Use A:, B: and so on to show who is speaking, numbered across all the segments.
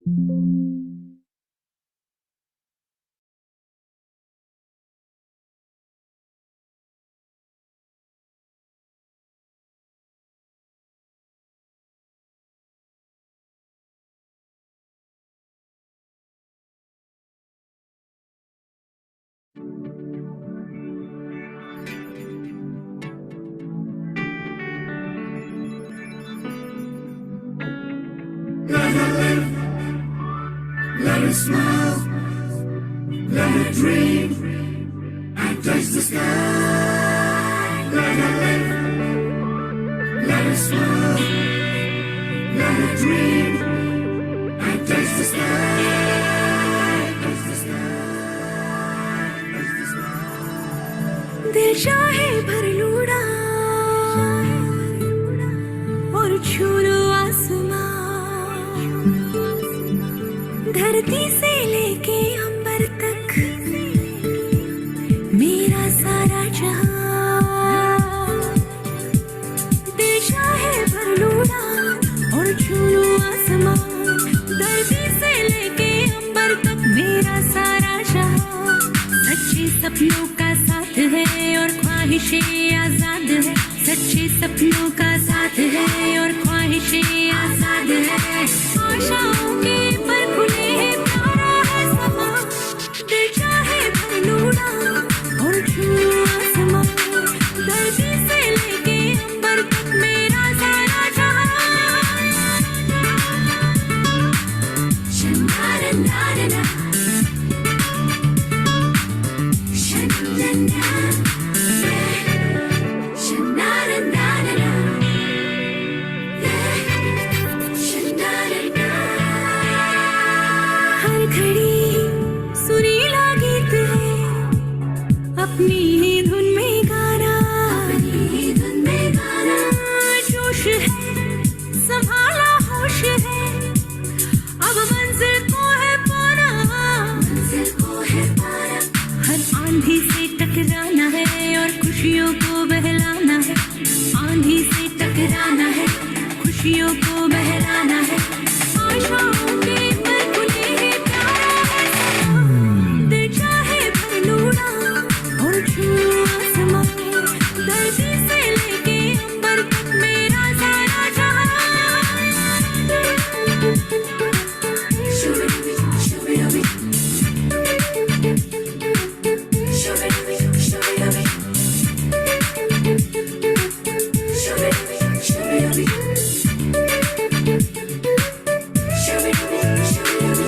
A: Let her live, let her smile, let her dream and touch the sky. Let her live, let her smile, let her dream and touch the sky. Touch the sky, touch the sky.
B: दिल चाहे भर लूड़ा और छू लो आसमां, धरती से लेके अंबर तक मेरा सारा जहां। दिल चाहे भर लूड़ा और छू लो आसमां, धरती से लेके अंबर तक मेरा सारा जहां। सच्चे सपनों का साथ है और ख्वाहिशें आजाद है, सच्चे सपनों का साथ है और ख्वाहिशें आजाद है। आशाओं के पर खुले हैं प्यारा है समा, दिल चाहे भर लूड़ा और छू आसमां, धरती से लेके अंबर तक मेरा सारा जहां। शंदारंदारना शंदना शंदारंदारना शंदारंदा। हर घड़ी सुरीला गीत है, अपनी ही धुन में गाना, अपनी ही धुन में गाना। जोश है संभाला होश है, अब मंजिल को है पाना, मंजिल को है पाना। हर आंधी से टकराना है और खुशियों को बहलाना है, आंधी से टकराना है, खुशियों को बहलाना है। आशाओं के पर खुले हैं प्यारा है समा, दिल चाहे भर लूड़ा और छू आसमां, धरती से लेके अंबर तक मेरा सारा जहां। शुबिडुबि शुबिडुबि शुबिडुबि शुबिडुबि शुबिडुबि शुबिडुबि शुबिडुबि शुबिडुबि।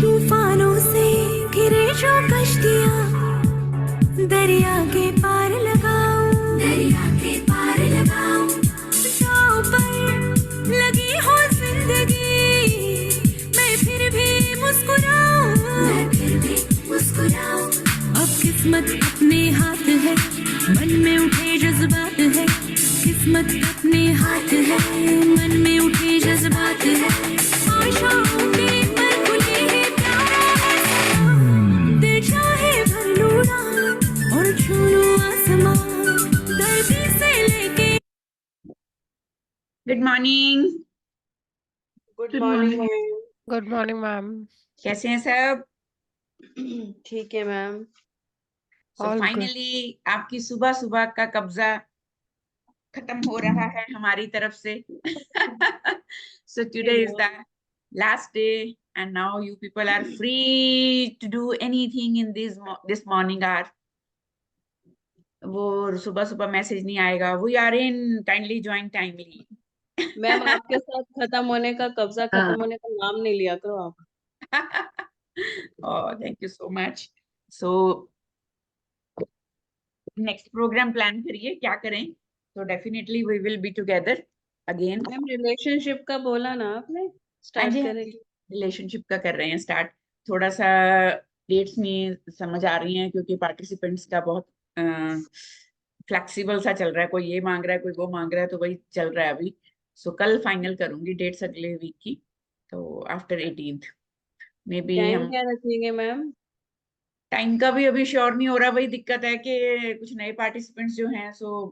B: तूफानों से घिरे जो कश्तियां, दरिया के पार लगाऊं, दरिया के पार लगाऊं। नाव पर लगी हो जिंदगी, मैं फिर भी मुस्कुराऊं, मैं फिर भी मुस्कुराऊं। अब किस्मत अपने हाथ है, मन में उठे जज्बात है, किस्मत अपने हाथ है, मन में उठे जज्बात है। आशाओं के पर खुले हैं प्यारा है समा, दिल चाहे भर लूड़ा और छू लो आसमां, धरती से लेके।
C: Good morning.
D: Good morning ma'am.
E: Good morning ma'am.
C: कैसे हैं सब?
D: ठीक है मैम।
C: सो
E: All good.
C: फाइनली आपकी सुबह सुबह का कब्जा खत्म हो रहा है हमारी तरफ से। So today is the last day and now you people are free to do anything in this morning hour. वो सुबह सुबह मैसेज नहीं आएगा, we are in, kindly join timely.
D: Ma'am आपके साथ खत्म होने का, कब्जा खत्म होने का नाम नहीं लिया करो आप।
C: Oh, thank you so much. So next program plan करिए, क्या करें? So definitely we will be together again.
D: Ma'am relationship का बोला ना आपने, स्टार्ट करेंगे।
C: रिलेशनशिप का कर रहे हैं स्टार्ट। थोड़ा सा डेट्स में समझ आ रही हैं क्योंकि पार्टिसिपेंट्स का बहुत फ्लेक्सिबल सा चल रहा है, कोई ये मांग रहा है, कोई वो मांग रहा है, तो वही चल रहा है अभी। सो कल फाइनल करूंगी डेट्स अगले वीक की, तो after 18th may be
D: time
C: हम
D: क्या रखेंगे मैम?
C: टाइम का भी अभी श्योर नहीं हो रहा, वही दिक्कत है कि कुछ नए पार्टिसिपेंट्स जो हैं सो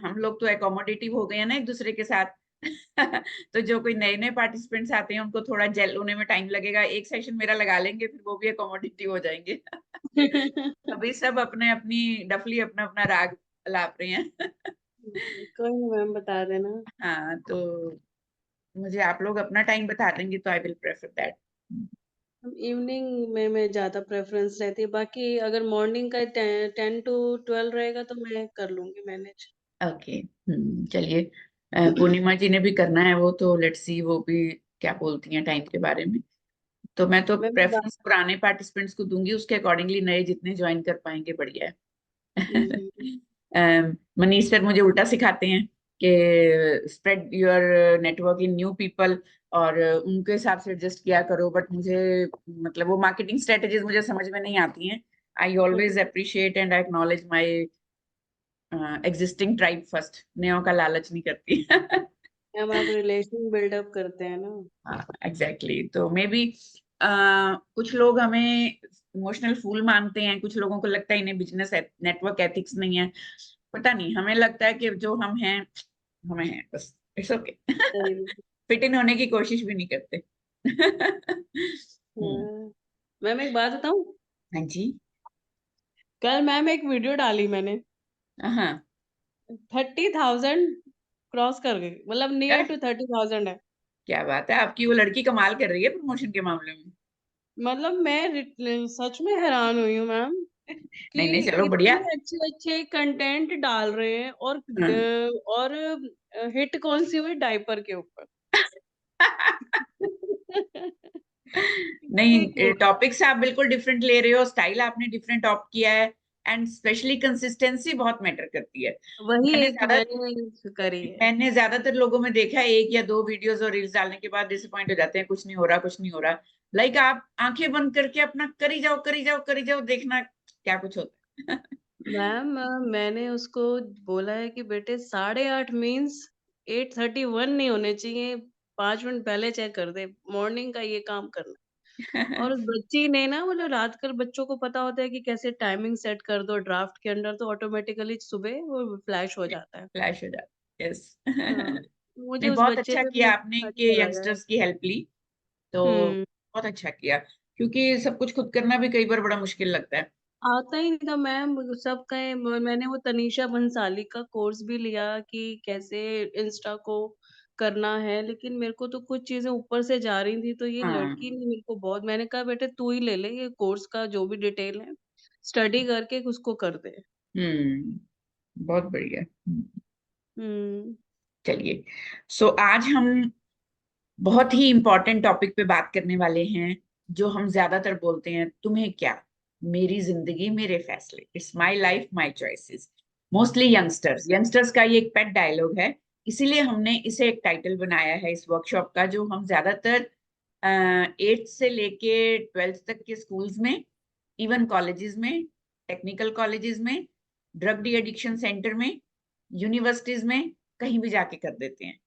C: हम लोग तो एकोमोडेटिव हो गए हैं ना एक दूसरे के साथ। तो जो कोई नए नए पार्टिसिपेंट्स आते हैं उनको थोड़ा जेल होने में टाइम लगेगा, एक सेशन मेरा लगा लेंगे फिर वो भी एकोमोडेटिव हो जाएंगे। अभी सब अपने अपनी डफली अपना अपना राग लाप रहे हैं।
D: कोई नहीं मैम, बता देना।
C: हाँ तो मुझे आप लोग अपना टाइम बता देंगे तो I will prefer that.
D: Evening में मैं ज्यादा प्रेफरेंस रहती है, बाकी अगर मॉर्निंग का 10 to 12 रहेगा तो मैं कर लूंगी मैनेज।
C: ओके चलिए, पूर्णिमा जी ने भी करना है वो, तो लेट्स सी वो भी क्या बोलती हैं टाइम के बारे में। तो मैं तो
D: मैं भी बात।
C: प्रेफरेंस पुराने पार्टिसिपेंट्स को दूंगी, उसके अकॉर्डिंगली नए जितने ज्वाइन कर पाएंगे बढ़िया है।
D: हम्म,
C: मनीष सर मुझे उल्टा सिखाते हैं कि spread your network in new people, और उनके हिसाब से एडजस्ट किया करो, बट मुझे मतलब वो मार्केटिंग स्ट्रेटेजीज मुझे समझ में नहीं आती हैं। I always appreciate and I acknowledge my existing tribe first, नयों का लालच नहीं करती।
D: हम आप रिलेशन बिल्डअप करते हैं ना।
C: एग्जैक्टली तो मे बी कुछ लोग हमें इमोशनल फूल मानते हैं, कुछ लोगों को लगता है इन्हें बिजनेस नेटवर्क एथिक्स नहीं है, पता नहीं, हमें लगता है कि जो हम हैं हमें हैं बस, इट्स ओके।
D: सही।
C: फिट इन होने की कोशिश भी नहीं करते।
D: हाँ। मैम एक बात बताऊं,
C: हाँ जी।
D: कल मैम एक वीडियो डाली मैंने,
C: हाँ
D: 30,000 क्रॉस कर गई, मतलब नियर
C: अह,
D: टू 30,000 है।
C: क्या बात है, आपकी वो लड़की कमाल कर रही है प्रमोशन के मामले में।
D: मतलब मैं सच में हैरान हुई हूँ मैम कि
C: नहीं नहीं चलो बढ़िया।
D: इतने अच्छे अच्छे कंटेंट डाल रहे हैं,
C: हाँ।
D: और हिट कौन सी हुई, डायपर के ऊपर। कितनी
C: नहीं,
D: क्यूट।
C: टॉपिक्स आप बिल्कुल डिफरेंट ले रहे हो, स्टाइल आपने डिफरेंट ऑप्ट किया है, एंड स्पेशली कंसिस्टेंसी बहुत मैटर करती है।
D: वही
C: मैंने
D: एक
C: ज्यादा
D: मैंने करी है।
C: मैंने ज्यादातर लोगों में देखा है एक या दो वीडियोस और रील्स डालने के बाद डिसअपॉइंट हो जाते हैं, कुछ नहीं हो रहा कुछ नहीं हो रहा। लाइक आप आंखें बंद करके अपना करी जाओ करी जाओ करी जाओ, देखना क्या कुछ होता है।
D: मैम मैंने उसको बोला है कि बेटे 8:30 मीन्स 8:31 नहीं होने चाहिए, 5 मिनट पहले चेक कर दे, मॉर्निंग का ये काम करना। और उस बच्ची ने ना, मतलब रात, बच्चों को पता होता है कि कैसे टाइमिंग सेट कर दो ड्राफ्ट के अंदर, तो ऑटोमेटिकली सुबह वो फ्लैश हो जाता है।
C: फ्लैश हो जाता है, यस।
D: हाँ, मुझे
C: नहीं
D: उस
C: बहुत
D: बच्चे
C: अच्छा
D: पे भी
C: किया आपने कि
D: अच्छा लगा है।
C: यंगस्टर्स की हेल्प ली, तो
D: हुँ,
C: बहुत अच्छा किया, क्योंकि सब कुछ खुद करना भी कई बार बड़ा मुश्किल लगता है।
D: आता ही नहीं था मैम, सब कहे। मैंने वो तनीषा भंसाली का कोर्स भी लिया कि कैसे इंस्टा को करना है, लेकिन मेरे को तो कुछ चीज़ें ऊपर से जा रही थी, तो ये
C: हाँ।
D: लड़की ने मेरे को बहुत, मैंने कहा बेटे तू ही ले ले ये कोर्स का जो भी डिटेल है, स्टडी करके उसको कर दे।
C: बहुत बढ़िया।
D: हुँ।
C: चलिए, सो आज हम बहुत ही इंपॉर्टेंट टॉपिक पे बात करने वाले हैं, जो हम ज्यादातर बोलते हैं, तुम्हें क्या, मेरी जिंदगी मेरे फैसले, it's my life my choices. Mostly youngsters youngsters का ये एक पेट डायलॉग है, इसीलिए हमने इसे एक टाइटल बनाया है इस वर्कशॉप का, जो हम ज्यादातर 8th से लेके 12th तक के स्कूल्स में, इवन कॉलेजेस में, टेक्निकल कॉलेजेस में, ड्रग डी एडिक्शन सेंटर में, यूनिवर्सिटीज में, कहीं भी जाके कर देते हैं,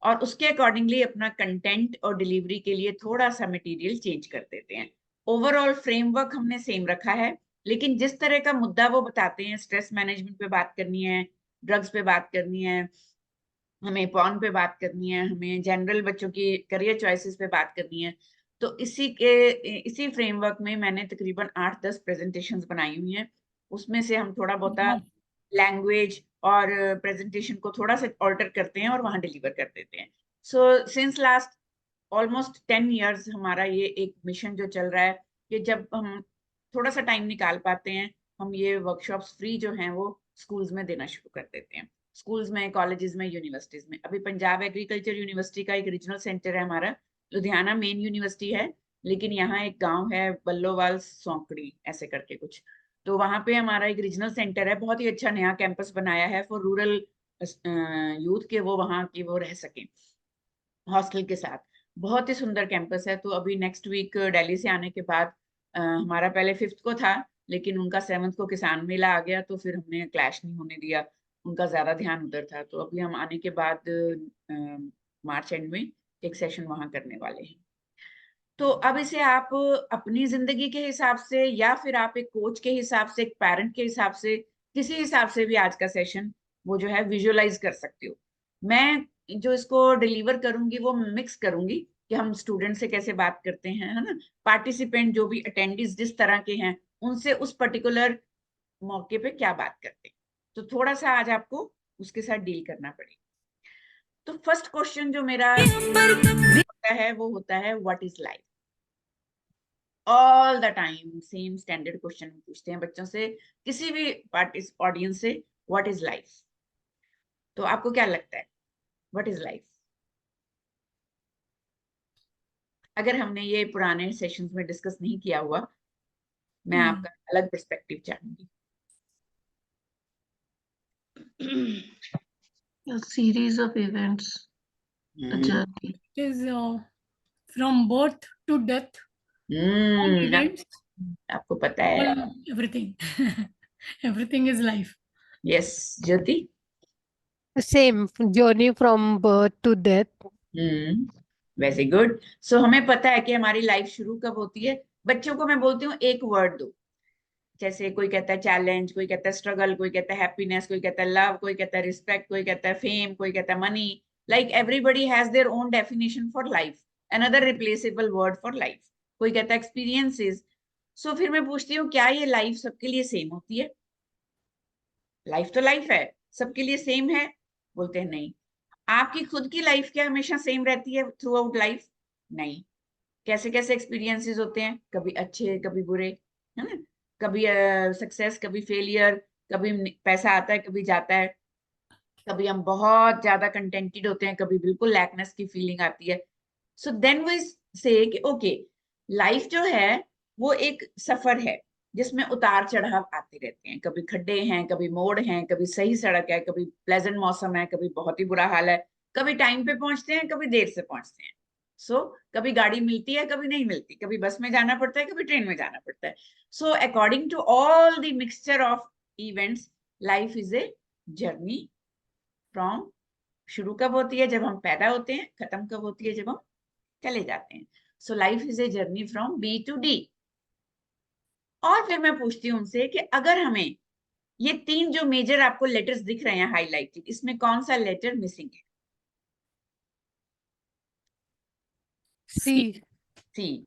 C: और उसके अकॉर्डिंगली अपना कंटेंट और डिलीवरी के लिए थोड़ा सा मटेरियल चेंज कर देते हैं। ओवरऑल फ्रेमवर्क हमने सेम रखा है, लेकिन जिस तरह का मुद्दा वो बताते हैं, स्ट्रेस मैनेजमेंट पे बात करनी है, ड्रग्स पे बात करनी है, हमें पॉर्न पे बात करनी है, हमें जनरल बच्चों की करियर चॉइसेस पे बात करनी है, तो इसी फ्रेमवर्क में मैंने तकरीबन 8-10 प्रेजेंटेशंस बनाई हुई हैं। उसमें से हम थोड़ा बहुत लैंग्वेज और प्रेजेंटेशन को थोड़ा सा ऑल्टर करते हैं और वहां डिलीवर कर देते हैं। So since last almost 10 years हमारा ये एक मिशन जो चल रहा है, कि जब हम थोड़ा सा टाइम निकाल पाते हैं, हम ये वर्कशॉप्स फ्री जो हैं वो स्कूल्स में देना शुरू कर देते हैं, स्कूल्स में, कॉलेजेस में, यूनिवर्सिटीज में। अभी पंजाब एग्रीकल्चर यूनिवर्सिटी का एक रीजनल सेंटर है हमारा, लुधियाना मेन यूनिवर्सिटी है, लेकिन यहाँ एक गांव है बल्लोवाल सौंकड़ी ऐसे करके कुछ, तो वहां पे हमारा एक रीजनल सेंटर है, बहुत ही अच्छा नया कैंपस बनाया है फॉर रूरल यूथ, के वो वहाँ की वो रह सके हॉस्टल के साथ। बहुत ही सुंदर कैंपस है। तो अभी नेक्स्ट वीक दिल्ली से आने के बाद हमारा पहले 5th को था, लेकिन उनका 7th को किसान मेला आ गया, तो फिर हमने क्लैश नहीं होने दिया, उनका ज्यादा ध्यान उधर था, तो अभी हम आने के बाद मार्च एंड में एक सेशन वहां करने वाले हैं। तो अब इसे आप अपनी जिंदगी के हिसाब से या फिर आप एक कोच के हिसाब से, एक पेरेंट के हिसाब से, किसी हिसाब से भी आज का सेशन वो जो है विजुअलाइज कर सकते हो। मैं जो इसको डिलीवर करूंगी वो मिक्स करूंगी कि हम स्टूडेंट से कैसे बात करते हैं, है ना, पार्टिसिपेंट जो भी अटेंडीज जिस तरह के हैं उनसे उस पर्टिकुलर मौके पे क्या बात करते हैं, तो थोड़ा सा आज आपको उसके साथ डील करना पड़ेगा। तो फर्स्ट क्वेश्चन जो मेरा होता है वो होता है what is life. All the time same standard question पूछते हैं बच्चों से, किसी भी ऑडियंस से, व्हाट इज लाइफ। तो आपको क्या लगता है व्हाट इज लाइफ? अगर हमने ये पुराने सेशंस में डिस्कस नहीं किया हुआ, मैं आपका अलग पर्सपेक्टिव चाहूंगी।
E: A series of events, a journey.
F: It is from birth to death, all events,
C: आपको पता है।
F: all everything. Everything is life.
C: Yes Jyoti.
G: Same journey from birth to death.
C: Very good. So हमें पता है कि हमारी लाइफ शुरू कब होती है। बच्चों को मैं बोलती हूँ एक वर्ड दो, जैसे कोई कहता है चैलेंज, कोई कहता है स्ट्रगल, कोई कहता है हैप्पीनेस, कोई कहता है लव, कोई कहता है रिस्पेक्ट, कोई कहता है फेम, कोई कहता है money. Like everybody has their own definition for life, another replaceable word for life. कोई कहता है एक्सपीरियंसेस। सो फिर मैं पूछती हूँ क्या ये लाइफ सबके लिए सेम होती है? लाइफ तो लाइफ है, सबके लिए सेम है? बोलते हैं नहीं। आपकी खुद की लाइफ क्या हमेशा सेम रहती है थ्रू आउट लाइफ? नहीं। कैसे कैसे एक्सपीरियंसेस होते हैं, कभी अच्छे कभी बुरे, है ना, कभी सक्सेस कभी फेलियर, कभी पैसा आता है कभी जाता है, कभी हम बहुत ज्यादा कंटेंटेड होते हैं, कभी बिल्कुल लैकनेस की फीलिंग आती है। सो देन वी से कि ओके लाइफ जो है वो एक सफर है जिसमें उतार चढ़ाव आते रहते हैं, कभी खड्डे हैं, कभी मोड़ हैं, कभी सही सड़क है, कभी प्लेजेंट मौसम है, कभी बहुत ही बुरा हाल है, कभी टाइम पे पहुंचते हैं, कभी देर से पहुंचते हैं। सो कभी गाड़ी मिलती है, कभी नहीं मिलती, कभी बस में जाना पड़ता है, कभी ट्रेन में जाना पड़ता है। So according to all the mixture of events, life is a journey from, शुरू कब होती है? जब हम पैदा होते हैं। खत्म कब होती है? जब हम चले जाते हैं। So life is a journey from B to D. और फिर मैं पूछती हूँ उनसे कि अगर हमें ये तीन जो मेजर आपको लेटर्स दिख रहे हैं हाईलाइटेड, इसमें कौन सा लेटर मिसिंग है?
G: C.
C: सी।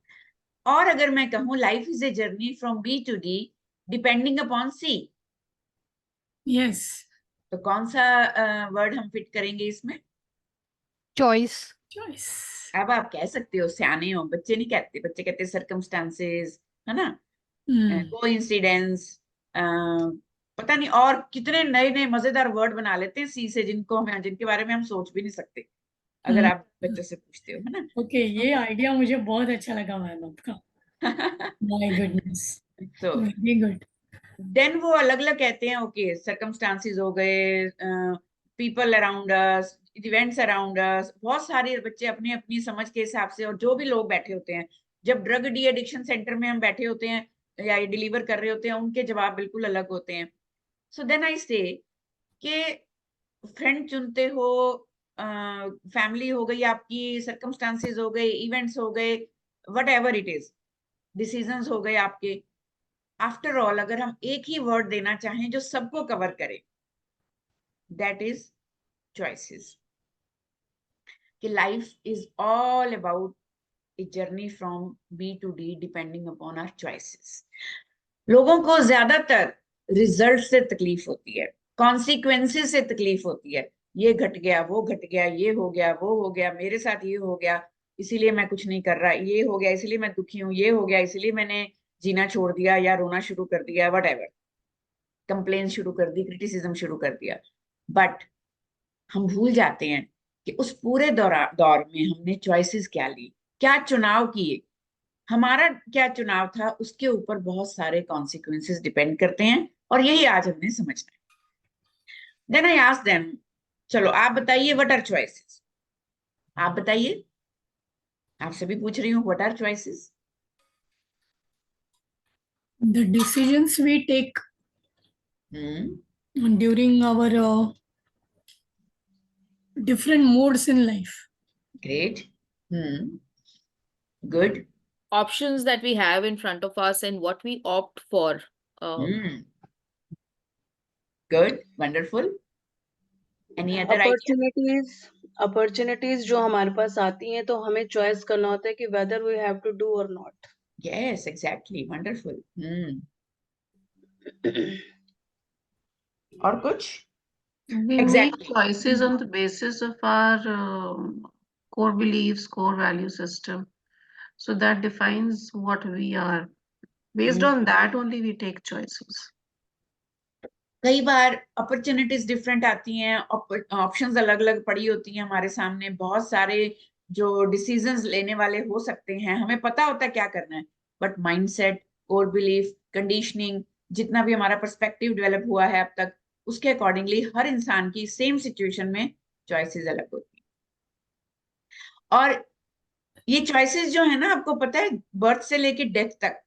C: और अगर मैं कहूं life is a journey from B to D depending upon C,
F: Yes.
C: तो कौन सा वर्ड हम फिट करेंगे इसमें?
G: Choice.
F: Choice.
C: अब आप कह सकते हो, सियाने हो, बच्चे नहीं कहते। बच्चे कहते सर्कमस्टांसेस, है ना, कोइंसिडेंस, पता नहीं और कितने नए नए मजेदार वर्ड बना लेते हैं सी से, जिनके बारे में हम सोच भी नहीं सकते अगर आप बच्चों से पूछते हो, है ना।
F: Okay, ये आइडिया मुझे बहुत अच्छा लगा मैम आपका। My goodness.
C: तो
F: Very good.
C: देन वो अलग अलग कहते हैं, ओके सर्कमस्टांसेस हो गए, people around us, events around us. बहुत सारे बच्चे अपनी अपनी समझ के हिसाब से, और जो भी लोग बैठे होते हैं, जब ड्रग डी एडिक्शन सेंटर में हम बैठे होते हैं या ये डिलीवर कर रहे होते हैं, उनके जवाब बिल्कुल अलग होते हैं। सो देन आई से कि फ्रेंड चुनते हो, फैमिली हो गई आपकी, सर्कमस्टांसेस हो गए, इवेंट्स हो गए, what ever it is, decisions हो गए आपके। आफ्टर ऑल अगर हम एक ही वर्ड देना चाहें जो सबको कवर करे, दैट इज चॉइसेस। कि life is all about a journey from B to D depending upon our choices. लोगों को ज्यादातर रिजल्ट से तकलीफ होती है, कॉन्सिक्वेंसेस से तकलीफ होती है। ये घट गया, वो घट गया, ये हो गया, वो हो गया, मेरे साथ ये हो गया, इसीलिए मैं कुछ नहीं कर रहा, ये हो गया इसलिए मैं दुखी हूँ, ये हो गया इसलिए मैंने जीना छोड़ दिया या रोना शुरू कर दिया, वट एवर, कंप्लेन शुरू कर दी, क्रिटिसिज्म शुरू कर दिया। बट हम भूल जाते हैं कि उस पूरे दौर में हमने चॉइसेस क्या ली, क्या चुनाव किए, हमारा क्या चुनाव था, उसके ऊपर बहुत सारे कॉन्सिक्वेंसेस डिपेंड करते हैं, और यही आज हमने समझना है। देन आई आस्क्ड देम, चलो आप बताइए व्हाट आर चॉइसेस। आप बताइए, आपसे भी पूछ रही हूँ, what are choices?
F: The decisions we take during our different modes in life.
C: Great, good.
H: options that we have in front of us and what we opt for.
C: Good, wonderful. Any other idea?
D: Opportunities जो हमारे पास आती हैं तो हमें choice करना होता है कि whether we have to do और नॉट.
C: Yes, exactly. Wonderful. और कुछ?
E: We make choices on the basis of our core beliefs, core value system. So that defines what we are. Based on that only we take choices.
C: कई बार opportunities different आती हैं, options अलग अलग पड़ी होती हैं हमारे सामने, बहुत सारे जो डिसीजंस लेने वाले हो सकते हैं, हमें पता होता है क्या करना है, but mindset, core belief, conditioning, जितना भी हमारा पर्सपेक्टिव डेवलप हुआ है अब तक, उसके अकॉर्डिंगली हर इंसान की सेम सिचुएशन में चॉइसेस अलग होती हैं। और ये चॉइसेस जो है ना, आपको पता है बर्थ से लेके डेथ तक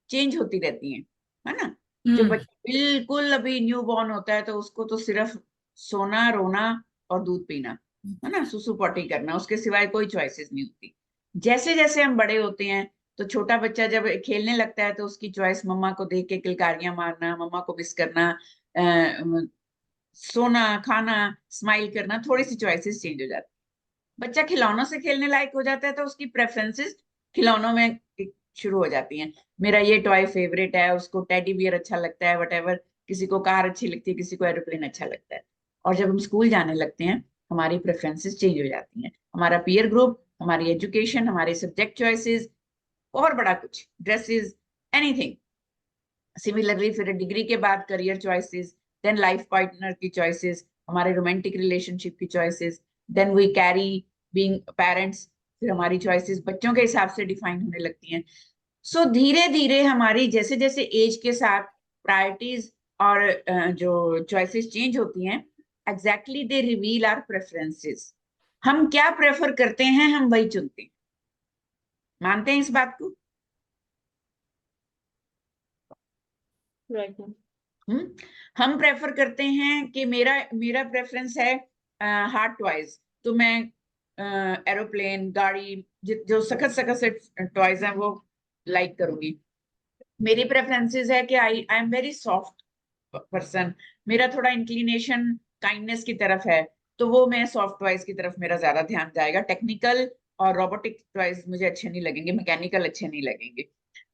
C: चेंज होती रहती हैं, है ना? जो बच्चा बिल्कुल अभी न्यू बॉर्न होता है तो उसको तो सिर्फ सोना, रोना और दूध पीना, है ना, सुसु पॉटी करना, उसके सिवाय कोई चॉइसेस नहीं होती। जैसे जैसे हम बड़े होते हैं तो छोटा बच्चा जब खेलने लगता है तो उसकी चॉइस मम्मा को देख के किलकारियां मारना, मम्मा को मिस करना, सोना, खाना, स्माइल करना, थोड़ी सी चॉइसेस चेंज हो जाती है। बच्चा खिलौनों से खेलने लायक हो जाता है तो उसकी प्रेफरेंसेस खिलौनों में शुरू हो जाती हैं। मेरा ये टॉय फेवरेट है, उसको टेडी बियर अच्छा लगता है, वटेवर, किसी को कार अच्छी लगती है, किसी को एरोप्लेन अच्छा लगता है। और जब हम स्कूल जाने लगते हैं हमारी प्रेफरेंसेस चेंज हो जाती हैं, हमारा पीयर ग्रुप, हमारी एजुकेशन, हमारे सब्जेक्ट चॉइसेस और बड़ा कुछ, ड्रेसेस, एनीथिंग। सिमिलरली फिर डिग्री के बाद career choices, then life partner की चॉइसेस, हमारे रोमांटिक रिलेशनशिप की choices, then we carry being parents, फिर हमारी चॉइसेस बच्चों के हिसाब से डिफाइन होने लगती हैं। सो धीरे धीरे हमारी जैसे जैसे एज के साथ प्रायोरिटीज और जो चॉइसेस चेंज होती हैं, exactly they reveal our preferences. हम क्या प्रेफर करते हैं हम वही चुनते हैं। मानते हैं इस बात को?
D: राइट.
C: हम प्रेफर करते हैं कि मेरा प्रेफरेंस है हार्ट टॉयज, तो मैं एरोप्लेन, गाड़ी, जो सखत सखत से टॉयज हैं वो लाइक करूंगी। मेरी प्रेफरेंसेस है कि I am very soft person, मेरा थोड़ा इंक्लिनेशन काइंडनेस की तरफ है, तो वो मैं सॉफ्ट टॉयज की तरफ मेरा ज्यादा ध्यान जाएगा। टेक्निकल और रोबोटिक टॉयज मुझे अच्छे नहीं लगेंगे, मैकेनिकल अच्छे नहीं लगेंगे,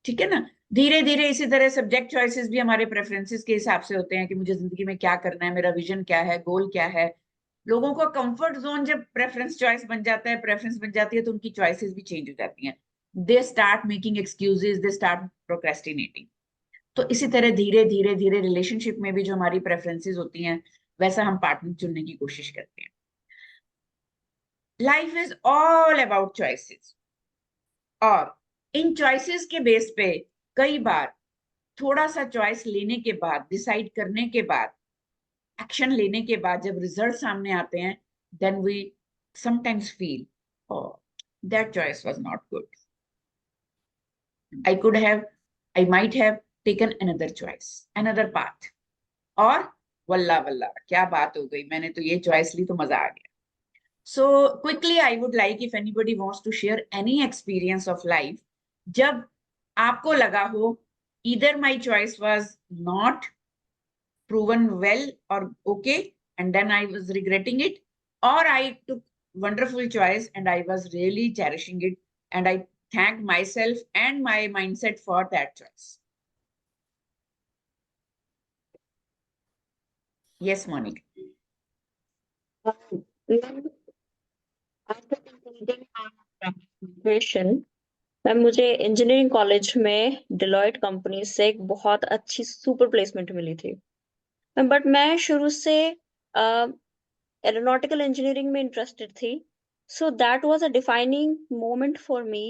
C: ठीक है ना? धीरे धीरे इसी तरह सब्जेक्ट चॉइसेस भी हमारे प्रेफरेंसेस के हिसाब से होते हैं कि मुझे जिंदगी में क्या करना है, मेरा विजन क्या है, गोल क्या है। लोगों को कंफर्ट जोन जब प्रेफरेंस चॉइस बन जाता है, प्रेफरेंस बन जाती है, तो उनकी चॉइसेस भी चेंज हो जाती हैं। They start making excuses, they start procrastinating. तो इसी तरह धीरे धीरे धीरे रिलेशनशिप में भी जो हमारी प्रेफरेंसेस होती हैं वैसा हम पार्टनर चुनने की कोशिश करते हैं। Life is all about choices, और इन चॉइसेस के बेस पे कई बार थोड़ा सा चॉइस लेने के बाद, डिसाइड करने के बाद, एक्शन लेने के बाद जब रिजल्ट सामने आते हैं, then we sometimes feel that choice was not good, I might have taken another choice, another path, और वल्ला वल्ला क्या बात हो गई, मैंने तो ये चॉइस ली तो मजा आ गया। So quickly I would like if anybody wants to share any experience of life जब आपको लगा हो either my choice was not proven well or okay and then I was regretting it, or I took wonderful choice and I was really cherishing it and I thank myself and my mindset for that choice. Yes, Monica.
I: After completing my graduation, ma'am मुझे engineering college में Deloitte company से एक बहुत अच्छी super placement मिली थी ma'am, but मैं शुरू से एरोनॉटिकल इंजीनियरिंग में इंटरेस्टेड थी, so that was a defining moment for me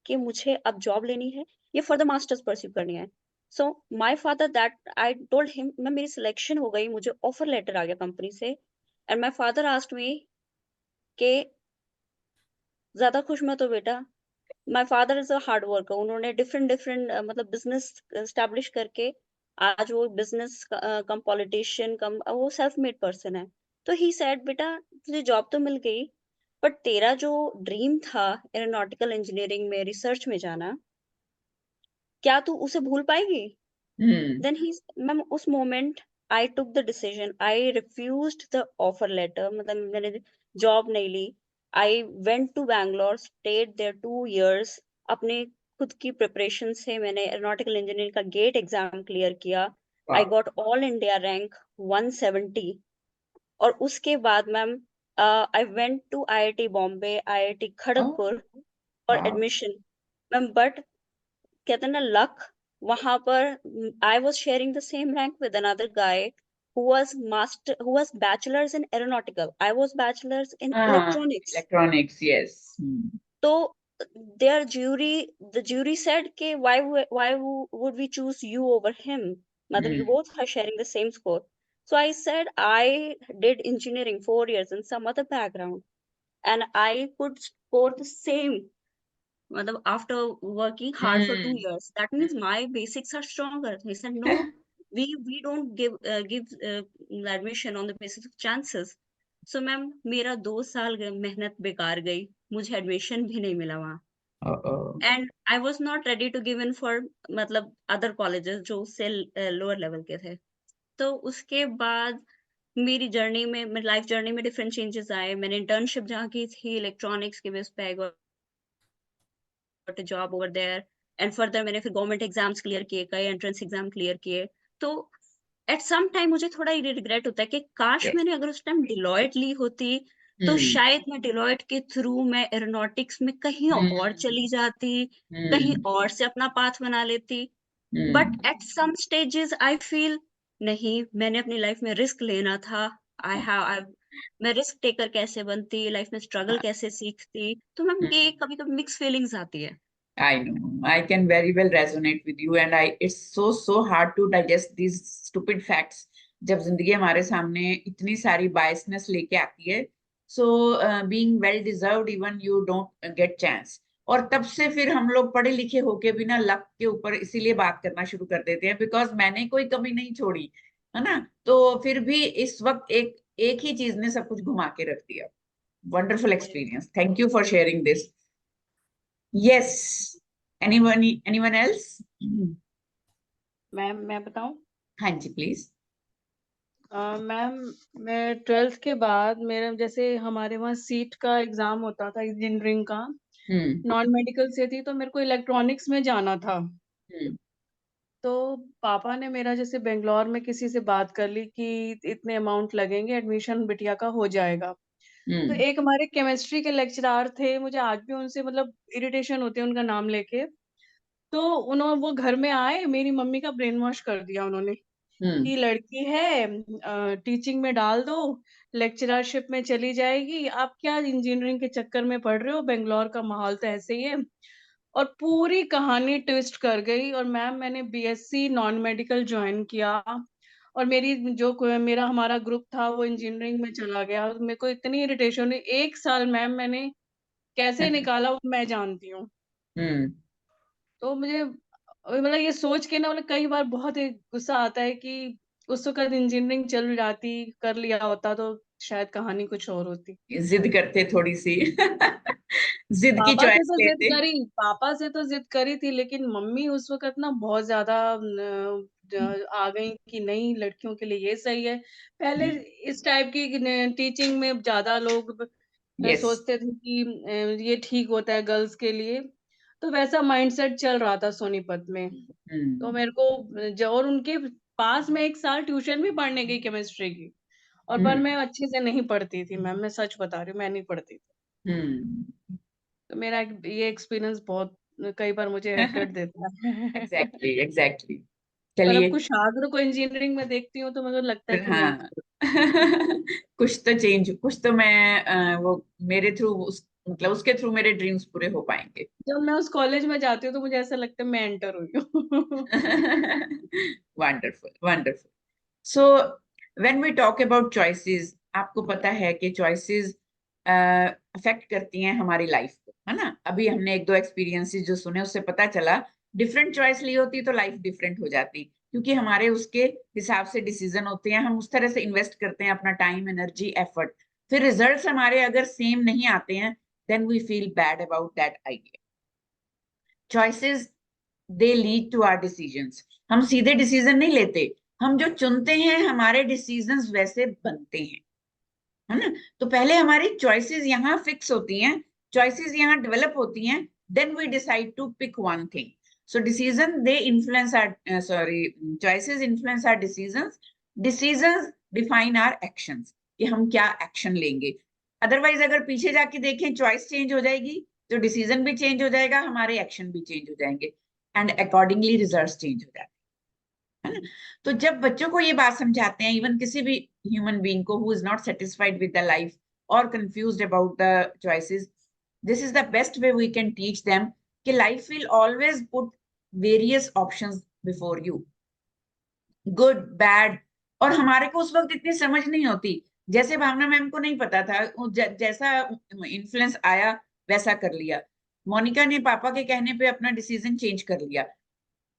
I: कि मुझे अब जॉब लेनी है, ये फर्दर मास्टर्स परस्यू करनी है। So my father that I told him, ma'am मेरी सिलेक्शन हो गई, मुझे ऑफर लेटर आ गया कंपनी से, and my father asked me कि ज्यादा खुश मत हो बेटा। My father is a hard worker, उन्होंने डिफरेंट मतलब बिजनेस एस्टैब्लिश करके आज वो बिजनेस कम पॉलिटिशियन कम वो सेल्फ मेड पर्सन है। तो ही सेड बेटा तुझे जॉब तो मिल गई, बट तेरा जो ड्रीम था एरोनॉटिकल इंजीनियरिंग में रिसर्च में जाना, क्या तू उसे भूल पाएगी? Then मैम उस moment I took the decision, I refused the offer letter, मतलब मैंने जॉब नहीं ली। I went to Bangalore, stayed there 2 years, अपने खुद की प्रिपरेशन से मैंने एरोनॉटिकल इंजीनियरिंग का गेट एग्जाम क्लियर किया। I
C: Wow.
I: Got all India rank 170। और उसके बाद ma'am I went to IIT Bombay, IIT
C: Oh,
I: Kharagpur for
C: wow.
I: Admission. Ma'am but कहते हैं ना लक, वहां पर I was sharing the same rank with another guy who was bachelor's in aeronautical, I was bachelor's in electronics.
C: Electronics, yes.
I: तो the jury said कि would we choose you over him, मतलब you both are sharing the same score. So I said I did engineering 4 years in some other background and I could score the same, मतलब after working hard for 2 years, that means my basics are stronger. He said no, we don't give admission on the basis of chances. So ma'am मेरा 2 साल मेहनत बेकार गई, मुझे admission भी नहीं मिला वहाँ।
C: Uh-oh.
I: And I was not ready to give in for मतलब अदर कॉलेजेस जो उससे लोअर लेवल के थे। तो उसके बाद मेरी जर्नी में, मेरी लाइफ जर्नी में डिफरेंट चेंजेस आए। मैंने इंटर्नशिप जहाँ की थी इलेक्ट्रॉनिक्स के बेस पे, I got a job over there and further मैंने फिर गवर्नमेंट एग्जाम्स क्लियर किए, कई एंट्रेंस एग्जाम क्लियर किए। तो एट सम टाइम मुझे थोड़ा ये रिग्रेट होता है कि काश
C: Yes.
I: मैंने अगर उस टाइम डिलॉयट ली होती तो शायद मैं डिलॉयट के थ्रू मैं एरोनॉटिक्स में कहीं और चली जाती, कहीं और से अपना पाथ बना लेती। But at some stages I feel नहीं, मैंने अपनी लाइफ में रिस्क लेना था। मैं रिस्क टेकर कैसे बनती, लाइफ में स्ट्रगल कैसे सीखती। तो मैम ये कभी कभी मिक्स फीलिंग्स आती है।
C: I know. I can very well resonate with you, and it's so hard to digest these stupid facts. जब जिंदगी हमारे सामने इतनी सारी बायसनेस लेके आती है, so being well deserved, even you don't get chance. और तब से फिर हम लोग पढ़े लिखे होके भी ना लक के ऊपर इसीलिए बात करना शुरू कर देते हैं, बिकॉज मैंने कोई कमी नहीं छोड़ी, है ना। तो फिर भी इस वक्त एक ही चीज ने सब कुछ घुमा के रख दिया। Wonderful experience, thank you for sharing this. Yes. Anyone else?
D: Ma'am मैं बताऊं?
C: हाँ जी, प्लीज।
D: मैम मैं 12th के बाद मेरा जैसे हमारे वहाँ सीट का एग्जाम होता था इंजीनियरिंग का, नॉन मेडिकल से थी तो मेरे को इलेक्ट्रॉनिक्स में जाना था। तो पापा ने मेरा जैसे बेंगलोर में किसी से बात कर ली कि इतने अमाउंट लगेंगे, एडमिशन बिटिया का हो जाएगा। तो एक हमारे केमिस्ट्री के लेक्चरार थे, मुझे आज भी उनसे मतलब इरिटेशन होती है उनका नाम लेके। तो वो घर में आए, मेरी मम्मी का ब्रेन वॉश कर दिया उन्होंने कि लड़की है टीचिंग में डाल दो, लेक्चररशिप में चली जाएगी, आप क्या इंजीनियरिंग के चक्कर में पड़ रहे हो, बेंगलोर का माहौल तो ऐसे ही है। और पूरी कहानी ट्विस्ट कर गई और मैम मैंने बीएससी नॉन मेडिकल ज्वाइन किया और मेरा हमारा ग्रुप था वो इंजीनियरिंग में चला गया। मेरे को इतनी इरिटेशन हुई, 1 साल मैम मैंने कैसे निकाला वो मैं जानती हूँ। तो मुझे मतलब ये सोच के ना मतलब कई बार बहुत ही गुस्सा आता है कि उस वक़्त इंजीनियरिंग चल जाती, कर लिया होता तो शायद कहानी कुछ और होती।
C: जिद करते थोड़ी सी जिद की चॉइस लेते।
D: पापा से तो ज़िद करी थी लेकिन मम्मी उस वक़्त ना बहुत ज़्यादा आ गई कि नहीं लड़कियों के लिए ये सही है। पहले इस टाइप की टीचिंग में ज़्यादा लोग
C: यस।
D: सोचते थे कि ये ठीक होता है गर्ल्स के लिए। तो वैसा माइंडसेट चल रहा था सोनीपत में। तो मेरे को और उनके पास में 1 साल ट्यूशन भी पढ़ने गई केमिस्ट्री की और पर मैं अच्छे से नहीं पढ़ती थी मैम, मैं सच बता रही हूँ, मैं नहीं पढ़ती थी। तो मेरा ये एक्सपीरियंस बहुत कई बार मुझे रिग्रेट देता है।
C: एग्जैक्टली
D: पर अब
C: चलिए।
D: कुछ शागिर्दों को इंजीनियरिंग में देखती हूँ तो मुझे लगता है कि नहीं।
C: हाँ कुछ तो चेंज, कुछ तो मैं वो मेरे थ्रू मतलब उसके थ्रू मेरे ड्रीम्स पूरे हो पाएंगे।
D: जब मैं उस कॉलेज में जाती हूँ तो मुझे ऐसा लगता है मैं एंटर हुई हूँ।
C: Wonderful wonderful. So when we talk about choices, आपको पता है कि चॉइसेस अफेक्ट करती हैं हमारी लाइफ को, है ना। अभी हमने 1-2 एक्सपीरियंसेस जो सुने उससे पता चला डिफरेंट चॉइस ली होती तो लाइफ डिफरेंट हो जाती, क्योंकि हमारे उसके हिसाब से डिसीजन होते हैं, हम उस तरह से इन्वेस्ट करते हैं अपना टाइम, एनर्जी, एफर्ट। फिर रिजल्ट्स हमारे अगर सेम नहीं आते हैं, then we feel bad about that idea. Choices they lead to our decisions. हम सीधे डिसीजन नहीं लेते, हम जो चुनते हैं हमारे डिसीजंस वैसे बनते हैं, है ना। तो पहले हमारी चॉइसेस यहाँ फिक्स होती हैं, चॉइसेस यहाँ डेवलप होती हैं, then we decide to pick one thing. So decision they influence our choices influence our decisions, decisions define our actions, कि हम क्या एक्शन लेंगे। अदरवाइज अगर पीछे जाके देखें, चॉइस चेंज हो जाएगी तो डिसीजन भी चेंज हो जाएगा, हमारे एक्शन भी चेंज हो जाएंगे, एंड अकॉर्डिंगली रिजल्ट्स चेंज हो जाते हैं, है ना। तो जब बच्चों को ये बात समझाते हैं, इवन किसी भी ह्यूमन बीइंग को who is not satisfied with the life और confused about the choices, this is the best way we can teach them कि life will always put various options before you, good bad. और हमारे को उस वक्त इतनी समझ नहीं होती, जैसे भावना मैम को नहीं पता था, जैसा इन्फ्लुएंस आया वैसा कर लिया। मोनिका ने पापा के कहने पे अपना डिसीजन चेंज कर लिया।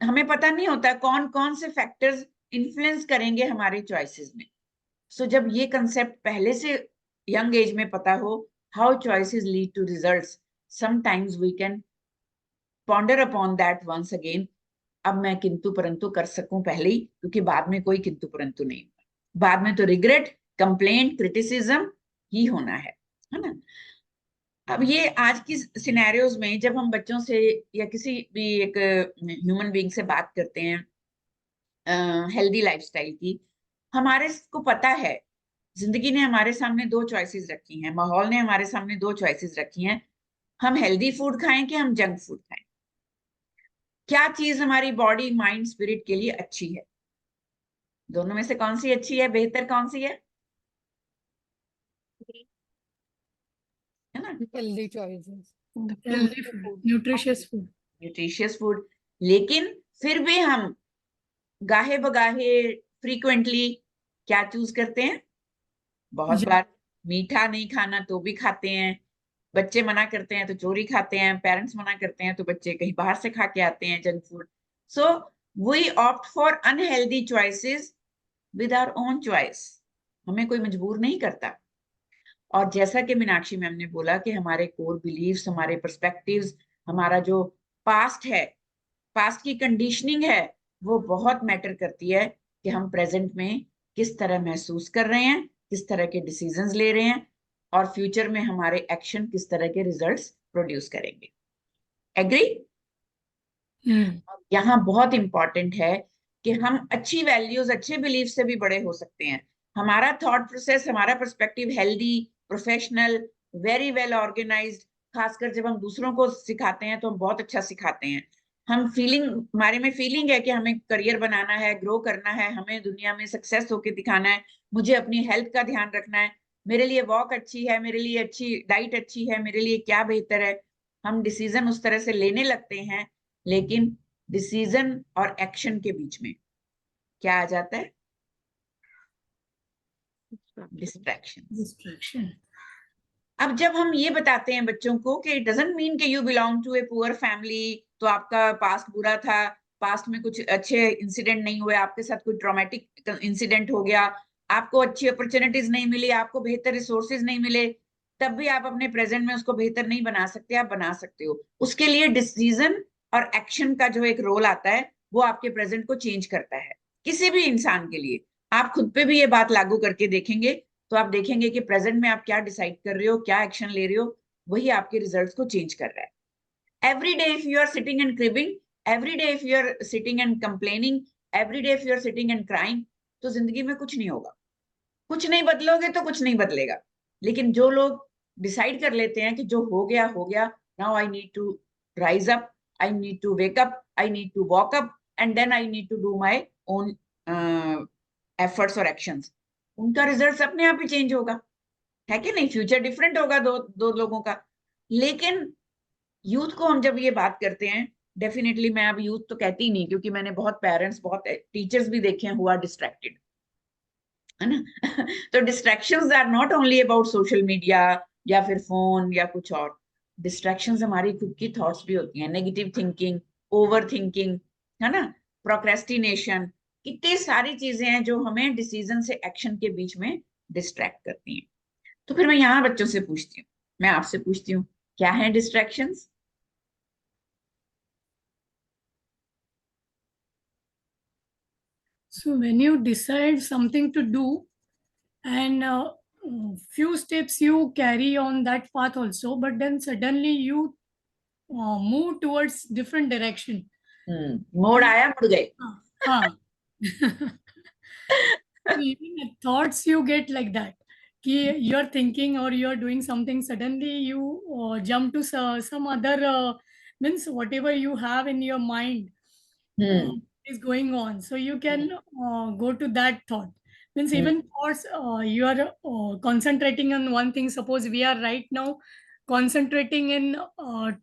C: हमें पता नहीं होता कौन कौन से फैक्टर्स इन्फ्लुएंस करेंगे हमारे चॉइसेस में। सो जब ये कंसेप्ट पहले से यंग एज में पता हो, how choices lead to results, sometimes we can ponder upon that once again. अब मैं किंतु परंतु कर सकूं पहले ही, क्योंकि बाद में कोई किंतु परंतु नहीं, बाद में तो रिग्रेट, कंप्लेंट, क्रिटिसिज्म ही होना है ना। अब ये आज की सिनेरियोज में जब हम बच्चों से या किसी भी एक ह्यूमन बीइंग से बात करते हैं हेल्दी लाइफस्टाइल की, हमारे को पता है जिंदगी ने हमारे सामने दो चॉइसेस रखी हैं, माहौल ने हमारे सामने दो चॉइसेस रखी हैं, हम हेल्दी फूड खाएं कि हम जंक फूड खाएं, क्या चीज हमारी बॉडी माइंड स्पिरिट के लिए अच्छी है। दोनों में से कौन सी अच्छी है, बेहतर कौन सी है ना।
F: Healthy choices.
E: The
F: Healthy
E: pure
F: food. Nutritious food.
C: Nutritious food. लेकिन फिर भी हम गाहे बगाहे फ्रीक्वेंटली क्या चूज करते हैं, बहुत
F: जंक-
C: बार मीठा नहीं खाना तो भी खाते हैं, बच्चे मना करते हैं तो चोरी खाते हैं, पेरेंट्स मना करते हैं तो बच्चे कहीं बाहर से खा के आते हैं junk food. So we opt for unhealthy choices with our own choice, हमें कोई मजबूर नहीं करता। और जैसा कि मीनाक्षी मैम ने बोला कि हमारे कोर बिलीव्स, हमारे पर्सपेक्टिव्स, हमारा जो पास्ट है, पास्ट की कंडीशनिंग है, वो बहुत मैटर करती है कि हम प्रेजेंट में किस तरह महसूस कर रहे हैं, किस तरह के डिसीजंस ले रहे हैं, और फ्यूचर में हमारे एक्शन किस तरह के रिजल्ट्स प्रोड्यूस करेंगे। एग्री? यहाँ बहुत इंपॉर्टेंट है कि हम अच्छी वैल्यूज, अच्छे बिलीफ से भी बड़े हो सकते हैं। हमारा थॉट प्रोसेस, हमारा perspective healthy, professional, very well organised, खासकर जब हम दूसरों को सिखाते हैं तो हम बहुत अच्छा सिखाते हैं। हम फीलिंग, हमारे में फीलिंग है कि हमें करियर बनाना है, ग्रो करना है, हमें दुनिया में सक्सेस होके दिखाना है, मुझे अपनी हेल्थ का ध्यान रखना है, मेरे लिए वॉक अच्छी है, मेरे लिए अच्छी डाइट अच्छी है, मेरे लिए क्या बेहतर है। हम डिसीजन उस तरह से लेने लगते हैं, लेकिन डिसीजन और एक्शन के बीच में क्या आ जाता है, डिस्ट्रैक्शन।
F: Distraction.
C: अब जब हम ये बताते हैं बच्चों को कि इट डजंट मीन कि you belong to a poor family, तो आपका पास्ट बुरा था, पास्ट में कुछ अच्छे इंसिडेंट नहीं हुए, आपके साथ कोई ट्रॉमेटिक इंसिडेंट हो गया, आपको अच्छी अपॉर्चुनिटीज नहीं मिली, आपको बेहतर रिसोर्सेज नहीं मिले, तब भी आप अपने प्रेजेंट में उसको बेहतर नहीं बना सकते। आप बना सकते हो। उसके लिए डिसीजन और एक्शन का जो एक रोल आता है, वो आपके प्रेजेंट को चेंज करता है। किसी भी इंसान के लिए आप खुद पे भी ये बात लागू करके देखेंगे तो आप देखेंगे कि प्रेजेंट में आप क्या डिसाइड कर रहे हो, क्या एक्शन ले रहे हो, वही आपके रिजल्ट्स को चेंज कर रहा है। Every day if you are sitting and cribbing, every day if you are sitting and complaining, every day if you are sitting and crying, तो जिंदगी में कुछ नहीं होगा। कुछ नहीं बदलोगे तो कुछ नहीं बदलेगा। लेकिन जो लोग डिसाइड कर लेते हैं कि जो हो गया हो गया, now I need to rise up, I need to wake up, I need to walk up, and then I need to do my own efforts और एक्शंस, उनका रिजल्ट अपने आप ही चेंज होगा, है कि नहीं। फ्यूचर डिफरेंट होगा दो लोगों का। लेकिन यूथ को हम जब ये बात करते हैं, डेफिनेटली मैं अब यूथ तो कहती ही नहीं, क्योंकि मैंने बहुत पेरेंट्स, बहुत टीचर्स भी देखे हैं हु आर डिस्ट्रैक्टेड, है ना। तो distractions are not only about social media या फिर फोन या कुछ और। डिस्ट्रैक्शंस हमारी खुद की थॉट्स भी होती हैं, नेगेटिव थिंकिंग, ओवर थिंकिंग, है ना, प्रोक्रेस्टिनेशन, कितनी सारी चीजें हैं जो हमें डिसीजन से एक्शन के बीच में डिस्ट्रैक्ट करती हैं। तो फिर मैं यहाँ बच्चों से पूछती हूँ, मैं आपसे पूछती हूँ, क्या है distractions?
F: So when you decide something to do, and few steps you carry on that path also, but then suddenly you move towards different direction.
C: मोड़ आया, मुड़ गए.
F: हाँ. Even the thoughts you get like that, कि you're thinking or you're doing something, suddenly you jump to some other means whatever you have in your mind is going on, so you can go to that thought. Means even thoughts, you are concentrating on one thing. Suppose we are right now concentrating in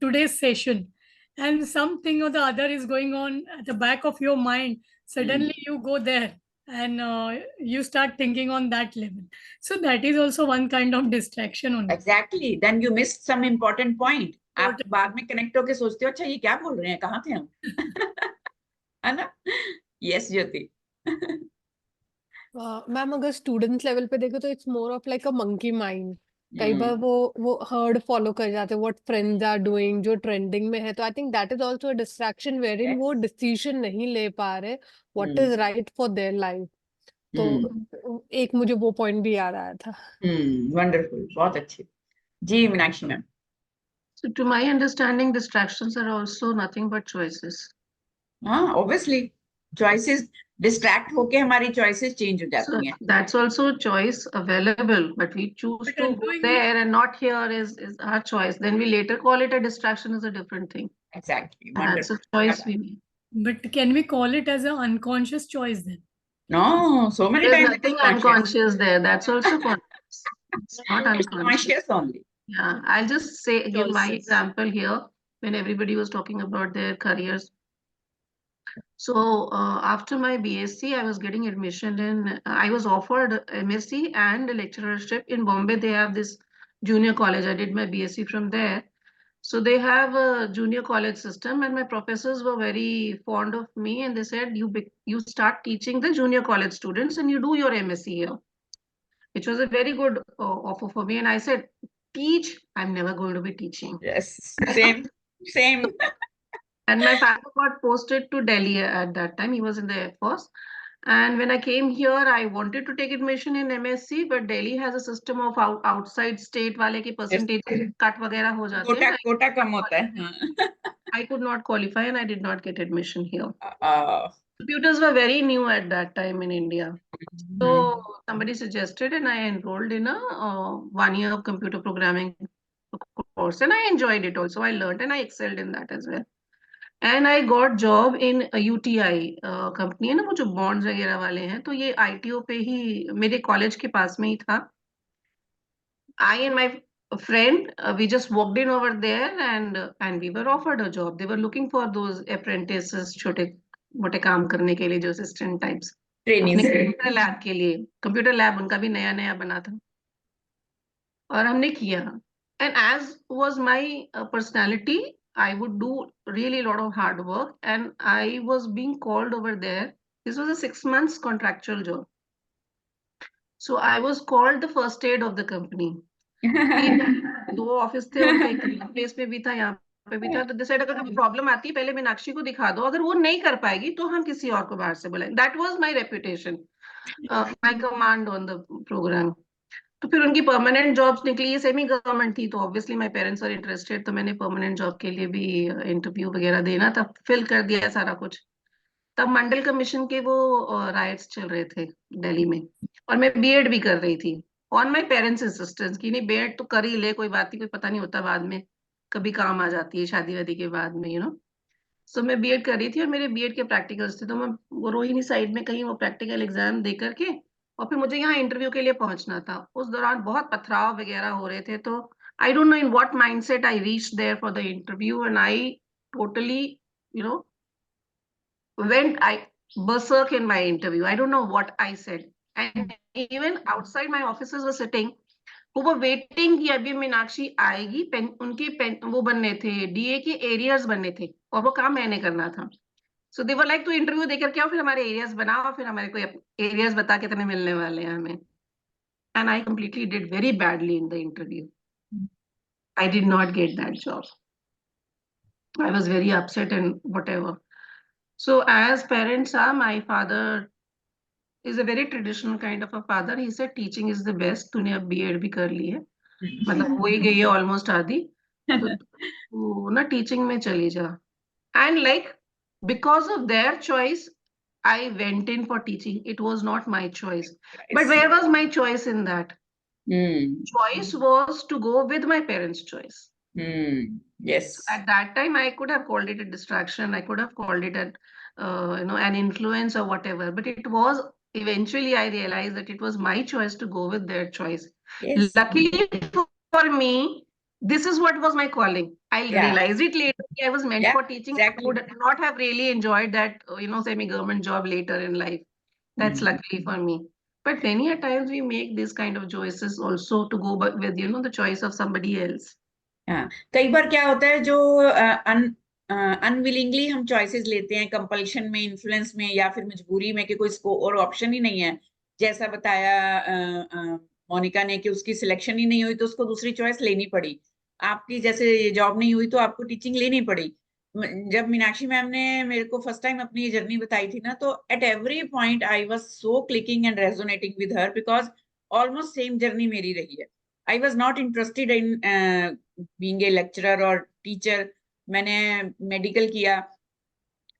F: today's session, and something or the other is going on at the back of your mind. Suddenly you go there, and you start thinking on that level. So that is also one kind of distraction only.
C: Exactly. Then you missed some important point. आप बाद में connect होके सोचते हो, अच्छा ये क्या बोल रहे हैं, कहाँ थे हम? है ना? Yes, ज्योति.
G: मैम अगर स्टूडेंट्स लेवल पे देखो तो it's more of like a monkey mind. कई बार वो हर्ड फॉलो कर जाते हैं, व्हाट फ्रेंड्स आर डूइंग, जो ट्रेंडिंग में है. तो I think that is also a distraction wherein वो डिसीजन नहीं ले पा रहे what is right for their life. तो एक मुझे वो पॉइंट भी याद आया था.
C: वंडरफुल, बहुत अच्छे. जी Meenakshi ma'am.
E: So to my understanding, distractions are also nothing but choices.
C: हाँ, obviously choices distract होके हमारी choices change हो
E: So
C: जाती हैं.
E: that's also a choice available, but we choose
F: But
E: to
F: I'm
E: go
F: doing
E: there and not here is our choice. Then we later call it a distraction is a different thing.
C: Exactly.
E: That's a
C: Wonderful.
E: choice we make.
F: But can we call it as an unconscious choice then?
C: No, so many
E: There's
C: times it is
E: nothing
C: conscious.
E: unconscious there. That's also conscious. It's not
C: It's
E: unconscious.
C: conscious only.
E: Yeah, I'll just say, give my
H: Choices.
E: example here when everybody was talking about their careers. So after my BSc, I was getting admission in, I was offered MSc and a lecturership in Bombay. They have this junior college. I did my BSc from there. So they have a junior college system, and my professors were very fond of me, and they said, you start teaching the junior college students and you do your MSc here, which was a very good offer for me. And I said, teach? I'm never going to be teaching.
C: Yes, same, same.
E: And my father got posted to Delhi at that time. He was in the Air Force. And when I came here, I wanted to take admission in MSc, but Delhi has a system of outside state वाले की percentage cut वगैरह हो जाते हैं.
C: कोटा कम होता है.
E: I could not qualify and I did not get admission here. Computers were very new at that time in India. So somebody suggested and I enrolled in a 1 year of computer programming course, and I enjoyed it also. I learned and I excelled in that as well. And I got job in a UTI company है ना, वो जो bonds वगैरह वाले हैं, तो ये ITO पे ही मेरे कॉलेज के पास में ही था. I and my friend, we just walked in over there and we were offered a job. They were looking for those apprentices, छोटे मोटे काम करने के लिए, जो assistant types.
C: Trainees.
E: Computer lab के लिए, कंप्यूटर लैब उनका भी नया नया बना था और हमने किया. And as was my personality, I would do really a lot of hard work, and I was being called over there. This was a 6 months contractual job. So I was called the first aid of the company. दो office थे, उनका एक place पे भी था, यहाँ पे भी था. तो डिसाइड अगर कोई प्रॉब्लम आती है पहले मीनाक्षी को दिखा दो, अगर वो नहीं कर पाएगी तो हम किसी और को बाहर से बुलाएं. That was my reputation, my command on the programme. तो फिर उनकी परमानेंट जॉब्स निकली, ये सेमी गवर्नमेंट थी, तो obviously my parents are interested, तो मैंने परमानेंट जॉब के लिए भी इंटरव्यू वगैरह देना था, फिल कर दिया सारा कुछ. तब मंडल कमीशन के वो राइट्स चल रहे थे दिल्ली में, और मैं बीएड भी कर रही थी ऑन माय पेरेंट्स इंसिस्टेंस की, नहीं बीएड तो कर ही ले, कोई बात नहीं, कोई पता नहीं होता बाद में कभी काम आ जाती है शादी वादी के बाद में, यू नो. सो मैं बीएड कर रही थी और मेरे बीएड के प्रैक्टिकल्स थे, तो मैं वो रोहिणी साइड में कहीं वो प्रैक्टिकल एग्जाम दे करके और फिर मुझे यहाँ इंटरव्यू के लिए पहुंचना था. उस दौरान बहुत पथराव वगैरह हो रहे थे, तो I don't know in what mindset I reached there for the interview, and I totally, you know, went I berserk in my interview. I don't know what I said, and even outside my officers were sitting, who were waiting कि अभी मीनाक्षी आएगी, उनके वो बनने थे, DA के areas बनने थे और वो काम मैंने करना था. So they were like, तो इंटरव्यू देकर क्या, फिर हमारे एरियाज बनाओ, फिर हमारे को एरियाज बता कितने मिलने वाले हैं हमें. and I completely did very badly in the interview. I did not get that job. I was very upset and whatever. So as parents are, my father is a very traditional kind of a father. He said teaching is the best. तूने अब B.Ed भी कर ली है, मतलब हो ही गई है almost आधी, तो तू ना teaching में चली जा. And like because of their choice, I went in for teaching. It was not my choice. But where was my choice in that? Choice was to go with my parents' choice.
C: Yes.
E: At that time, I could have called it a distraction. I could have called it an influence or whatever. But it was eventually I realized that it was my choice to go with their choice.
C: Yes.
E: Luckily for me, this is what was my calling. I
C: Yeah.
E: realized it later. I was meant
C: Yeah,
E: for teaching.
C: exactly.
E: I would not have really enjoyed that, semi-government job later in life. That's luckily for me. But many a times we make these kind of choices also to go with, the choice of somebody else.
C: हाँ, कई बार क्या होता है जो unwillingly हम choices लेते हैं, compulsion में, इन्फ्लुएंस में, या फिर मजबूरी में कि कोई और ऑप्शन ही नहीं है, जैसा बताया मोनिका ने कि उसकी सिलेक्शन ही नहीं हुई तो उसको दूसरी चॉइस लेनी पड़ी. आपकी जैसे ये जॉब नहीं हुई तो आपको टीचिंग लेनी पड़ी. जब मीनाक्षी मैम ने मेरे को फर्स्ट टाइम अपनी ये जर्नी बताई थी ना, तो at every point I was so clicking and resonating with her, because almost same journey मेरी रही है. I was not interested in being a lecturer और टीचर. मैंने मेडिकल किया,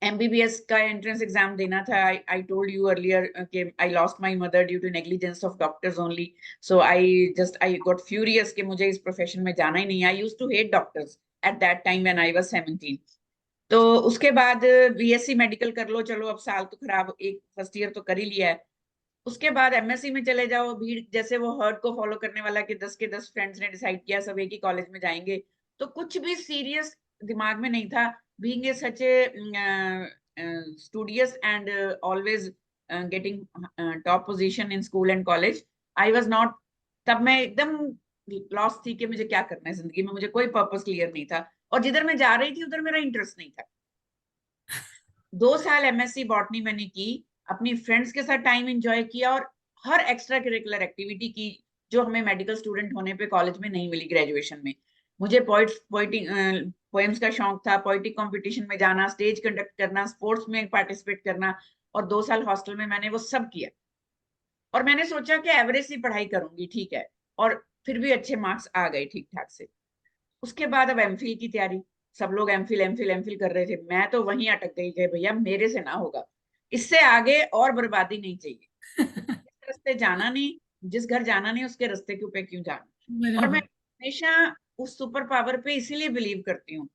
C: एमबीबीएस का एंट्रेंस एग्जाम देना था. आई टोल्ड यू अर्लियर कि I lost my mother due to negligence of doctors only. So I got furious कि मुझे इस प्रोफेशन में जाना ही नहीं. I used to hate doctors at that time when I was 17. तो उसके बाद बीएससी मेडिकल कर लो, चलो अब साल तो खराब, एक फर्स्ट ईयर तो कर ही लिया है. उसके बाद एमएससी में चले जाओ, भीड़ जैसे वो हर्ट को फॉलो करने वाला कि 10 के 10 फ्रेंड्स ने डिसाइड किया सब एक ही कॉलेज में जाएंगे, तो कुछ भी सीरियस दिमाग में नहीं था. Being a such A studious and always getting top position in school and college, I was not. तब मैं एकदम लॉस्ट थी कि मुझे क्या करना है जिंदगी में. मुझे कोई पर्पस क्लियर नहीं था, और जिधर मैं जा रही थी उधर मेरा इंटरेस्ट नहीं था. 2 साल एमएससी बॉटनी मैंने की, अपनी फ्रेंड्स के साथ टाइम एंजॉय किया, और हर एक्स्ट्रा करिकुलर एक्टिविटी की जो हमें मेडिकल स्टूडेंट होने पे कॉलेज में नहीं मिली. ग्रेजुएशन में मुझे पोएम्स का शौक था, पोइटिक कंपटीशन में जाना, स्टेज कंडक्ट करना, स्पोर्ट्स में पार्टिसिपेट करना, और 2 साल हॉस्टल में मैंने वो सब किया. और मैंने सोचा कि एवरेज सी पढ़ाई करूंगी, ठीक है, और फिर भी अच्छे मार्क्स आ गए ठीक ठाक से. उसके बाद अब एमफिल की तैयारी. सब लोग एमफिल कर रहे थे, मैं तो वहीं अटक गई कि भैया मेरे से ना होगा, इससे आगे और बर्बादी नहीं चाहिए. जिस रास्ते जाना नहीं, जिस घर जाना नहीं, उसके रास्ते के ऊपर क्यों जाना. और मैं हमेशा उस सुपर पावर पे इसीलिए बिलीव करती हूँ.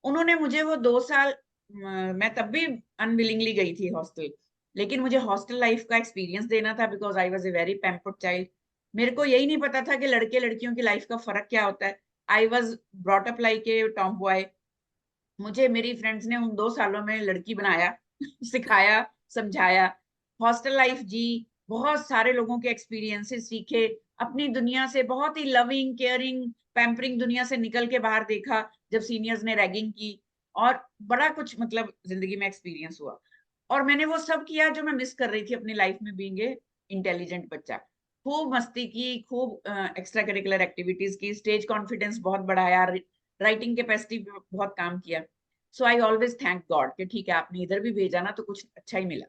C: उन्होंने मुझे वो 2 साल, मैं तब भी अनविलिंगली गई थी हॉस्टल, लेकिन मुझे हॉस्टल लाइफ का एक्सपीरियंस देना था, because I was a very pampered child. मेरे को यही नहीं पता था कि लड़के लड़कियों की लाइफ का फर्क क्या होता है. I was brought up like a Tom boy. मुझे मेरी फ्रेंड्स ने उन 2 सालों में लड़की बनाया, सिखाया, समझाया, हॉस्टल लाइफ जी, बहुत सारे लोगों के एक्सपीरियंसेस सीखे, अपनी दुनिया से बहुत ही लविंग, केयरिंग, पैम्परिंग दुनिया से निकल के बाहर देखा जब सीनियर्स ने रैगिंग की, और बड़ा कुछ मतलब जिंदगी में एक्सपीरियंस हुआ. और मैंने वो सब किया जो मैं मिस कर रही थी अपनी लाइफ में, बीइंग ए इंटेलिजेंट बच्चा. खूब मस्ती की, खूब एक्स्ट्रा करिकुलर एक्टिविटीज की, स्टेज कॉन्फिडेंस बहुत बढ़ाया, राइटिंग कैपेसिटी पे बहुत काम किया. सो आई ऑलवेज थैंक गॉड कि ठीक है आपने इधर भी भेजा ना तो कुछ अच्छा ही मिला.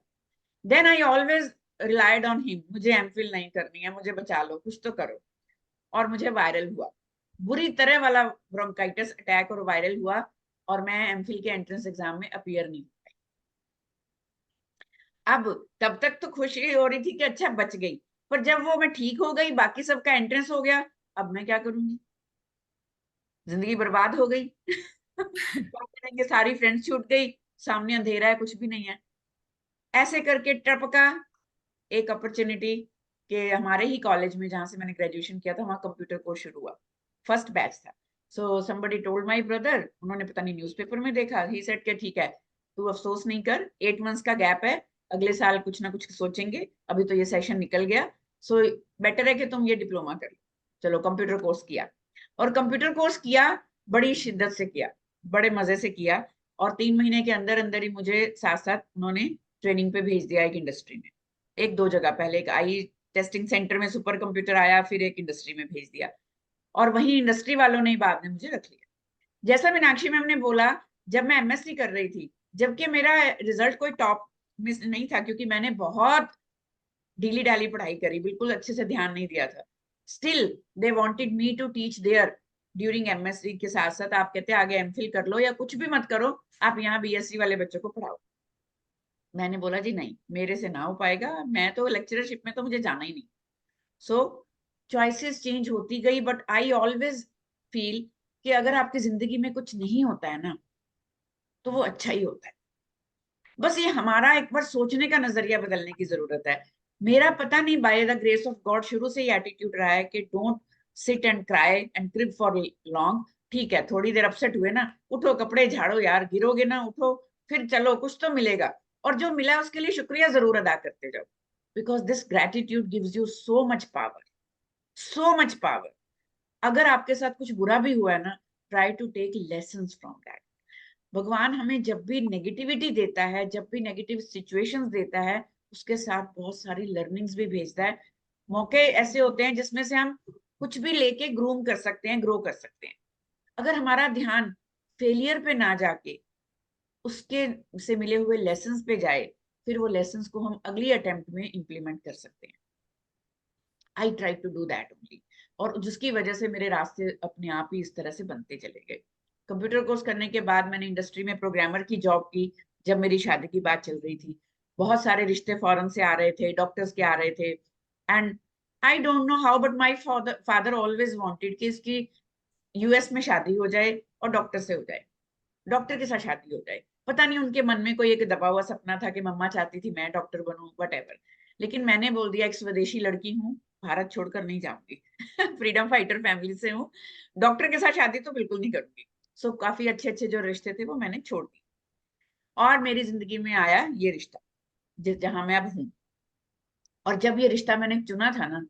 C: Then I always relied on him. मुझे एमफिल नहीं करनी है, मुझे बचा लो, कुछ तो करो. और मुझे वायरल हुआ, बुरी तरह वाला ब्रोंकाइटिस अटैक, और वायरल हुआ, और मैं एमफिल के एंट्रेंस एग्जाम में अपीयर नहीं कर पाई. अब तब तक तो खुशी हो रही थी कि अच्छा बच गई, पर जब वो मैं ठीक हो गई, बाकी सबका एंट्रेंस हो गया, अब मैं क्या करूंगी, जिंदगी बर्बाद हो गई. क्या करेंगे, सारी फ्रेंड्स छूट गई, सामने अंधेरा है, कुछ भी नहीं है. ऐसे करके टपका एक अपॉर्चुनिटी कि हमारे ही कॉलेज में जहां से मैंने ग्रेजुएशन किया था, वहां कंप्यूटर कोर्स शुरू हुआ, फर्स्ट बैच था. So somebody told my brother, उन्होंने पता नहीं न्यूज़पेपर में देखा, ही सेड कि ठीक है तू अफसोस नहीं कर, 8 मंथ्स का गैप है, अगले साल कुछ ना कुछ सोचेंगे, अभी तो ये सेशन निकल गया, सो बेटर है कि तुम ये डिप्लोमा कर लो. चलो कंप्यूटर कोर्स किया, और कंप्यूटर कोर्स किया, बड़ी शिद्दत से किया, बड़े मजे से किया, और 3 महीने के अंदर अंदर ही मुझे साथ साथ उन्होंने ट्रेनिंग पे भेज दिया एक इंडस्ट्री में, 1-2 जगह. पहले एक आई टेस्टिंग सेंटर में सुपर कंप्यूटर आया, फिर एक इंडस्ट्री में भेज दिया, और वही इंडस्ट्री वालों ने बाद में मुझे रख लिया। जैसा मीनाक्षी मैम ने बोला, जब मैं एमएससी कर रही थी, जबकि मेरा रिजल्ट कोई टॉप में नहीं था, क्योंकि मैंने बहुत ढीली ढाली पढ़ाई करी, बिल्कुल अच्छे से ध्यान नहीं दिया था, still they wanted me to teach there during MSc के साथ साथ। आप कहते आगे एमफिल कर लो या कुछ भी मत करो, आप यहाँ बीएससी वाले बच्चों को पढ़ाओ। मैंने बोला जी नहीं, मेरे से ना हो पाएगा, मैं तो लेक्चरशिप में तो मुझे जाना ही नहीं। सो चॉइसेस चेंज होती गई, बट आई ऑलवेज फील कि अगर आपकी जिंदगी में कुछ नहीं होता है ना, तो वो अच्छा ही होता है। बस ये हमारा एक बार सोचने का नजरिया बदलने की जरूरत है। मेरा पता नहीं, by the grace of God शुरू से ही एटीट्यूड रहा है कि don't sit and cry and crib for long. ठीक है, थोड़ी देर अपसेट हुए ना, उठो कपड़े झाड़ो यार, गिरोगे ना, उठो, फिर चलो, कुछ तो मिलेगा, और जो मिला उसके लिए शुक्रिया जरूर अदा करते जाओ, because this gratitude gives you so much power, so much power. अगर आपके साथ कुछ बुरा भी हुआ है ना, try to take lessons from that. भगवान हमें जब भी नेगेटिविटी देता है, जब भी नेगेटिव सिचुएशंस देता है, उसके साथ बहुत सारी लर्निंग्स भी भेजता है। मौके ऐसे होते हैं जिसमें से हम कुछ भी लेके ग्रूम कर सकते हैं, ग्रो कर सकते हैं। अगर हमारा ध्यान फेलियर पे ना जाके उसके से मिले हुए लेसन्स पे जाए, फिर वो लेसन्स को हम अगली अटेम्प्ट में इंप्लीमेंट कर सकते हैं। I try to do that only, और जिसकी वजह से मेरे रास्ते अपने आप ही इस तरह से बनते चले गए। कंप्यूटर कोर्स करने के बाद मैंने इंडस्ट्री में प्रोग्रामर की जॉब की। जब मेरी शादी की बात चल रही थी, बहुत सारे रिश्ते फॉरेन से आ रहे थे, डॉक्टर्स के आ रहे थे, and I don't know how, but my father always wanted कि इसकी यूएस में शादी हो जाए और डॉक्टर से हो जाए, डॉक्टर के साथ शादी हो जाए। पता नहीं उनके मन में कोई एक दबा हुआ सपना था कि मम्मा चाहती थी मैं डॉक्टर बनूं, व्हाटएवर। लेकिन मैंने बोल दिया, एक स्वदेशी लड़की हूँ, भारत छोड़कर नहीं जाऊंगी। फ्रीडम फाइटर फैमिली से हूँ, डॉक्टर के साथ शादी तो बिल्कुल नहीं करूंगी। सो काफी अच्छे अच्छे जो रिश्ते थे वो मैंने छोड़ दिए, और मेरी जिंदगी में आया ये रिश्ता जहां मैं अब हूँ। और जब ये रिश्ता मैंने चुना था ना,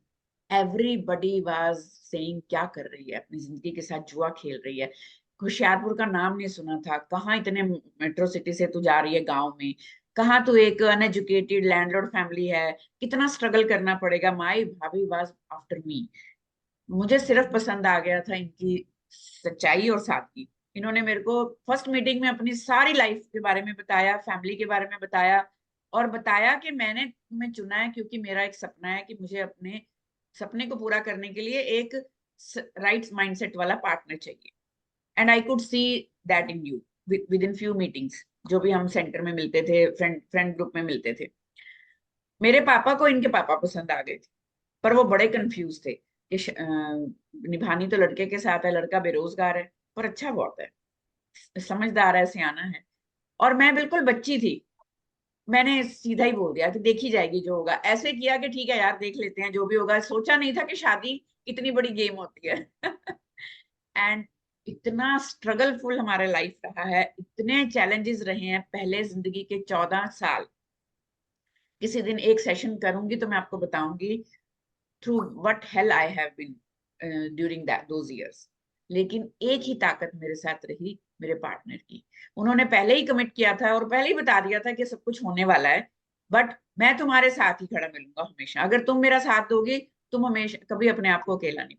C: एवरीबडी वाज सेइंग क्या कर रही है, अपनी जिंदगी के साथ जुआ खेल रही है। होशियारपुर का नाम नहीं सुना था, कहाँ इतने मेट्रो सिटी से तू जा रही है गांव में, कहाँ तू एक अनएजुकेटेड लैंडलॉर्ड फैमिली है, कितना स्ट्रगल करना पड़ेगा। माई भाभी वाज आफ्टर मी। मुझे सिर्फ पसंद आ गया था इनकी सच्चाई और सादगी। इन्होंने मेरे को फर्स्ट मीटिंग में अपनी सारी लाइफ के बारे में बताया, फैमिली के बारे में बताया, और बताया कि मैंने तुम्हें चुना है क्योंकि मेरा एक सपना है कि मुझे अपने सपने को पूरा करने के लिए एक राइट माइंडसेट वाला पार्टनर चाहिए। And I could see that in you with in few meetings, जो भी हम सेंटर में मिलते थे, फ्रेंड ग्रुप में मिलते थे। मेरे पापा को इनके पापा पसंद आ गए थे, पर वो बड़े कंफ्यूज थे कि निभानी तो लड़के के साथ है, लड़का बेरोजगार है, पर अच्छा बहुत है, समझदार है, सियाना है। और मैं बिल्कुल बच्ची थी, मैंने सीधा ही बोल दिया कि देखी जाएगी जो होगा। ऐसे किया कि ठीक है यार, देख लेते हैं जो भी होगा। सोचा नहीं था कि शादी इतनी बड़ी गेम होती है। एंड इतना स्ट्रगलफुल हमारा लाइफ रहा है, इतने चैलेंजेस रहे हैं पहले जिंदगी के 14 साल। किसी दिन एक सेशन करूंगी तो मैं आपको बताऊंगी through what hell I have been during those years. लेकिन एक ही ताकत मेरे साथ रही, मेरे पार्टनर की। उन्होंने पहले ही कमिट किया था और पहले ही बता दिया था कि सब कुछ होने वाला है, बट मैं तुम्हारे साथ ही खड़ा मिलूंगा हमेशा। अगर तुम मेरा साथ दोगे, तुम हमेशा कभी अपने आप को अकेला नहीं।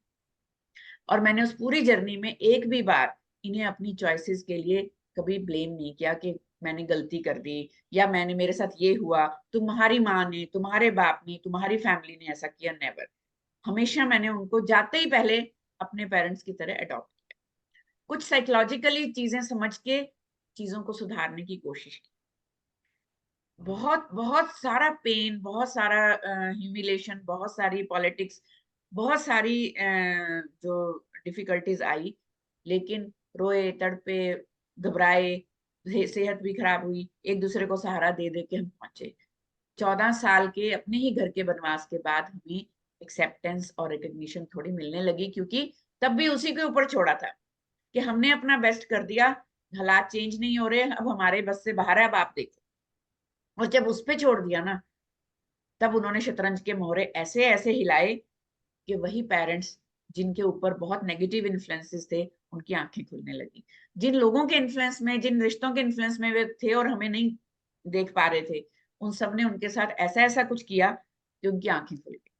C: और मैंने उस पूरी जर्नी में एक भी बार इन्हें अपनी चॉइसेस के लिए कभी ब्लेम नहीं किया कि मैंने गलती कर दी या मैंने, मेरे साथ ये हुआ, तुम्हारी माँ ने, तुम्हारे बाप ने, तुम्हारी फैमिली ने ऐसा किया। नेवर। हमेशा मैंने उनको जाते ही पहले अपने पेरेंट्स की तरह अडॉप्ट किया, कुछ साइकोलॉजिकली चीजें समझ के चीजों को सुधारने की कोशिश की। बहुत बहुत सारा पेन, बहुत सारा ह्यूमिलेशन, बहुत सारी पॉलिटिक्स, बहुत सारी जो डिफिकल्टीज आई, लेकिन रोए, तड़पे, घबराए, सेहत भी खराब हुई, एक दूसरे को सहारा दे दे के हम पहुंचे। 14 साल के अपने ही घर के वनवास के बाद हमें एक्सेप्टेंस और रिकग्निशन थोड़ी मिलने लगी, क्योंकि तब भी उसी के ऊपर छोड़ा था कि हमने अपना बेस्ट कर दिया, हालात चेंज नहीं हो रहे, अब हमारे बस से बाहर है, अब आप देखो। और जब उस पे छोड़ दिया ना, तब उन्होंने शतरंज के मोहरे ऐसे ऐसे हिलाए कि वही पेरेंट्स जिनके ऊपर बहुत नेगेटिव इन्फ्लुएंसेस थे, उनकी आंखें खुलने लगी। जिन लोगों के इन्फ्लुएंस में, जिन रिश्तों के इन्फ्लुएंस में वे थे और हमें नहीं देख पा रहे थे, उन सब ने उनके साथ ऐसा ऐसा कुछ किया कि उनकी आंखें खुल गई।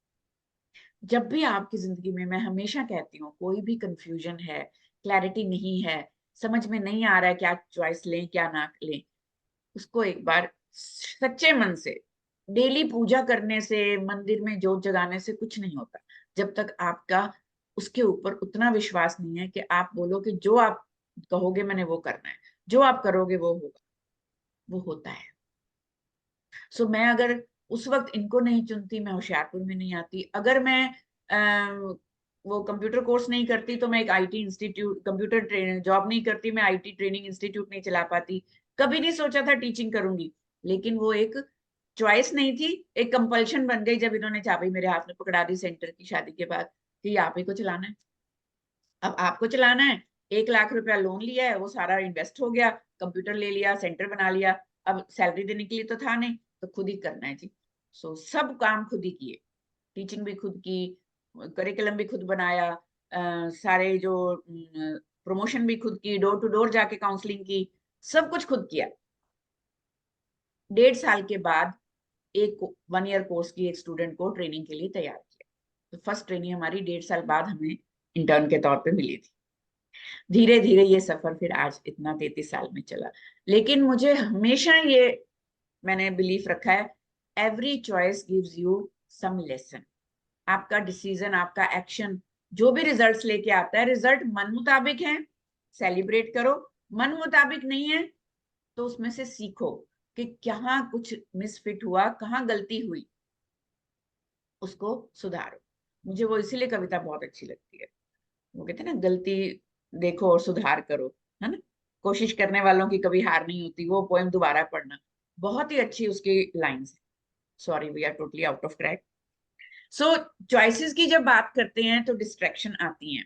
C: जब भी आपकी जिंदगी में, मैं हमेशा कहती हूँ, कोई भी कंफ्यूजन है, क्लैरिटी नहीं है, समझ में नहीं आ रहा है क्या चॉइस लें क्या ना लें, उसको एक बार सच्चे मन से डेली पूजा करने से, मंदिर में जोत जगाने से कुछ नहीं होता, जब तक आपका उसके ऊपर उतना विश्वास नहीं है कि आप बोलो कि जो आप कहोगे मैंने वो करना है, जो आप करोगे वो होगा, वो होता है। सो मैं अगर उस वक्त इनको नहीं चुनती, मैं होशियारपुर में नहीं आती। अगर मैं वो कंप्यूटर कोर्स नहीं करती तो मैं एक आईटी इंस्टीट्यूट, कंप्यूटर जॉब नहीं करती, मैं आईटी ट्रेनिंग इंस्टीट्यूट नहीं चला पाती। कभी नहीं सोचा था टीचिंग करूंगी, लेकिन वो एक चॉइस नहीं थी, एक कंपल्शन बन गई जब इन्होंने चाबी मेरे हाथ में पकड़ा दी सेंटर की शादी के बाद कि आप ही को चलाना है, अब आपको चलाना है। 1 लाख रुपया लोन लिया है, वो सारा इन्वेस्ट हो गया, कंप्यूटर ले लिया, सेंटर बना लिया, अब सैलरी देने के लिए तो था नहीं, तो खुद ही करना है जी। सो सब काम खुद ही किए, टीचिंग भी खुद की, करिकुलम भी खुद बनाया, सारे जो प्रमोशन भी खुद की, डोर टू डोर जाके काउंसलिंग की, सब कुछ खुद किया। 1.5 साल के बाद एक 1 ईयर कोर्स की एक स्टूडेंट को ट्रेनिंग के लिए तैयार किया। तो फर्स्ट ट्रेनिंग हमारी 1.5 साल बाद हमें इंटर्न के तौर पे मिली थी। धीरे धीरे ये सफर फिर आज इतना 33 साल में चला। लेकिन मुझे हमेशा ये मैंने बिलीफ रखा है, every choice gives you some lesson. आपका डिसीजन, आपका एक्शन जो भी रिजल्ट्स लेके आता है, रिजल्ट मन मुताबिक है, सेलिब्रेट करो, मन मुताबिक नहीं है तो उसमें से सीखो कि कहाँ कुछ मिसफिट हुआ, कहाँ गलती हुई, उसको सुधारो। मुझे वो इसीलिए कविता बहुत अच्छी लगती है, वो कहते हैं ना, गलती देखो और सुधार करो, है ना, कोशिश करने वालों की कभी हार नहीं होती। वो पोएम दोबारा पढ़ना, बहुत ही अच्छी उसकी लाइंस है। Sorry, we are totally out of track. So choices की जब बात करते हैं तो डिस्ट्रैक्शन आती हैं।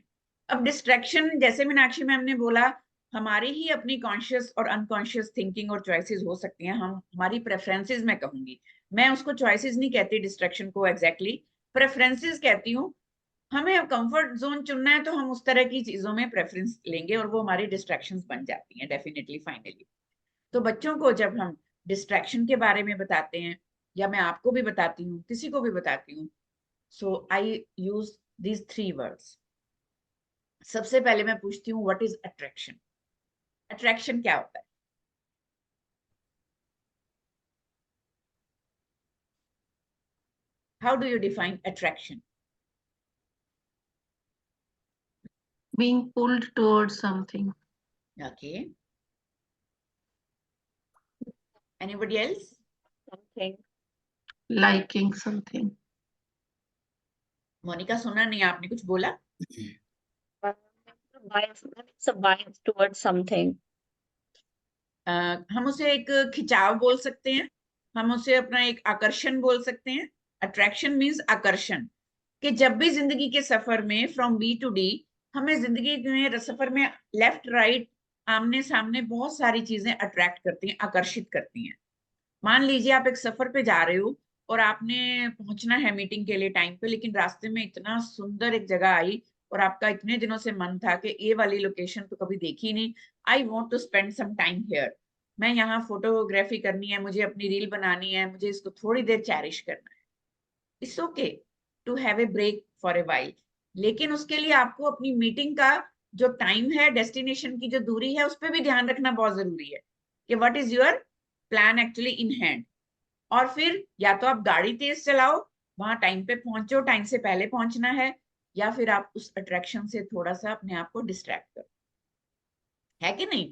C: अब डिस्ट्रैक्शन, जैसे मीनाक्षी मैम ने बोला, हमारी ही अपनी कॉन्शियस और अनकॉन्शियस थिंकिंग और चॉइसेस हो सकती हैं, हम हमारी प्रेफरेंसेस में कहूंगी, मैं उसको चॉइसेस नहीं कहती डिस्ट्रैक्शन को, एग्जैक्टली प्रेफरेंसेस कहती हूँ। हमें अब कंफर्ट जोन चुनना है तो हम उस तरह की चीजों में प्रेफरेंस लेंगे और वो हमारी डिस्ट्रैक्शंस बन जाती हैं डेफिनेटली, फाइनली। तो बच्चों को जब हम डिस्ट्रैक्शन के बारे में बताते हैं, या मैं आपको भी बताती हूँ, किसी को भी बताती हूँ, सो आई यूज दीज 3 वर्ड्स। सबसे पहले मैं पूछती हूँ, व्हाट इज अट्रैक्शन? अट्रैक्शन क्या होता है? How do you define attraction?
E: Being pulled towards something.
C: Okay. Anybody else?
I: Something.
E: Liking something.
C: Monika, सुना नहीं आपने, कुछ बोला?
I: It's a bias towards something.
C: हम उसे एक खिंचाव बोल सकते हैं, हम उसे अपना एक आकर्षण बोल सकते हैं। अट्रैक्शन मीन्स आकर्षण, कि जब भी जिंदगी के सफर में फ्रॉम बी टू डी, हमें जिंदगी में सफर में लेफ्ट राइट आमने सामने बहुत सारी चीजें अट्रैक्ट करती हैं, आकर्षित करती हैं। मान लीजिए आप एक सफर पे जा रहे हो और आपने पहुंचना है मीटिंग के लिए टाइम पे, लेकिन रास्ते में इतना सुंदर एक जगह आई और आपका इतने दिनों से मन था कि ये वाली लोकेशन तो कभी देखी नहीं, I want to spend some time here, मैं यहाँ फोटोग्राफी करनी है, मुझे अपनी रील बनानी है, मुझे इसको थोड़ी देर चैरिश करना है। It's okay to have a break for a while, लेकिन उसके लिए आपको अपनी मीटिंग का जो टाइम है, डेस्टिनेशन की जो दूरी है, उस पर भी ध्यान रखना बहुत जरूरी है कि what is your plan actually in hand. और फिर या तो आप गाड़ी तेज चलाओ, वहां टाइम पे पहुंचो, टाइम से पहले पहुंचना है, या फिर आप उस अट्रैक्शन से थोड़ा सा अपने आप को डिस्ट्रैक्ट करो, है कि नहीं?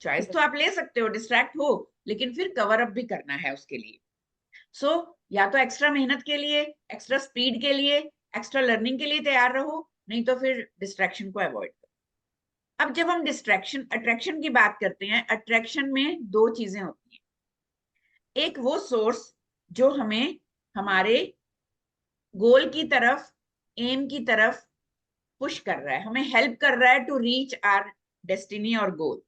C: चॉइस तो आप ले सकते हो, डिस्ट्रैक्ट हो, लेकिन फिर कवर अप भी करना है उसके लिए। सो या तो एक्स्ट्रा मेहनत के लिए, एक्स्ट्रा स्पीड के लिए, एक्स्ट्रा लर्निंग के लिए तैयार रहो, नहीं तो फिर डिस्ट्रैक्शन को अवॉइड करो। अब जब हम डिस्ट्रैक्शन अट्रैक्शन की बात करते हैं, अट्रैक्शन में 2 चीजें होती हैं। एक वो सोर्स जो हमें हमारे गोल की तरफ, एम की तरफ पुश कर रहा है, हमें हेल्प कर रहा है टू रीच आवर डेस्टिनी और गोल,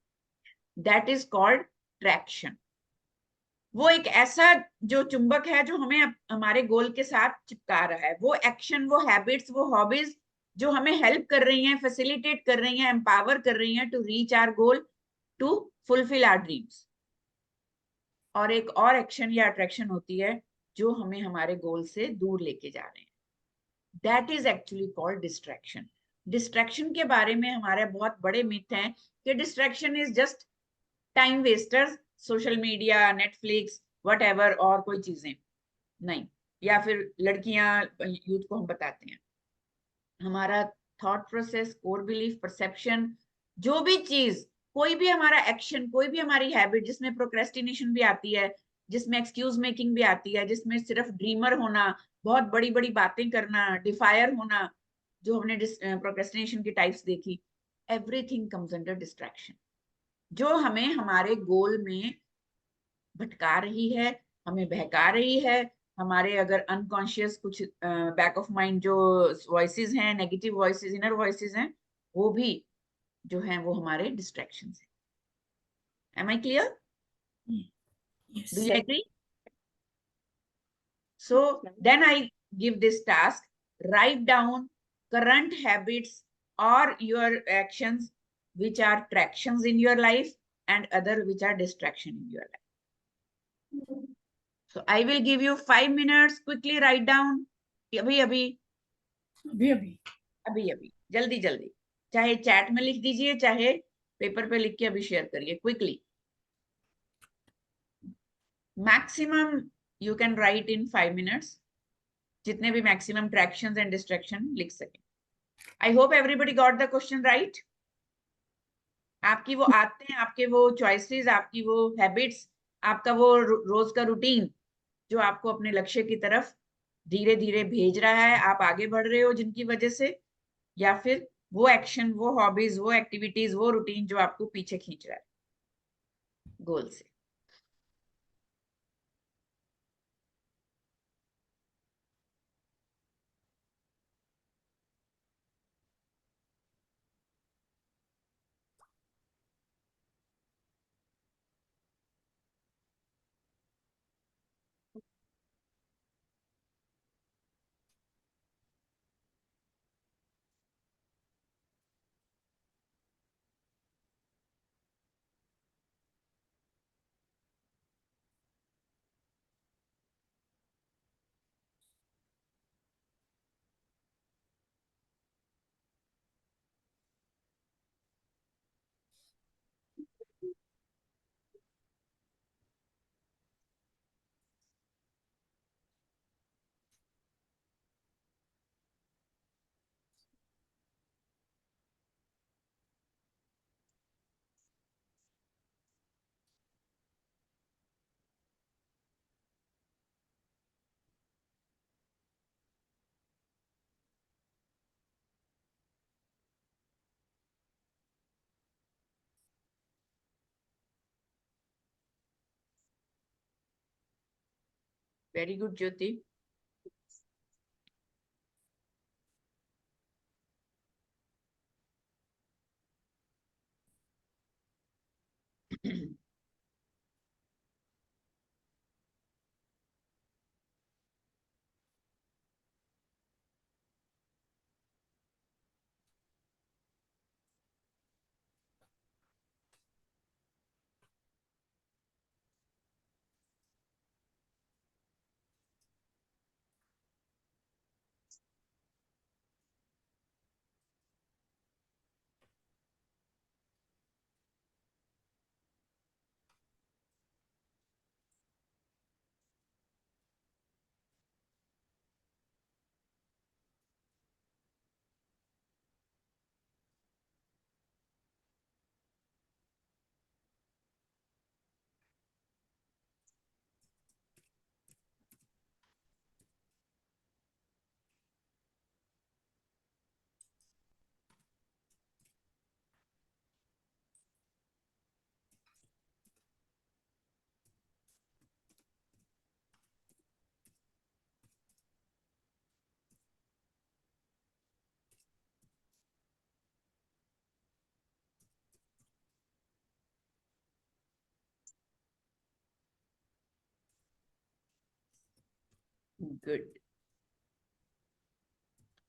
C: दैट इज कॉल्ड ट्रैक्शन। वो एक ऐसा जो चुंबक है जो हमें हमारे गोल के साथ चिपका रहा है, वो एक्शन, वो हैबिट्स, वो हॉबीज जो हमें हेल्प कर रही हैं, फैसिलिटेट कर रही हैं, एम्पावर कर रही हैं to reach our goal, to fulfil our dreams. और एक और एक्शन या अट्रैक्शन होती है जो हमें हमारे गोल से दूर लेके जा रहे हैं। That is actually called distraction. Distraction के बारे में हमारे बहुत बड़े मिथ हैं कि distraction is just time wasters, social media, Netflix, whatever, और कोई चीजें नहीं. या फिर लड़कियां, यूथ को हम बताते हैं हमारा thought process, core belief, perception, जो भी चीज, कोई भी हमारा एक्शन, कोई भी हमारी हैबिट जिसमें प्रोक्रेस्टिनेशन भी आती है, जिसमें एक्सक्यूज मेकिंग भी आती है, जिसमें सिर्फ ड्रीमर होना, बहुत बड़ी बड़ी बातें करना, डिफायर होना, जो हमने प्रोक्रेस्टिनेशन की टाइप्स देखी, एवरीथिंग कम्स अंडर डिस्ट्रैक्शन, जो हमें हमारे गोल में भटका रही है, हमें बहका रही है. हमारे अगर अनकॉन्शियस कुछ बैक ऑफ माइंड जो वॉइसेस हैं, नेगेटिव वॉइसेस, इनर वॉइसेस हैं, वो भी जो हैं वो हमारे डिस्ट्रैक्शंस हैं. Am I clear?
F: Yes.
C: Do you agree? So then I give this task: write down current habits or your actions which are tractions in your life and other which are distraction in your life. So I will give you 5 minutes. Quickly write down. अभी अभी
F: अभी अभी
C: अभी अभी जल्दी जल्दी, चाहे chat में लिख दीजिए, चाहे पेपर पे लिख के अभी शेयर करिए. Quickly, maximum you can write in 5 minutes, जितने भी मैक्सिमम ट्रैक्शंस एंड डिस्ट्रैक्शन लिख सके. I hope everybody got the question right. आपकी वो आदतें, आपके वो चॉइसेस, आपकी वो हैबिट्स, आपका वो रोज का रूटीन जो आपको अपने लक्ष्य की तरफ धीरे धीरे भेज रहा है, आप आगे बढ़ रहे हो जिनकी वजह से, या फिर वो एक्शन, वो हॉबीज, वो एक्टिविटीज, वो रूटीन जो आपको पीछे खींच रहा है गोल से. Very good Jyoti. Good.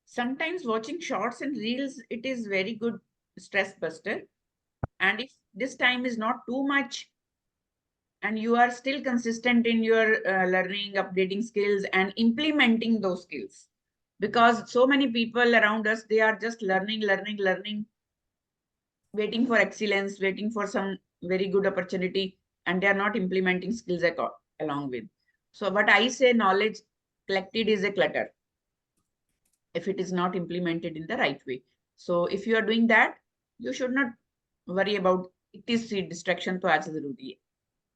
C: Sometimes watching shorts and reels, it is very good stress buster. And if this time is not too much and you are still consistent in your learning, updating skills and implementing those skills, because so many people around us, they are just learning, waiting for excellence, waiting for some very good opportunity, and they are not implementing skills along with. So what I say, knowledge collected is a clutter if it is not implemented in the right way. So if you are doing that, you should not worry about it. Is distraction तो आज जरूरी है.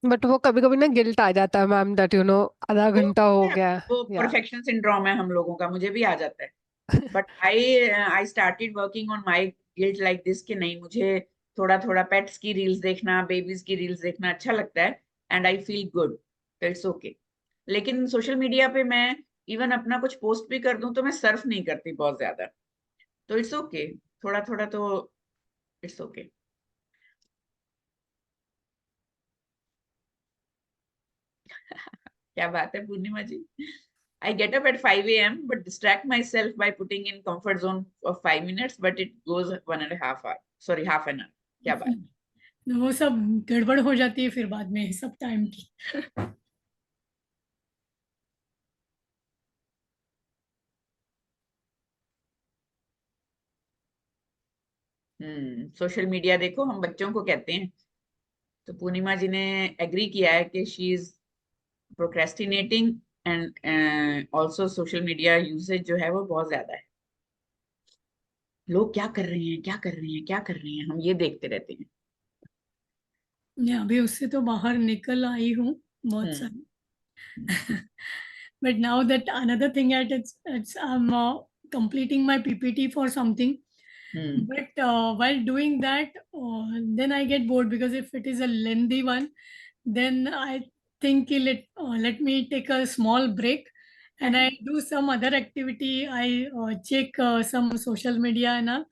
G: But वो कभी कभी ना guilt आ जाता है मैम दैट आधा घंटा हो गया
C: वो
G: या
C: परफेक्शन सिंड्रोम है हम लोगों का, मुझे भी आ जाता है. But I started working on my guilt like this कि नहीं, मुझे थोड़ा थोड़ा पेट्स की रील्स देखना, बेबीज की रील्स देखना अच्छा लगता है, and I feel good, it's okay. लेकिन सोशल मीडिया पे मैं इवन अपना कुछ पोस्ट भी कर दूं तो मैं सर्फ नहीं करती बहुत ज्यादा, तो इट्स ओके, थोड़ा थोड़ा तो इट्स ओके. क्या बात है पूर्णिमा जी. I get up at 5 a.m. but distract myself by putting in comfort zone for 5 minutes, but it goes 1.5 hour. Sorry, half an hour. क्या बात है.
F: वो सब गड़बड़ हो जाती है फिर बाद में सब टाइम की.
C: सोशल मीडिया देखो, हम बच्चों को कहते हैं, तो पूर्णिमा जी ने एग्री किया है कि she is procrastinating, and also social media usage जो है वो बहुत ज्यादा है. लोग क्या कर रहे हैं, क्या कर रहे हैं, क्या कर रहे हैं, हम ये देखते रहते हैं.
F: मैं अभी उससे तो बाहर निकल आई हूँ बहुत सारी. But now that another thing at it's I'm completing my PPT for something. But while doing that, then I get bored because if it is a lengthy one, then I think let me take a small break and I do some other activity. I check some social media and all.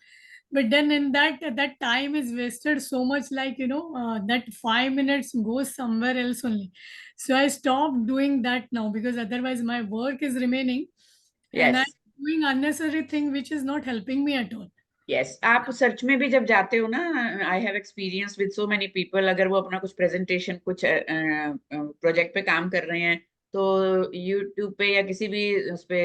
F: But then in that time is wasted so much, like that 5 minutes goes somewhere else only. So I stopped doing that now because otherwise my work is remaining and I'm
C: Yes.
F: doing unnecessary thing which is not helping me at all.
C: Yes, आप search में भी जब जाते हो ना, I have experience with so many people, अगर वो अपना कुछ प्रेजेंटेशन, कुछ प्रोजेक्ट पे काम कर रहे हैं, तो यूट्यूब पे या किसी भी उस पे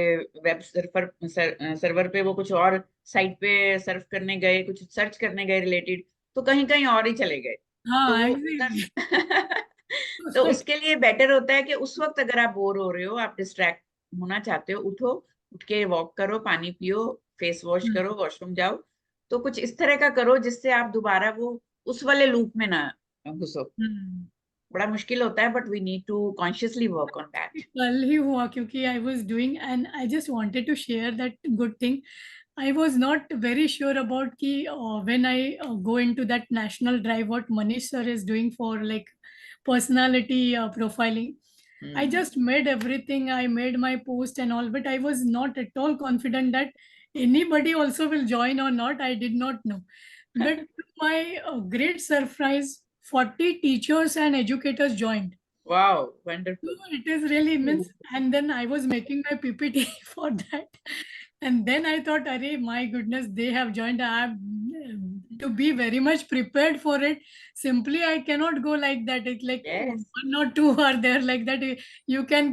C: वेब सर्वर पे वो कुछ और साइट पे सर्फ करने गए, कुछ सर्च करने गए रिलेटेड, तो कहीं कहीं और ही चले गए.
F: हाँ,
C: तो
F: exactly.
C: तो उसके लिए बेटर होता है कि उस वक्त अगर आप बोर हो रहे हो, आप डिस्ट्रैक्ट होना चाहते हो, उठो, उठ के वॉक करो, पानी पियो, फेस वॉश करो, वॉशरूम जाओ, तो कुछ इस तरह का करो जिससे आप दोबारा वो उस वाले लूप में ना घुसो. बड़ा मुश्किल होता है, but we need to consciously work on that.
F: कल ही हुआ क्योंकि I was doing and I just wanted to share that good thing. I was not very sure about ki when I go into that national drive what Manish sir is doing for like personality profiling. I just made everything. I made my post and all, but I was not at all confident that anybody also will join or not. I did not know. But to my great surprise, 40 teachers and educators joined.
C: Wow, wonderful.
F: So it is really immense. And then I was making my PPT for that. And then I thought, Arey, my goodness, they have joined. I have to be very much prepared for it. Simply, I cannot go like that. It's like
C: Yes.
F: one or two are there like that. You can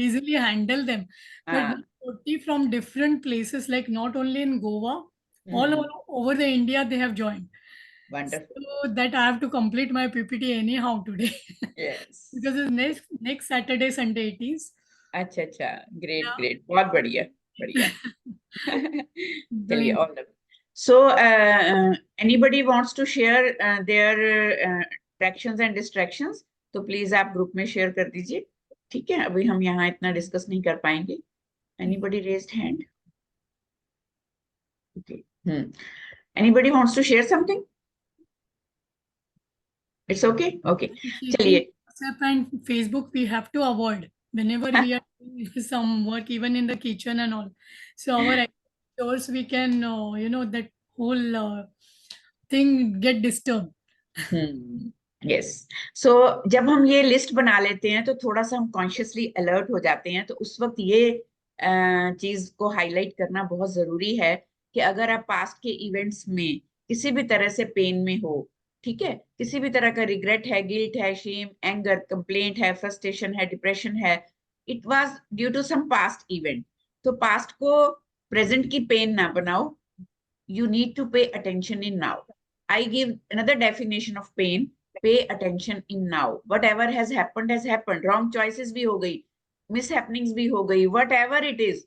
F: easily handle them. But 40 from different places, like not only in Goa, all over the India, they have joined.
C: Wonderful.
F: So that I have to complete my PPT anyhow today.
C: Yes.
F: Because it's next Saturday, Sunday it is.
C: अच्छा अच्छा, great
F: Yeah.
C: Great, बहुत बढ़िया बढ़िया. चलिए,
F: Doing-
C: all the so anybody wants to share their attractions and distractions, तो please आप group में share कर दीजिए. ठीक है, अभी हम यहाँ इतना डिस्कस नहीं कर पाएंगे. Anybody raised hand? Okay. Anybody wants to share something? It's okay. Okay. चलिए.
F: WhatsApp and Facebook we have to avoid whenever we are doing some work, even in the kitchen and all. So our chores we can, that whole thing get disturbed.
C: Yes. So जब हम ये list बना लेते हैं तो थोड़ा सा हम कॉन्शियसली अलर्ट हो जाते हैं, तो उस वक्त ये चीज को हाईलाइट करना बहुत जरूरी है कि अगर आप पास्ट के इवेंट्स में किसी भी तरह से पेन में हो, ठीक है, किसी भी तरह का रिग्रेट है, गिल्ट है, शेम, एंगर, कंप्लेंट है, फ्रस्ट्रेशन है, डिप्रेशन है, it was due to some past event. तो पास्ट को प्रेजेंट की पेन ना बनाओ. You need to pay attention in now. I give another definition of pain. Pay attention in now. Whatever has happened has happened. Wrong choices भी हो गई, mishappenings भी हो गई, whatever it is.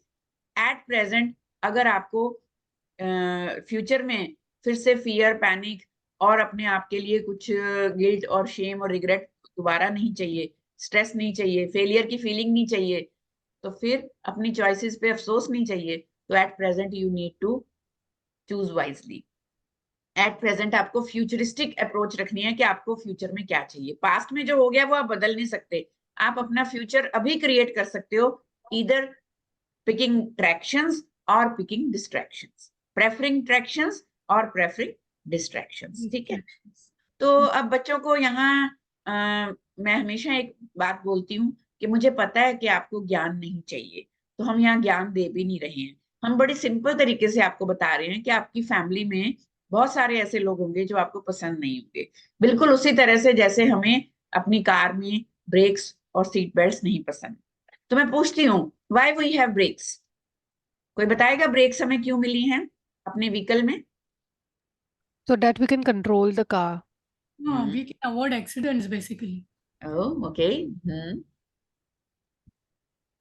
C: At present, अगर आपको फ्यूचर में फिर से फियर, पैनिक और अपने आप के लिए कुछ गिल्ट और शेम और रिग्रेट दोबारा नहीं चाहिए, स्ट्रेस नहीं चाहिए, फेलियर की फीलिंग नहीं चाहिए, तो फिर अपनी चॉइसेस पे अफसोस नहीं चाहिए, तो at present you need to choose wisely. At present आपको फ्यूचरिस्टिक अप्रोच रखनी है कि आपको फ्यूचर में क्या चाहिए. पास्ट में जो हो गया वो आप बदल नहीं सकते. आप अपना फ्यूचर अभी क्रिएट कर सकते हो, ईदर पिकिंग ट्रैक्शंस और पिकिंग डिस्ट्रैक्शंस, प्रेफरिंग ट्रैक्शंस और प्रेफरिंग डिस्ट्रैक्शंस. ठीक है. तो अब बच्चों को यहाँ मैं हमेशा एक बात बोलती हूँ कि मुझे पता है कि आपको ज्ञान नहीं चाहिए, तो हम यहाँ ज्ञान दे भी नहीं रहे हैं. हम बड़ी सिंपल तरीके से आपको बता रहे हैं कि आपकी फैमिली में बहुत सारे ऐसे लोग होंगे जो आपको पसंद नहीं होंगे, बिल्कुल उसी तरह से जैसे हमें अपनी कार में ब्रेक्स और सीट बेल्ट नहीं पसंद. तो मैं पूछती हूँ, व्हाई वी हैव ब्रेक्स? कोई बताएगा ब्रेक्स हमें क्यों मिली हैं अपने व्हीकल में?
G: So that we can control the car.
F: No, we can avoid accidents basically.
C: Oh, okay.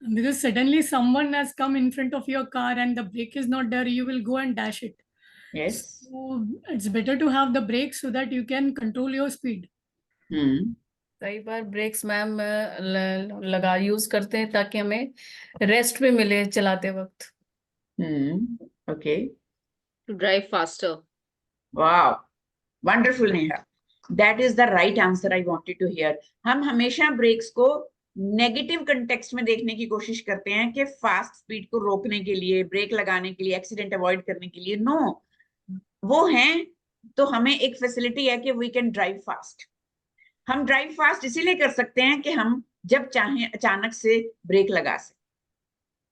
F: Because suddenly someone has come in front of your car and the brake is not there, you will go and dash it.
C: Yes.
F: So it's better to have the brake so that you can control your speed.
D: कई बार breaks ma'am लगा use करते हैं ताकि हमें rest भी मिले चलाते वक्त.
C: Okay.
H: To drive faster.
C: Wow. Wonderful, Neha. That is the right answer I wanted to hear. हम हमेशा ब्रेक्स को नेगेटिव कंटेक्स्ट में देखने की कोशिश करते हैं कि फास्ट स्पीड को रोकने के लिए, ब्रेक लगाने के लिए, एक्सीडेंट अवॉइड करने के लिए. नो, वो हैं तो हमें एक फैसिलिटी है कि वी कैन ड्राइव फास्ट. हम ड्राइव फास्ट इसीलिए कर सकते हैं कि हम जब चाहें अचानक से ब्रेक लगा सकें.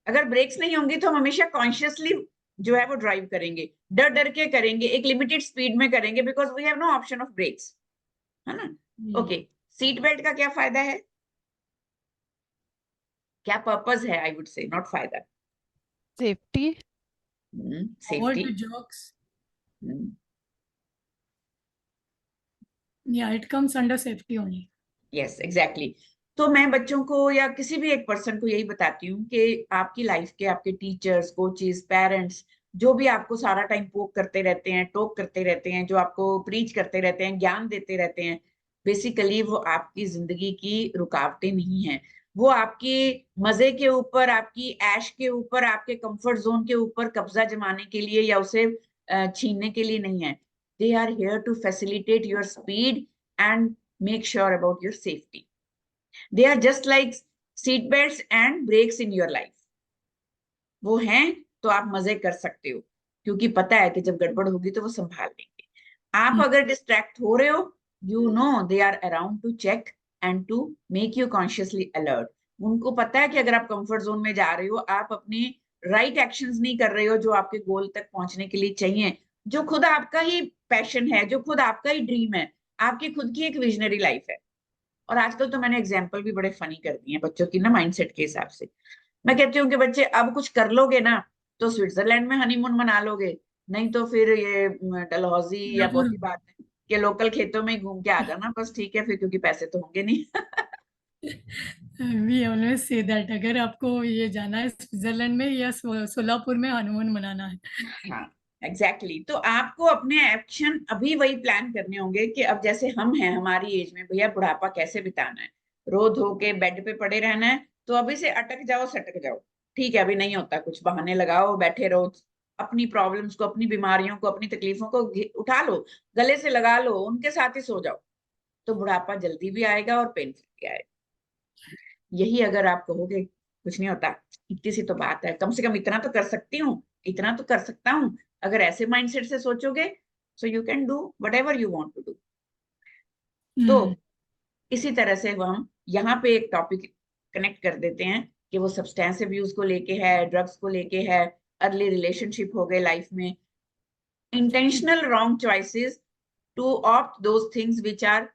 C: अगर ब्रेक्स नहीं होंगी तो हम हमेशा कॉन्शियसली जो है वो ड्राइव करेंगे, डर डर के करेंगे, एक लिमिटेड स्पीड में करेंगे, because we have no option of brakes, है ना. ओके, सीट बेल्ट का क्या फायदा है, क्या पर्पस है? आई वुड से नॉट फायदा.
G: Safety.
F: Avoid the jerks. Yeah, it comes under safety only.
C: Yes, exactly. तो मैं बच्चों को या किसी भी एक पर्सन को यही बताती हूँ कि आपकी लाइफ के आपके टीचर्स, कोचेस, पेरेंट्स जो भी आपको सारा टाइम पोक करते रहते हैं, टोक करते रहते हैं, जो आपको प्रीच करते रहते हैं, ज्ञान देते रहते हैं, बेसिकली वो आपकी जिंदगी की रुकावटें नहीं है. वो आपकी मजे के ऊपर, आपकी ऐश के ऊपर, आपके कंफर्ट जोन के ऊपर कब्जा जमाने के लिए या उसे छीनने के लिए नहीं है. They are here to facilitate your speed and make sure about your safety. They are just like seat belts and brakes in your life. वो हैं तो आप मजे कर सकते हो क्योंकि पता है कि जब गड़बड़ होगी तो वो संभाल लेंगे. आप अगर डिस्ट्रैक्ट हो रहे हो, you know they are around to check and to make you consciously alert. उनको पता है कि अगर आप कंफर्ट जोन में जा रहे हो, आप अपनी राइट एक्शंस नहीं कर रहे हो जो आपके गोल तक पहुंचने के लिए चाहिए, जो खुद आपका ही पैशन है, जो खुद आपका ही ड्रीम है, आपकी खुद की एक विजनरी लाइफ है. और आजकल तो मैंने एग्जाम्पल भी बड़े फनी कर दिए हैं बच्चों की ना माइंडसेट के हिसाब से. मैं कहती हूँ कि बच्चे अब कुछ कर लोगे ना तो स्विट्जरलैंड में हनीमून मना लोगे, नहीं तो फिर ये डलहौजी या बहुत ही बात है कि लोकल खेतों में घूम के आ जाना बस. ठीक है फिर, क्योंकि पैसे तो होंगे नहीं.
F: We always say that अगर आपको ये जाना है स्विट्जरलैंड में या सोलापुर में हनीमून मनाना है.
C: हाँ, एग्जैक्टली. तो आपको अपने एक्शन अभी वही प्लान करने होंगे कि अब जैसे हम हैं हमारी एज में, भैया बुढ़ापा कैसे बिताना है, रो धो के बेड पे पड़े रहना है, तो अभी से अटक जाओ, सटक जाओ. ठीक है, अभी नहीं होता कुछ, बहाने लगाओ, बैठे रहो, अपनी प्रॉब्लम्स को, अपनी बीमारियों को, अपनी तकलीफों को उठा लो, गले से लगा लो, उनके साथ ही सो जाओ, तो बुढ़ापा जल्दी भी आएगा और पेनफुल भी आएगा. यही अगर आप कहोगे कुछ नहीं होता, इतनी सी तो बात है, कम से कम इतना तो कर सकती हूँ, इतना तो कर सकता हूँ, अगर ऐसे माइंडसेट से सोचोगे, so you can do whatever you want to do. तो इसी तरह से हम यहाँ पे एक टॉपिक कनेक्ट कर देते हैं कि वो सब्सटेंस अब्यूज को लेके है, ड्रग्स को लेके है, अर्ली रिलेशनशिप हो गए लाइफ में, intentional wrong choices to opt those things which are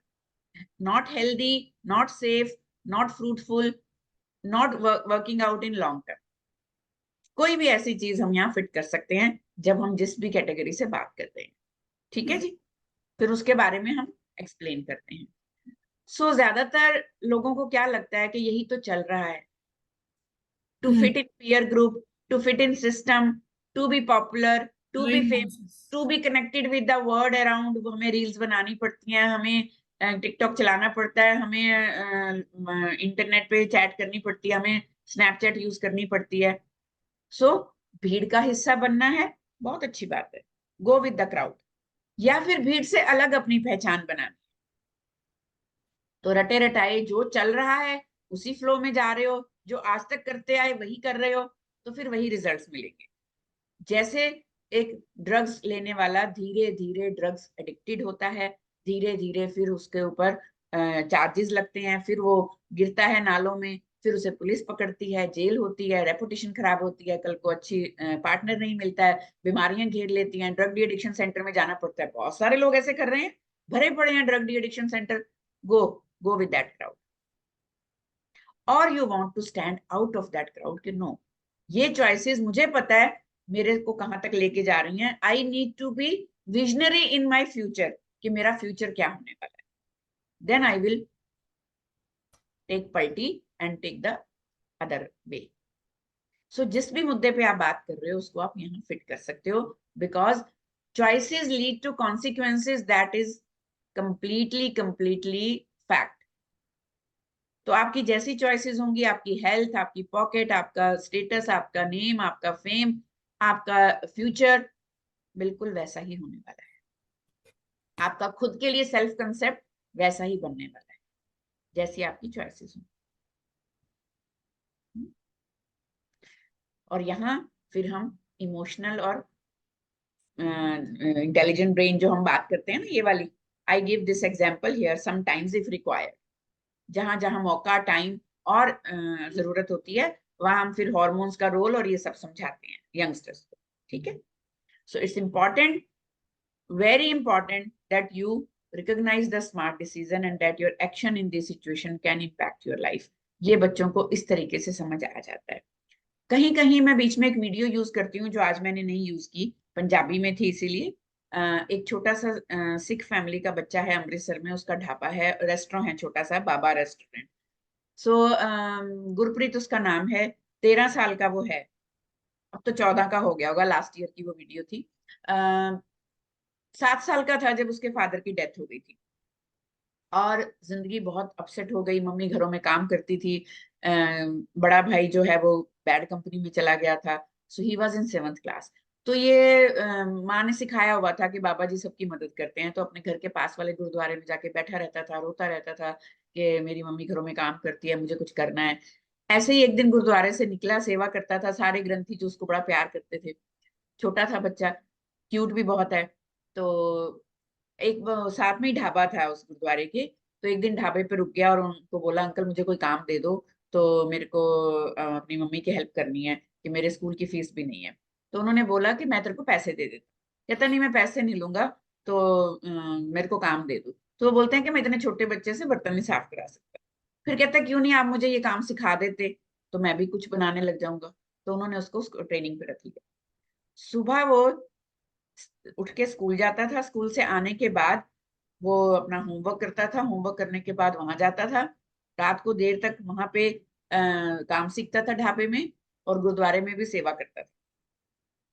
C: not healthy, not safe, not fruitful, not working out in long term. कोई भी ऐसी चीज हम यहाँ फिट कर सकते हैं जब हम जिस भी कैटेगरी से बात करते हैं, ठीक है जी। फिर उसके बारे में हम एक्सप्लेन करते हैं। सो ज्यादातर लोगों को क्या लगता है कि यही तो चल रहा है, to fit in peer group, to fit in system, to be popular, to be famous, to be connected with the world around. हमें रील्स बनानी पड़ती हैं, हमें टिकटॉक चलाना पड़ता है, हमें इंटरनेट पे चैट करनी पड़ती है, हमें स्नैपचैट यूज करनी पड़ती है। सो भीड़ का हिस्सा बनना है, बहुत अच्छी बात है, गो विद द क्राउड। या फिर भीड़ से अलग अपनी पहचान बनानी, तो रटे रटाए जो चल रहा है उसी फ्लो में जा रहे हो, जो आज तक करते आए वही कर रहे हो, तो फिर वही रिजल्ट्स मिलेंगे। जैसे एक ड्रग्स लेने वाला धीरे धीरे ड्रग्स एडिक्टेड होता है, धीरे धीरे फिर उसके ऊपर चार्जेस लगते हैं, फिर वो गिरता है नालों में, फिर उसे पुलिस पकड़ती है, जेल होती है, रेपुटेशन खराब होती है, कल को अच्छी पार्टनर नहीं मिलता है, बीमारियां घेर लेती हैं, ड्रग डी एडिक्शन सेंटर में जाना पड़ता है। बहुत सारे लोग ऐसे कर रहे हैं, भरे पड़े हैं drug de addiction centre. go with that crowd, or you want to stand out of that crowd कि no, ये choices मुझे पता है मेरे को कहां तक लेके जा रही हैं, I need to be visionary in my future कि मेरा फ्यूचर क्या होने वाला है, then I will take party and take the other way। so जिस भी मुद्दे पे आप बात कर रहे हो उसको आप यहाँ फिट कर सकते हो, because choices lead to consequences, that is completely fact। तो आपकी जैसी चॉइसेस होंगी, आपकी हेल्थ, आपकी पॉकेट, आपका स्टेटस, आपका नेम, आपका फेम, आपका फ्यूचर बिल्कुल वैसा ही होने वाला है। आपका खुद के लिए सेल्फ कंसेप्ट वैसा ही बनने वाला है जैसी आपकी चॉइसेस होंगी। और यहाँ फिर हम इमोशनल और इंटेलिजेंट ब्रेन जो हम बात करते हैं ना, ये वाली, I give this example here sometimes if required. जहां जहां मौका, टाइम और जरूरत होती है वहां हम फिर हॉर्मोन्स का रोल और ये सब समझाते हैं यंगस्टर्स को, ठीक है। So it's important, very important that you recognize the smart decision and that your action in this situation can impact your life। ये बच्चों को इस तरीके से समझ आ जाता है। कहीं कहीं मैं बीच में एक वीडियो यूज करती हूँ जो आज मैंने नहीं यूज की, पंजाबी में थी इसीलिए। एक छोटा सा सिख फैमिली का बच्चा है, अमृतसर में उसका ढाबा है, रेस्टोरेंट है छोटा सा, बाबा रेस्टोरेंट। सो गुरप्रीत उसका नाम है, 13 साल का वो है, अब तो 14 का हो गया होगा, लास्ट ईयर की वो वीडियो थी। 7 साल का था जब उसके फादर की डेथ हो गई थी और जिंदगी बहुत अपसेट हो गई। मम्मी घरों में काम करती थी, बड़ा भाई जो है वो बैड कंपनी में चला गया था। So he was in 7th class. तो ये माँ ने सिखाया हुआ था कि बाबा जी सबकी मदद करते हैं, तो अपने घर के पास वाले गुरुद्वारे में जाके बैठा रहता था, रोता रहता था कि मेरी मम्मी घरों में काम करती है, मुझे कुछ करना है। ऐसे ही एक दिन गुरुद्वारे से निकला, सेवा करता था, सारे ग्रंथी जो उसको बड़ा प्यार करते थे। छोटा था बच्चा, क्यूट भी बहुत है। तो एक साथ में ही ढाबा था उस गुरुद्वारे के, तो एक दिन ढाबे पे रुक गया और उनको बोला, अंकल मुझे कोई काम दे दो, तो मेरे को अपनी मम्मी की हेल्प करनी है कि मेरे स्कूल की फीस भी नहीं है। तो उन्होंने बोला कि मैं तेरे को पैसे दे देता। कहता नहीं मैं पैसे नहीं लूंगा, तो मेरे को काम दे दो। तो वो बोलते हैं कि मैं इतने छोटे बच्चे से बर्तन नहीं साफ करा सकता। फिर कहता है क्यों नहीं आप मुझे ये काम सिखा देते तो मैं भी कुछ बनाने लग जाऊंगा। तो उन्होंने उसको ट्रेनिंग पे रख लिया। सुबह वो उठ के स्कूल जाता था, स्कूल से आने के बाद वो अपना होमवर्क करता था, होमवर्क करने के बाद वहां जाता था, रात को देर तक वहां पे काम सीखता था ढाबे में, और गुरुद्वारे में भी सेवा करता था।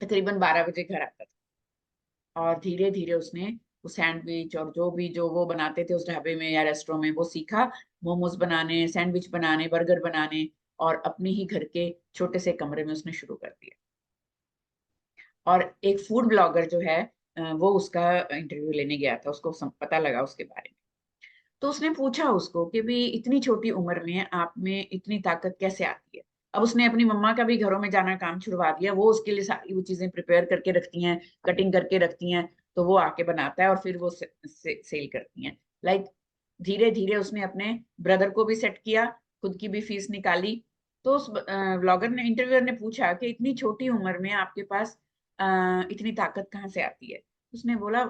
C: तकरीबन 12 बजे घर आता था और धीरे धीरे उसने वो सैंडविच और जो वो बनाते थे उस ढाबे में या रेस्टोरेंट में वो सीखा। मोमोज बनाने, सैंडविच बनाने, बर्गर बनाने, और अपने ही घर के छोटे से कमरे में उसने शुरू कर दिया। और एक फूड ब्लॉगर जो है वो उसका इंटरव्यू लेने गया था, उसको पता लगा उसके बारे में। तो उसने पूछा उसको कि भी इतनी छोटी उम्र में आप में इतनी ताकत कैसे आती है। अब उसने अपनी मम्मा का भी घरों में जाना काम छुड़वा दिया, वो उसके लिए सारी वो चीजें प्रिपेयर करके रखती हैं, कटिंग करके रखती हैं, तो वो आके बनाता है और फिर वो सेल करती हैं। लाइक धीरे धीरे उसने अपने ब्रदर को भी सेट किया, खुद की भी फीस निकाली। तो उस ब्लॉगर ने, इंटरव्यूअर ने पूछा कि इतनी छोटी उम्र में आपके पास इतनी ताकत कहाँ से आती है। उसने बोला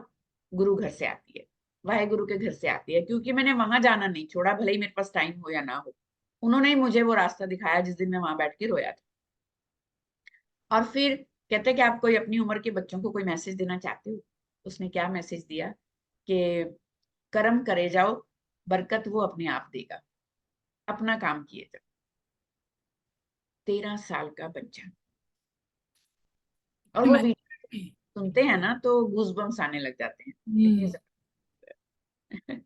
C: गुरु घर से आती है, वाहे गुरु के घर से आती है, क्योंकि मैंने वहां जाना नहीं छोड़ा, भले ही मेरे पास टाइम हो या ना हो। उन्होंने ही मुझे वो रास्ता दिखाया जिस दिन मैं वहां बैठ के रोया था। और फिर कहते हैं कि आप कोई अपनी उम्र के बच्चों को कोई मैसेज देना चाहते हो? उसने क्या मैसेज दिया कि कर्म करे जाओ, बरकत वो अपने आप देगा, अपना काम किए जाओ। 13 साल का बच्चा, और वो भी सुनते हैं ना तो गूज़बम्स आने लग जाते हैं। इतनी ज्यादा।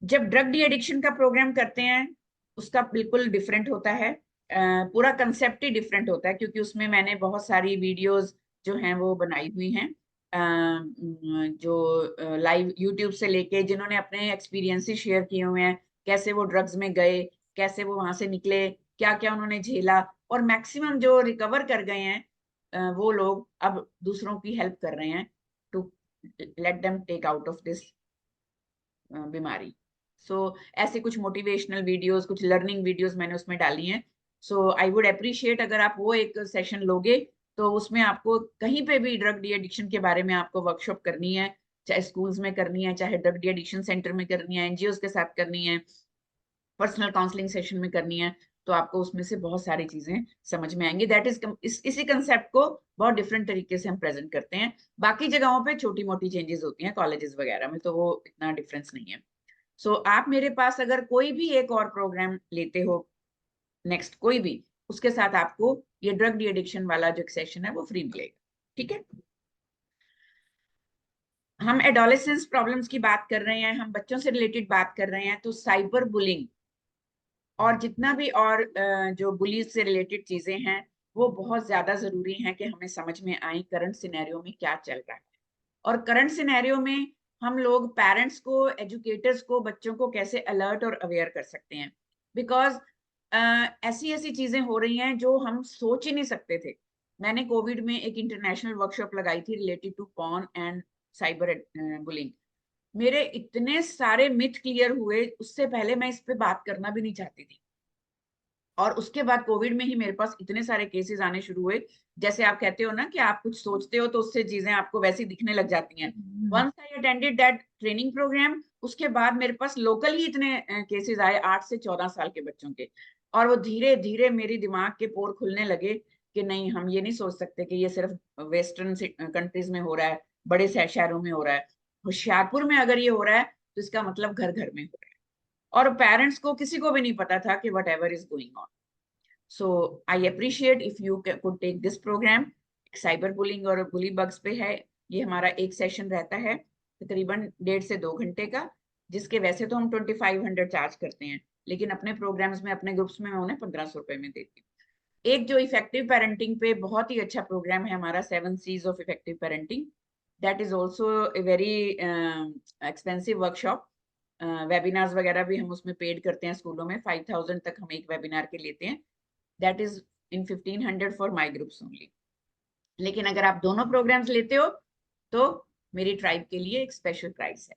C: जब ड्रग डी एडिक्शन का प्रोग्राम करते हैं उसका बिल्कुल डिफरेंट होता है, पूरा कंसेप्ट ही डिफरेंट होता है, क्योंकि उसमें मैंने बहुत सारी वीडियोस जो हैं वो बनाई हुई हैं, जो लाइव यूट्यूब से लेके जिन्होंने अपने एक्सपीरियंसेस शेयर किए हुए हैं, कैसे वो ड्रग्स में गए, कैसे वो वहां से निकले, क्या क्या उन्होंने झेला, और मैक्सिमम जो रिकवर कर गए हैं वो लोग अब दूसरों की हेल्प कर रहे हैं to let them take out of this बीमारी। सो ऐसे कुछ मोटिवेशनल वीडियोस, कुछ लर्निंग वीडियोस मैंने उसमें डाली हैं। सो आई वुड अप्रिशिएट अगर आप वो एक सेशन लोगे, तो उसमें आपको कहीं पे भी ड्रग डी एडिक्शन के बारे में आपको वर्कशॉप करनी है, चाहे स्कूल्स में करनी है, चाहे ड्रग डी एडिक्शन सेंटर में करनी है, एनजीओ के साथ करनी है, पर्सनल काउंसलिंग सेशन में करनी है, तो आपको उसमें से बहुत सारी चीजें समझ में आएंगी। दैट इज इसी कंसेप्ट को बहुत डिफरेंट तरीके से हम प्रेजेंट करते हैं। बाकी जगहों पे छोटी मोटी चेंजेस होती हैं, कॉलेजेस वगैरह में तो वो इतना डिफरेंस नहीं है। सो आप मेरे पास अगर कोई भी एक और प्रोग्राम लेते हो नेक्स्ट कोई भी, उसके साथ आपको ये ड्रग डी एडिक्शन वाला जो सेशन है वो फ्री मिलेगा। ठीक है, हम एडोलेसेंस प्रॉब्लम्स की बात कर रहे हैं, हम बच्चों से रिलेटेड बात कर रहे हैं, तो साइबर बुलिंग और जितना भी और जो बुलीज से रिलेटेड चीजें हैं वो बहुत ज्यादा जरूरी है कि हमें समझ में आए करंट सिनेरियो में क्या चल रहा है, और करंट सिनेरियो में हम लोग पेरेंट्स को, एजुकेटर्स को, बच्चों को कैसे अलर्ट और अवेयर कर सकते हैं। बिकॉज ऐसी ऐसी चीजें हो रही हैं जो हम सोच ही नहीं सकते थे। मैंने कोविड में एक इंटरनेशनल वर्कशॉप लगाई थी related to porn and cyber bullying. मेरे इतने सारे मिथ क्लियर हुए, उससे पहले मैं इस पे बात करना भी नहीं चाहती थी, और उसके बाद कोविड में ही मेरे पास इतने सारे केसेस आने शुरू हुए। जैसे आप कहते हो ना कि आप कुछ सोचते हो तो उससे चीजें आपको वैसी दिखने लग जाती हैं। Once I attended that training program, उसके बाद मेरे पास लोकल ही इतने केसेस आए 8 से 14 साल के बच्चों के, और वो धीरे धीरे मेरे दिमाग के पोर खुलने लगे कि नहीं, हम ये नहीं सोच सकते कि ये सिर्फ वेस्टर्न कंट्रीज में हो रहा है, बड़े शहरों में हो रहा है। होशियारपुर में अगर ये हो रहा है तो इसका मतलब घर घर में हो रहा है, और पेरेंट्स को किसी को भी नहीं पता था कि whatever is going on. So I appreciate if you could take this program. Cyber bullying और बुली बग्स पे है, ये हमारा एक सेशन रहता है तकरीबन 1.5 से 2 घंटे का, जिसके वैसे तो हम 2500 चार्ज करते हैं, लेकिन अपने प्रोग्राम्स में, अपने ग्रुप्स में मैं उन्हें 1500 रुपए में देती हूँ। एक जो इफेक्टिव पेरेंटिंग पे बहुत ही अच्छा प्रोग्राम है हमारा, 7 C's of effective parenting, that is also a very expensive workshop. Webinars वगैरह भी हम उसमें पेड करते हैं स्कूलों में, 5000 तक हम एक वेबिनार के लेते हैं। That is in 1500 for my groups only. लेकिन अगर आप दोनों प्रोग्राम्स लेते हो तो मेरी ट्राइब के लिए एक स्पेशल प्राइस है,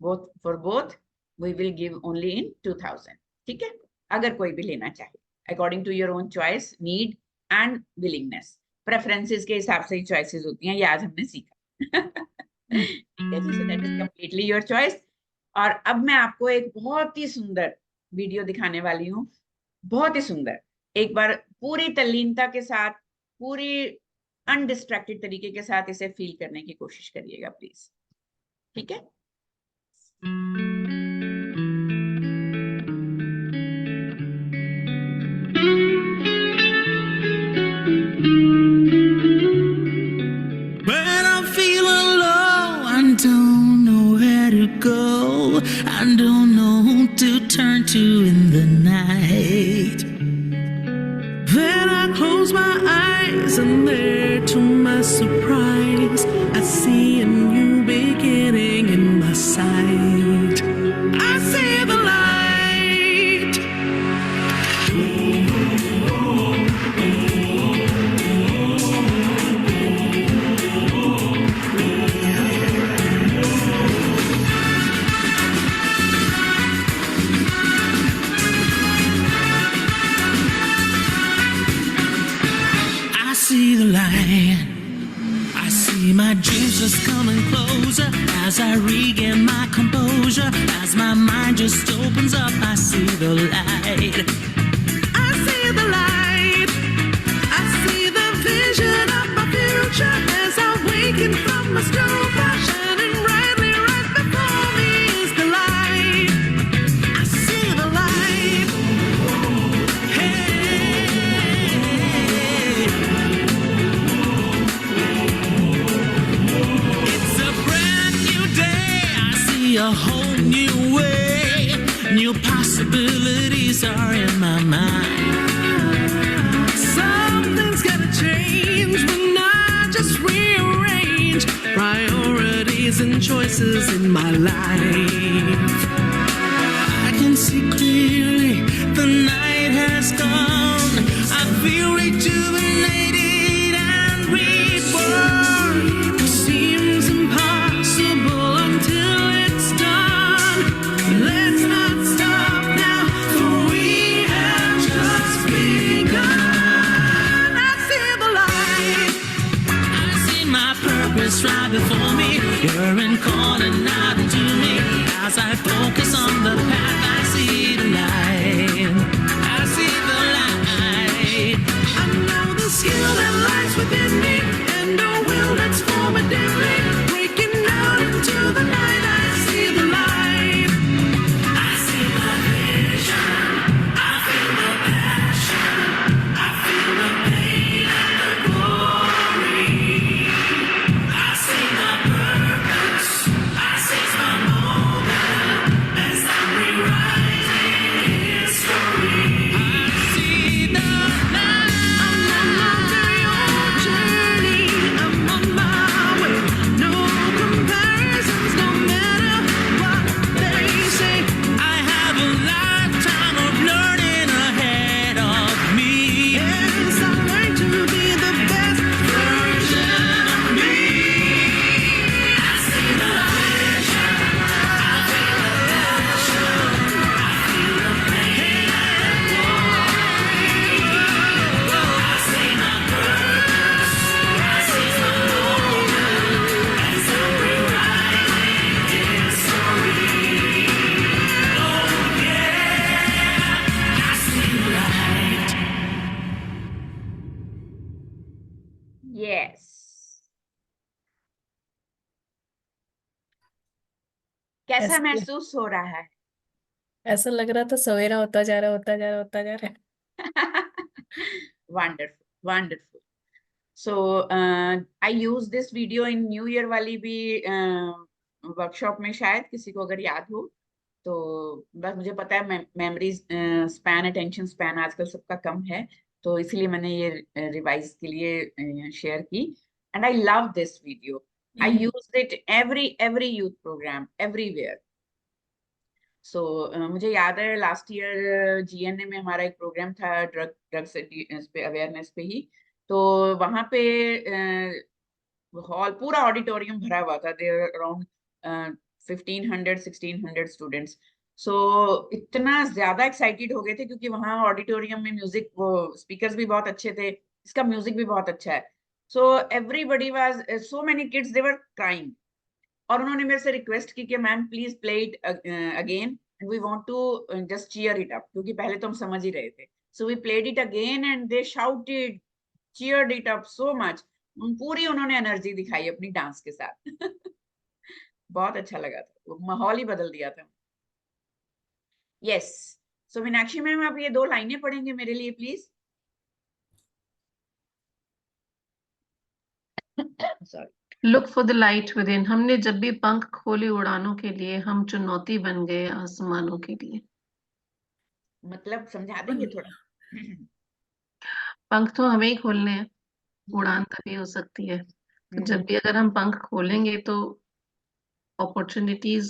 C: both for both we will give only in 2000। ठीक है, अगर कोई भी लेना चाहे, according to your own choice, need and willingness. Preferences के हिसाब से ही चॉइसेस होती हैं, ये आज हमने सीखा। ठीक है जी, so that is completely your choice. और अब मैं आपको एक बहुत ही सुंदर वीडियो दिखाने वाली हूँ, बहुत ही सुंदर। एक बार पूरी तल्लीनता के साथ, पूरी अनडिस्ट्रैक्टेड तरीके के साथ इसे फील करने की कोशिश करिएगा प्लीज। ठीक है,
A: When I'm feeling low, I don't know where to go. I don't know who to turn to in the night. Then I close my eyes and there, to my surprise, I see a new beginning in my sight. I see the light. I see the light. I see my dreams just coming closer as I regain my composure. As my mind just opens up, I see the light. I see the light. I possibilities are in my mind. Something's gotta change when I just rearrange priorities and choices in my life. I can see clearly the night has gone. I feel rejuvenated and reborn. It seems impossible until it's done. Let's not stop now, for we have just begun. I see the light. I see my purpose right before me. You're calling out to me. As I focus on the path, I see the light. I see the light. I know the skill that lies within me, and a will that's formidably breaking out into the night. I see the light. I see the vision. I feel the passion. I feel the pain and the glory. I see the purpose. I seize the moment as I'm rewriting history. I see the light. I'm on your journey. I'm on my way. No comparisons, no matter what they say. I have a lifetime of learning ahead of me. Yes, I learn to be the best version of me. I see the vision. I feel the passion. I feel the pain and glory. I see my purpose. I seize the moment as I'm rewriting history. Oh yeah, I see the light.
C: Yes. कैसा
D: ऐसे
C: महसूस हो रहा है?
D: ऐसा लग रहा था सवेरा होता जा रहा, होता जा रहा, होता जा रहा है।
C: Wonderful, wonderful. So I use this video in New Year वाली भी वर्कशॉप में, शायद किसी को अगर याद हो तो। बस मुझे पता है मेमोरी स्पैन, अटेंशन स्पैन आजकल सबका कम है, तो इसलिए मैंने ये रिवाइज के लिए शेयर की. And I love this video. I use it every youth program everywhere. सो मुझे याद है लास्ट ईयर GNA में हमारा एक प्रोग्राम था ड्रग्स पे अवेयरनेस पे ही, तो वहां पे हॉल पूरा ऑडिटोरियम भरा हुआ था. There around 1500-1600 students. सो इतना ज्यादा एक्साइटेड हो गए थे क्योंकि वहां ऑडिटोरियम में म्यूजिक, वो स्पीकर्स भी बहुत अच्छे थे, इसका म्यूजिक भी बहुत अच्छा है. So everybody was, so many kids, they were crying. और उन्होंने मेरे से रिक्वेस्ट की कि ma'am please play it again and we want to just cheer it up, क्योंकि पहले तो हम समझ ही रहे थे. So we played it again and they shouted, cheered it up so much. पूरी उन्होंने एनर्जी दिखाई अपनी डांस के साथ. बहुत अच्छा लगा था, वो माहौल ही बदल दिया था. यस. सो मीनाक्षी मैम, आप ये 2 लाइनें पढ़ेंगे मेरे लिए please. Sorry.
E: Look for the light within. हमने जब भी पंख खोले उड़ानों के लिए, हम चुनौती बन गए आसमानों के लिए.
C: मतलब समझा देंगे थोड़ा.
E: पंख तो हमें ही खोलने हैं, उड़ान तभी हो सकती है. तो जब भी अगर हम पंख खोलेंगे तो अपॉर्चुनिटीज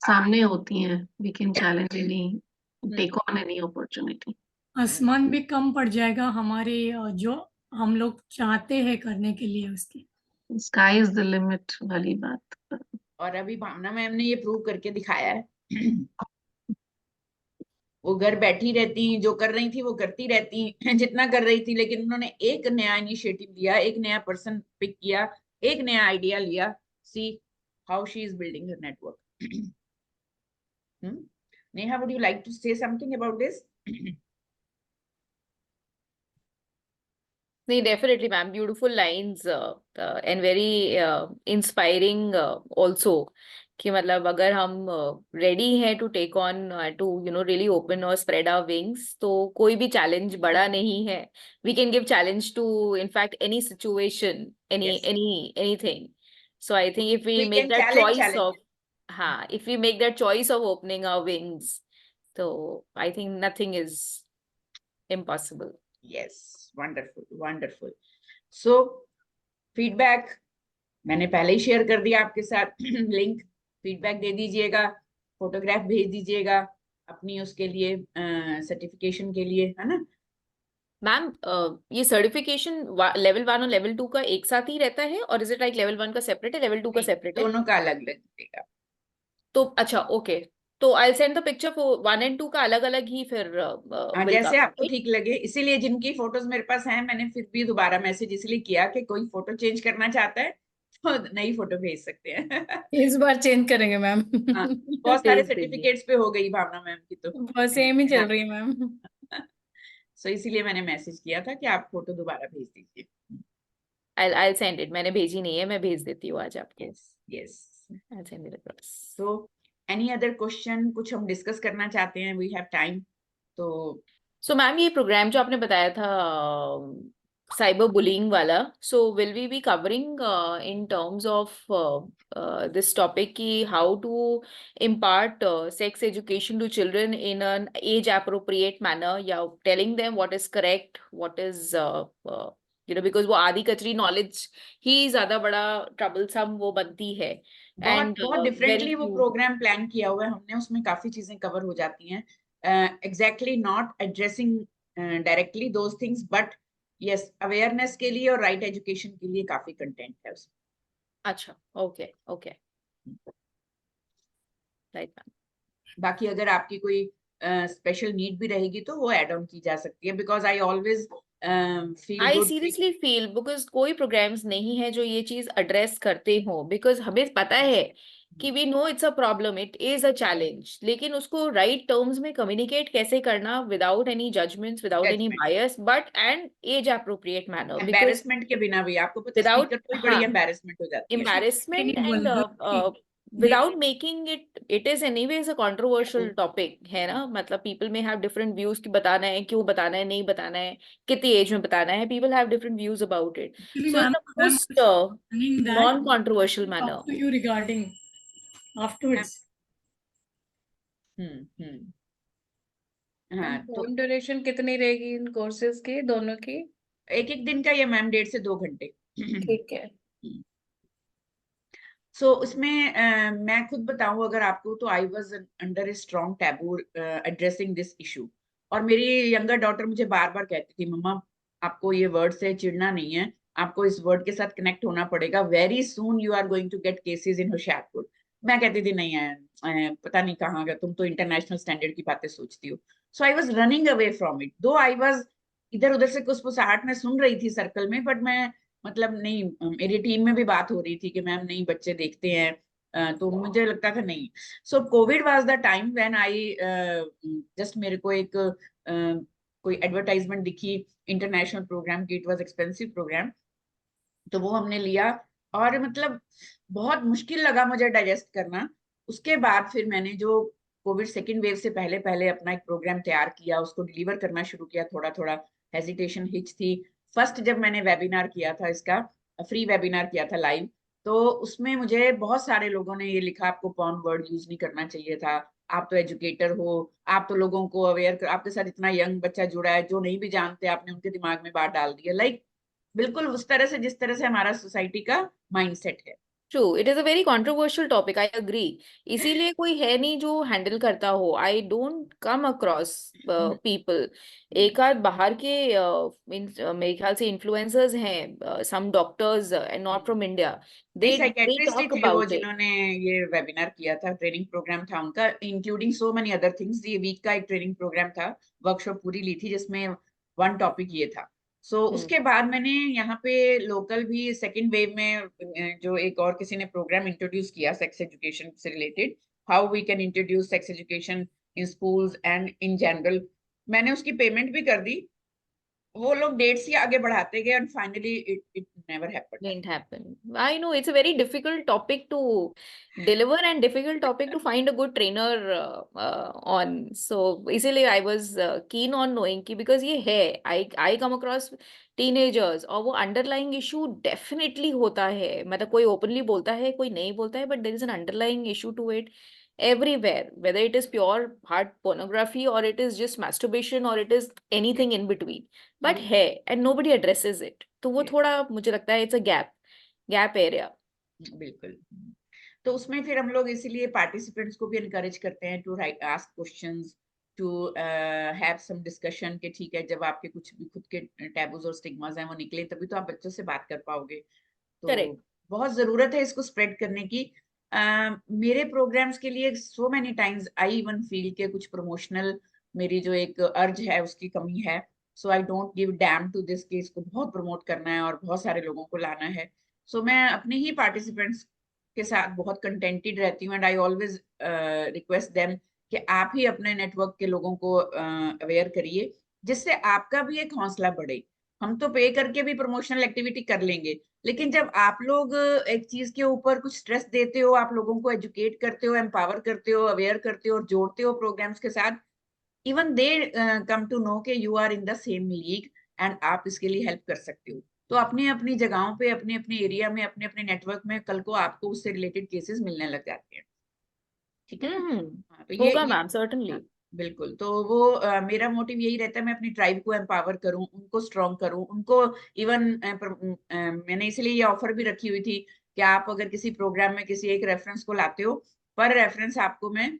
E: सामने होती हैं. We can challenge any, take on any opportunity.
F: आसमान भी कम पड़ जाएगा हमारे जो हम लोग चाहते हैं करने के लिए उसकी.
E: Sky is the limit वाली बात.
C: और अभी भावना मैम ने ये प्रूव करके दिखाया है. वो घर बैठी रहती, जो कर रही थी वो करती रहती, जितना कर रही थी, लेकिन उन्होंने एक नया इनिशिएटिव लिया, एक नया पर्सन पिक किया, एक नया आइडिया लिया. See how she is building her network. Neha, would you like to say something about this?
H: नहीं, definitely, ma'am. Beautiful lines and very inspiring also. कि मतलब अगर हम ready हैं to take on, to really open or spread our wings, तो कोई भी challenge बड़ा नहीं है. We can give challenge to, in fact, any situation, anything. So I think if we make that choice of, if we make that choice of opening our wings, So I think nothing is impossible.
C: Yes, wonderful, wonderful. So feedback मैंने पहले ही share कर दिया आपके साथ link, feedback दे दीजिएगा, photograph भेज दीजिएगा अपनी उसके लिए सर्टिफिकेशन के लिए, है ना।
H: मैम ये सर्टिफिकेशन लेवल 1 और लेवल 2 का एक साथ ही रहता है, और इज इट लाइक लेवल 1 का सेपरेट है, लेवल 2 का
C: नहीं,
H: सेपरेट है?
C: दोनों का अलग अलग मिलेगा।
H: तो अच्छा, ओके, तो I send the picture for 1 and 2 का अलग अलग ही फिर
C: हाँ,
H: मिलता
C: जैसे
H: है,
C: आपको
H: right?
C: ठीक लगे, इसीलिए जिनकी फोटोज मेरे पास हैं मैंने फिर भी दोबारा मैसेज इसलिए किया कि कोई फोटो चेंज करना चाहता है तो नई फोटो भेज सकते हैं।
F: इस बार चेंज करेंगे मैम।
C: हाँ, बहुत सारे
H: भेज दीजिए।
C: सर्टिफिकेट्स पे हो गई भावना मैम की तो।
F: बस सेम ही चल रही है मैम।
C: सो इसीलिए मैंने मैसेज किया था कि आप फोटो दोबारा भेज दीजिए।
H: I'll send it. मैंने भेजी नहीं है, मैं भेज देती हूँ आज आपको।
C: Yes yes.
H: I'll send it across.
C: तो एनी अदर क्वेश्चन, कुछ हम डिस्कस करना चाहते हैं, वी हैव टाइम तो।
H: So मैम ये प्रोग्राम जो आपने बताया था साइबर बुलिंग वाला, so will we be covering in terms of this topic की how to impart sex education to children in an age appropriate manner, या telling them what is correct, what is because वो आधी कचरी knowledge ही ज्यादा बड़ा troublesome वो बनती है,
C: बहुत
H: and
C: बहुत
H: very
C: डिफरेंटली वो
H: few
C: प्रोग्राम प्लान किया हुआ है हमने, उसमें काफी चीजें कवर हो जाती हैं, exactly not addressing directly those things, but yes awareness के लिए और राइट एजुकेशन के लिए काफी कंटेंट है उसमें।
H: अच्छा, ओके ओके, राइट।
C: बाकी अगर आपकी कोई स्पेशल नीड भी रहेगी तो वो एड ऑन की जा सकती है, because I always feel
H: I
C: good.
H: Seriously feel because कोई प्रोग्राम्स नहीं है जो ये चीज एड्रेस करते हो, बिकॉज हमें पता है कि we know it's a problem, it is a challenge, लेकिन उसको राइट टर्म्स में कम्युनिकेट कैसे करना without any judgements, without any bias, but and as appropriate manner, because
C: embarrassment के बिना भी आपको पता है
H: विदाउट,
C: स्पीकर को ही
H: हाँ,
C: बड़ी एम्बेरसमेंट हो जाती है।
H: embarrassment
F: Any
H: and
F: vulgar
H: without making it is anyways a controversial
C: hmm,
H: topic है ना, मतलब people may have different views कि बताना है, क्यों बताना है, नहीं बताना है, कितनी एज में बताना है, people have different views about it,
F: Actually,
H: so in
F: ma'am,
H: the
F: I'm
H: most
F: planning that
H: non-controversial
F: to
H: manner.
F: talk to you regarding afterwards.
C: हम्म। हाँ तो
D: टाइम ड्यूरेशन कितनी रहेगी इन कोर्सेज की, दोनों की?
C: एक एक दिन का ये मैम 1.5 से 2 घंटे।
D: ठीक है।
C: सो उसमें मैं खुद बताऊं अगर आपको, तो I was under a strong taboo addressing this issue, और मेरी यंगर डॉटर मुझे बार बार कहती थी, मम्मा आपको ये वर्ड से चिढ़ना नहीं है, आपको इस वर्ड के साथ कनेक्ट होना पड़ेगा, very soon you are going to get cases in Hoshiarpur. मैं कहती थी नहीं है, पता नहीं कहाँ गया, तुम तो इंटरनेशनल स्टैंडर्ड की बातें सोचती हो। So I was running away from it, though I was इधर उधर से कुसकुसाहट में सुन रही थी सर्कल में, बट मैं मतलब नहीं, मेरी टीम में भी बात हो रही थी कि मैम नहीं बच्चे देखते हैं, तो मुझे लगता था नहीं। So Covid was the time when I just मेरे को एक कोई एडवर्टाइजमेंट दिखी इंटरनेशनल प्रोग्राम की, इट वाज एक्सपेंसिव प्रोग्राम, तो वो हमने लिया, और मतलब बहुत मुश्किल लगा मुझे डाइजेस्ट करना। उसके बाद फिर मैंने जो कोविड सेकेंड वेव से पहले पहले अपना एक प्रोग्राम तैयार किया, उसको डिलीवर करना शुरू किया, थोड़ा थोड़ा हेजिटेशन हिच थी। फर्स्ट जब मैंने वेबिनार किया था, इसका फ्री वेबिनार किया था लाइव, तो उसमें मुझे बहुत सारे लोगों ने ये लिखा आपको पॉर्न वर्ड यूज नहीं करना चाहिए था, आप तो एजुकेटर हो, आप तो लोगों को अवेयर कर, आपके साथ इतना यंग बच्चा जुड़ा है, जो नहीं भी जानते आपने उनके दिमाग में बात डाल दी है, लाइक बिल्कुल उस तरह से जिस तरह से हमारा सोसाइटी का माइंडसेट है।
H: True, it is a very controversial topic, I agree, इसीलिए कोई है नहीं जो हैंडल करता हो, I don't come across people, एक आध बाहर के मेरे ख्याल से इन्फ्लुएंसर्स हैं, some doctors and not from India,
C: नहीं,
H: दे
C: साइकेट्रिस्ट ही
H: टॉक
C: थे वो
H: अबाउट इट।
C: जिन्होंने ये वेबिनार किया था, ट्रेनिंग प्रोग्राम था उनका, including so many other things, ये वीक का एक ट्रेनिंग प्रोग्राम था, वर्कशॉप पूरी ली थी जिसमें वन टॉपिक ये था। सो उसके बाद मैंने यहाँ पे लोकल भी सेकेंड वेव में जो एक और किसी ने प्रोग्राम इंट्रोड्यूस किया सेक्स एजुकेशन से related, how we can introduce sex education in schools and in general, मैंने उसकी पेमेंट भी कर दी, वो लोग डेट्स ही आगे बढ़ाते गए, and finally it never happened.
H: Didn't happen. I know it's a very difficult topic to deliver and difficult topic to find a good trainer on. So इसीलिए I was keen on knowing कि because ये है, I come across teenagers और वो underlying issue definitely होता है, मतलब कोई openly बोलता है, कोई नहीं बोलता है, but there is an underlying issue to it. everywhere, whether it is pure hard pornography or it is just masturbation or it is anything in between, but है and nobody addresses it. तो वो
C: Yes.
H: थोड़ा मुझे लगता है it's a gap area.
C: बिल्कुल। तो उसमें फिर हम लोग इसीलिए पार्टिसिपेंट्स को भी इनकरेज करते हैं to write ask questions, to have some discussion के ठीक है, जब आपके कुछ भी खुद के टैबूज और स्टिग्मास हैं वो निकले तभी तो आप बच्चों से बात कर पाओगे। तो
H: Correct.
C: बहुत जरूरत है इसको स्प्रेड करने की। मेरे प्रोग्राम्स के लिए so many times I even feel के कुछ प्रमोशनल मेरी जो एक अर्ज है उसकी कमी है। So I don't give damn to this कि इसको बहुत प्रमोट करना है और बहुत सारे लोगों को लाना है। सो मैं अपने ही पार्टिसिपेंट्स के साथ बहुत कंटेंटेड रहती हूँ and I always request them कि आप ही अपने नेटवर्क के लोगों को अवेयर करिए, जिससे आपका भी एक हौसला बढ़े। हम तो पे करके भी प्रमोशनल एक्टिविटी कर लेंगे, लेकिन जब आप लोग एक चीज के ऊपर कुछ स्ट्रेस देते हो, आप लोगों को एजुकेट करते हो, एम्पावर करते हो, अवेयर करते हो और जोड़ते हो प्रोग्राम्स के साथ, even they come to know कि you are in the same league and आप इसके लिए हेल्प कर सकते हो। तो अपनी अपनी जगहों पे, अपने अपने एरिया में, अपने अपने नेटवर्क में कल को आपको उससे रिलेटेड केसेस मिलने लग जाते हैं। ठीक है ना? हाँ, तो
H: होगा मैम, certainly.
C: हाँ, बिल्कुल। तो वो मेरा मोटिव यही रहता है, मैं अपनी ट्राइब को एम्पावर करूं, उनको स्ट्रॉन्ग करूं, उनको इवन मैंने इसलिए ये ऑफर भी रखी हुई थी कि आप अगर किसी प्रोग्राम में किसी एक रेफरेंस को लाते हो, पर रेफरेंस आपको मैं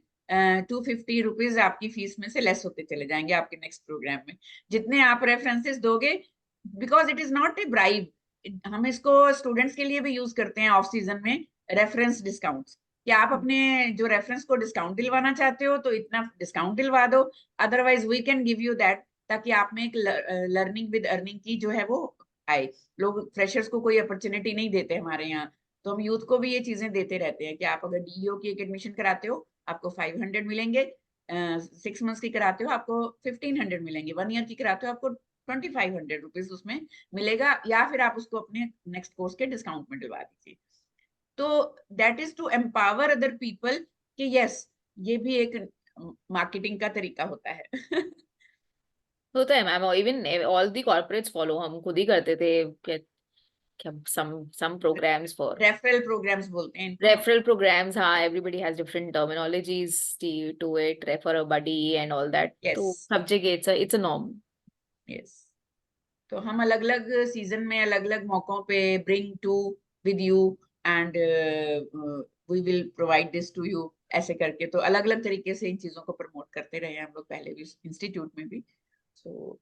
C: 250 रुपीज आपकी फीस में से लेस होते चले जाएंगे आपके नेक्स्ट प्रोग्राम में, जितने आप रेफरेंसेस दोगे, because it is not a bribe. हम इसको स्टूडेंट्स के लिए भी यूज करते हैं ऑफ सीजन में, रेफरेंस डिस्काउंट्स, कि आप अपने जो रेफरेंस को डिस्काउंट दिलवाना चाहते हो तो इतना डिस्काउंट दिलवा दो, otherwise we can give you that, ताकि आप में एक लर्निंग विद अर्निंग की जो है वो आए। लोग फ्रेशर्स को कोई अपॉर्चुनिटी नहीं देते हमारे यहाँ, तो हम यूथ को भी ये चीजें देते रहते हैं कि आप अगर डीईओ की एक एडमिशन कराते हो आपको 500 मिलेंगे, 6 मंथ्स की कराते हो आपको 1500 मिलेंगे, 1 ईयर की कराते हो आपको 2500 रुपीज उसमें मिलेगा, या फिर आप उसको अपने नेक्स्ट कोर्स के डिस्काउंट में दिलवा दीजिए। तो that is to empower other people कि यस, ये भी एक मार्केटिंग का तरीका होता है।
H: होता है ma'am, even all the corporates follow, हम खुद ही करते थे क्या some programs for
C: referral programs बोलते हैं इनको।
H: referral programs. हाँ, everybody has different terminologies to it, refer a buddy and all that.
C: Yes.
H: तो सब जगह it's a norm.
C: Yes. तो हम अलग अलग सीजन में अलग अलग मौकों पे bring to with you and we will provide this to you, ऐसे करके तो अलग अलग तरीके से इन चीजों को प्रमोट करते रहे हैं हम लोग पहले भी इंस्टीट्यूट में भी। So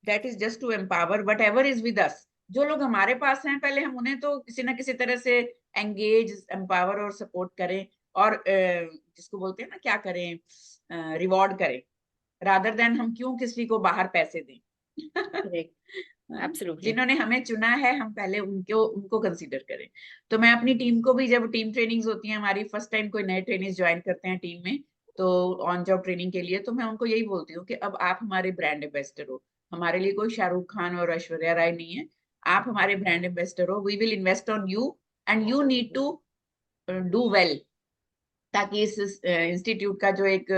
C: that is just to empower whatever is with us. जो लोग हमारे पास हैं पहले हम उन्हें तो किसी ना किसी तरह से एंगेज, एम्पावर और सपोर्ट करें, और जिसको बोलते हैं ना क्या करें, रिवॉर्ड करें, रादर देन हम क्यों किसी को बाहर पैसे दें।
H: Absolutely.
C: जिन्होंने हमें चुना है हम पहले उनको कंसीडर करें। तो मैं अपनी टीम को भी, जब टीम ट्रेनिंग्स होती हैं हमारी, फर्स्ट टाइम कोई नए ट्रेनिंग्स ज्वाइन करते हैं टीम में तो ऑन जॉब ट्रेनिंग के लिए, तो मैं उनको यही बोलती हूँ कि अब आप हमारे ब्रांड एम्बेसडर हो, हमारे लिए कोई शाहरुख खान और ऐश्वर्या राय नहीं है, आप हमारे ब्रांड एम्बेसडर हो। We will invest on you and you need to do well, ताकि इस इंस्टीट्यूट का जो एक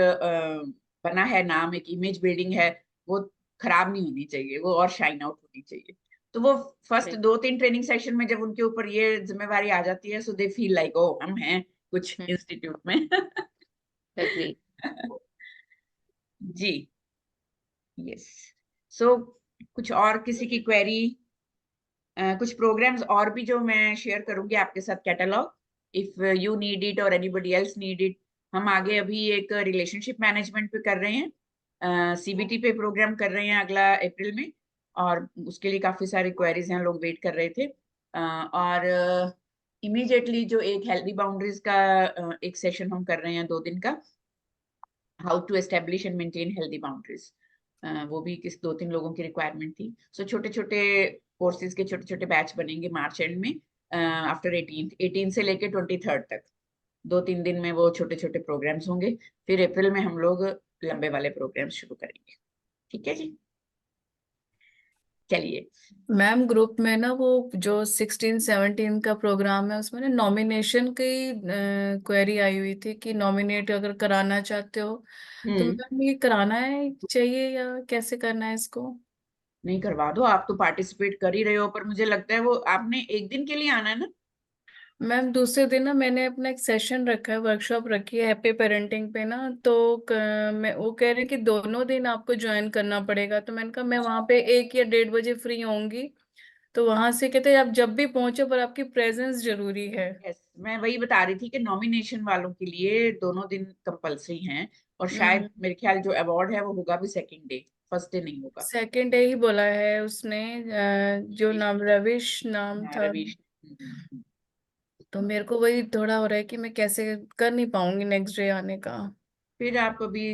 C: बना है नाम, एक इमेज बिल्डिंग है, वो खराब नहीं होनी चाहिए, वो और शाइन आउट होनी चाहिए। तो वो फर्स्ट 2-3 ट्रेनिंग सेशन में जब उनके ऊपर ये जिम्मेवारी आ जाती है, सो दे फील लाइक ओ हम हैं कुछ इंस्टीट्यूट में। जी यस। सो कुछ और किसी की क्वेरी, कुछ प्रोग्राम्स और भी जो मैं शेयर करूंगी आपके साथ, catalogue, if you need it और एनीबडी एल्स नीड इट। हम आगे अभी एक रिलेशनशिप मैनेजमेंट पे कर रहे हैं, सीबीटी पे प्रोग्राम कर रहे हैं अगला अप्रैल में, और उसके लिए काफी सारी क्वेरीज हैं, लोग वेट कर रहे थे। और इमीडिएटली जो एक हेल्दी बाउंड्रीज का एक सेशन हम कर रहे हैं 2 दिन का, how to establish and maintain healthy boundaries, वो भी 2-3 लोगों की रिक्वायरमेंट थी। सो छोटे छोटे कोर्सेज के छोटे छोटे बैच बनेंगे मार्च एंड में, आफ्टर 18 से लेके 23 तक 2-3 दिन में वो छोटे छोटे प्रोग्राम्स होंगे। फिर अप्रैल में हम लोग लंबे वाले प्रोग्राम्स शुरू करेंगे। ठीक है जी, चलिए।
D: मैम ग्रुप में ना वो जो 16-17 का प्रोग्राम है उसमें ना नॉमिनेशन की क्वेरी आई हुई थी कि नॉमिनेट अगर कराना चाहते हो तो मैम ये कराना है चाहिए या कैसे करना है इसको?
C: नहीं, करवा दो, आप तो पार्टिसिपेट कर ही रहे हो, पर मुझे लगता है वो आपने एक दिन के लिए आना है ना।
D: मैम दूसरे दिन ना मैंने अपना एक सेशन रखा है, वर्कशॉप रखी है हैप्पी पेरेंटिंग पे ना, तो मैं वो कह रहे कि दोनों दिन आपको ज्वाइन करना पड़ेगा, तो मैंने कहा मैं वहां पे 1 या 1:30 बजे फ्री होंगी, तो वहां से कहते हैं आप जब भी पहुंचो पर आपकी प्रेजेंस जरूरी है।
C: यस, मैं वही बता रही थी कि नॉमिनेशन वालों के लिए दोनों दिन कंपलसरी हैं, और शायद मेरे ख्याल जो अवार्ड है वो होगा भी सेकंड डे, फर्स्ट डे नहीं होगा।
D: सेकेंड डे ही बोला है उसने, जो
C: रवीश,
D: नाम रविश नाम
C: हाँ,
D: था।
C: रवीश।
D: तो मेरे को वही थोड़ा हो रहा है कि मैं कैसे कर नहीं पाऊंगी नेक्स्ट डे आने का।
C: फिर आप अभी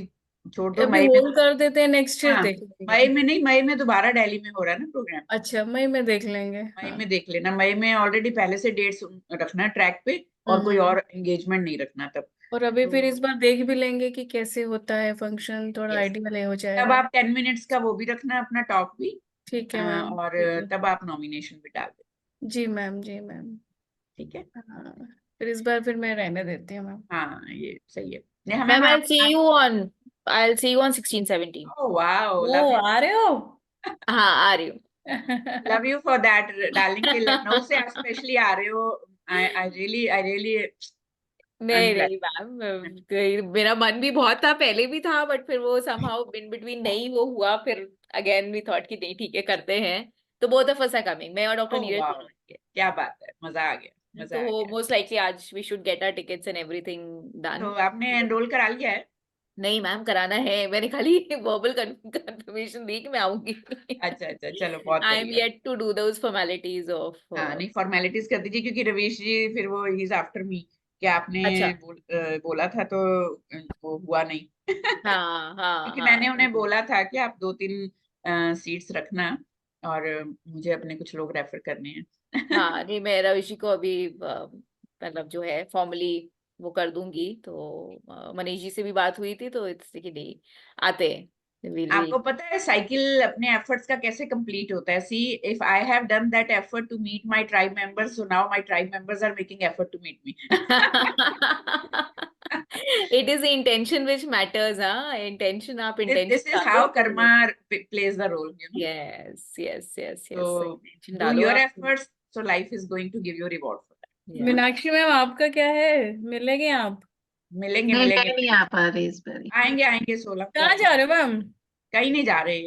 C: छोड़ दो,
D: अभी
C: मई में।
D: होल्ड कर देते हैं, नेक्स्ट ईयर
C: हाँ,
D: देख लेंगे।
C: मई में नहीं, मई में दोबारा दिल्ली में हो रहा है ना प्रोग्राम।
D: अच्छा मई में देख लेंगे,
C: मई
D: हाँ।
C: में देख लेना, मई में ऑलरेडी पहले से डेट्स रखना ट्रैक पे, और कोई
D: हम्म।
C: और एंगेजमेंट नहीं रखना तब।
D: और अभी फिर इस
C: तो
D: बार देख भी लेंगे कि कैसे होता है फंक्शन, थोड़ा
C: यस,
D: आइडिया ले हो
C: तब
D: जाएगा।
C: आप 10 मिनट्स का वो भी रखना, अपना टॉक भी।
D: ठीक है मैम,
C: और
D: ठीक है।
C: तब आप नॉमिनेशन भी डाल दें।
D: जी मैम, जी मैम।
C: ठीक है।
D: हाँ, फिर इस बार फिर मैं रहने देती हूँ मैम।
C: हाँ, ये सही है। नेहा मैम,
H: मैम
C: आप
H: I'll see you on 16-17.
C: Oh wow,
D: oh
C: love you.
D: आ रहे हो?
H: हाँ आ रही हूँ।
C: Love you for that darling, के लखनऊ से आप स्पेशली आ रहे हो। आई रियली आई एम
H: नहीं
C: ग्लैड।
H: नहीं मैम, मेरा मन भी बहुत था, पहले भी था, बट फिर वो समहाउ इन बिटवीन नहीं वो हुआ, फिर अगेन वी थॉट कि नहीं ठीक है करते हैं, तो both of us are coming, मैं और डॉक्टर
C: ओह
H: नीरज
C: वाओ,
H: दोनों आएंगे।
C: क्या बात है, मजा आ गया, मजा आ
H: तो
C: गया।
H: मोस्ट लाइकली आज we should get our tickets and everything
C: तो
H: डन।
C: आपने एनरोल करा लिया है?
H: नहीं मैम कराना है, मैंने खाली वर्बल कंफर्मेशन दी कि मैं आऊंगी।
C: अच्छा अच्छा, चलो बहुत
H: आई एम
C: बढ़िया।
H: Yet to do those formalities off.
C: हाँ, नहीं, फॉर्मेलिटीज कर दीजिए, क्योंकि रवीश जी फिर वो ही इज आफ्टर मी, कि आपने
H: अच्छा।
C: बोला था तो वो हुआ नहीं।
H: हाँ हाँ
C: क्योंकि मैंने
H: हाँ।
C: उन्हें बोला था कि आप 2-3 सीट्स रखना, और मुझे अपने कुछ लोग रेफर करने हैं।
H: हाँ नहीं मैं रविशी को अभी मतलब जो है फॉर्मली वो कर दूंगी, तो मनीष जी से भी बात हुई थी, तो इससे कि नहीं आते हैं,
C: आपको पता है साइकिल अपने एफर्ट्स का कैसे कंप्लीट होता है? See, if I have done that effort to meet my tribe members, so now my tribe members are making effort to meet me.
H: It is the intention which matters, हाँ intention, आप
C: This
H: intention
C: is
H: डालो
C: how
H: तो।
C: karma plays the role,
H: yes yes yes yes,
C: So
H: intention
C: do
H: डालो
C: your
H: आप।
C: efforts, so life is going to give you reward for that.
H: Yeah.
D: Meenakshi ma'am आपका क्या है, मिलेंगे आप?
C: मिलेंगे
E: नहीं,
C: मिलेंगे,
E: मैं नहीं आ पा रही इस बार।
C: आएंगे आएंगे, 16 को
D: कहाँ
C: आएंगे।
D: जा रहे हो मैम?
C: कहीं नहीं जा रहे,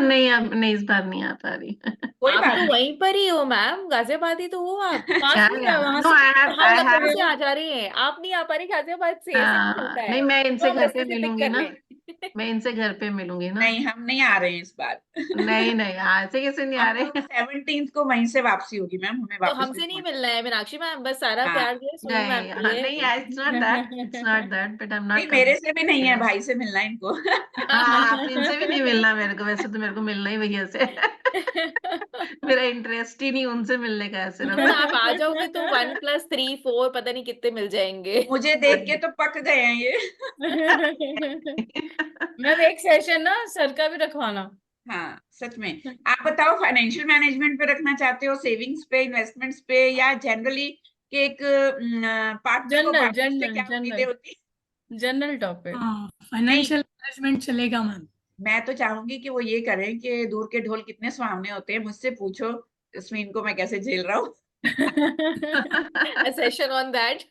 E: नहीं, अब नहीं, इस बार नहीं आ पा रही।
C: कोई
H: आप
C: बात
H: तो
C: नहीं।
H: वहीं पर ही हो मैम, गाजियाबाद ही तो हो आप।
D: पास
E: क्या
D: में
E: यार,
D: है वहां
E: नो,
D: से,
H: हम
E: आई
H: लखनऊ
E: हैव,
H: से आ जा रहे हैं, आप नहीं आ पा रही गाजियाबाद से, ऐसे नहीं चलता
E: नहीं,
H: है,
E: मैं
H: तो
E: इनसे
H: हम
E: घर पे
H: रास्ते से पिक
E: मिलूंगी
H: कर
E: ना,
H: लें।
E: मैं इनसे घर पे मिलूंगी ना।
C: नहीं, हम नहीं आ रहे हैं इस बार।
E: नहीं नहीं, ऐसे कैसे नहीं आ
C: हम
E: रहे?
C: 17 को वहीं से वापसी होगी मैम, हमें
H: तो
C: वापस भी
H: हमसे नहीं
C: पहुंच।
H: मिलना है मीनाक्षी मैम, बस सारा
C: हाँ,
H: प्यार दिया सुनील मैम
E: नहीं,
H: के
E: हाँ, नहीं,
H: लिए।
E: It's not that, but I am
C: नहीं,
E: नॉट
C: मेरे से भी नहीं है,
E: कमिंग।
C: भाई से मिलना है इनको।
E: हाँ, आप इनसे भी नहीं मिलना मेरे को, वैसे तो मेरे को मिलना ही भैया से। मेरा इंटरेस्ट ही नहीं उनसे मिलने का है
H: बस
E: सिर्फ।
H: आप आ जाओगे तो 1+3 4 पता नहीं कितने मिल जाएंगे।
C: मुझे देख के तो पक गए हैं ये।
D: मैम एक सेशन ना सर का भी रखवाना।
C: हाँ, सच में। आप बताओ, फाइनेंशियल मैनेजमेंट पे रखना चाहते हो, सेविंग्स पे, इन्वेस्टमेंट्स पे, या जनरली कि एक पार्टनर को
D: जनरल
C: बाकी से
D: जनरल
C: क्या उम्मीदें
D: जनरल
C: होती?
D: General topic.
F: हाँ,
C: नहीं,
F: फाइनेंशियल मैनेजमेंट चलेगा मैम।
C: मैं तो चाहूंगी कि वो ये करें कि दूर के ढोल कितने सुहावने होते हैं, मुझसे पूछो यस्मीन को मैं कैसे झेल रहा हूँ।
H: Session on that.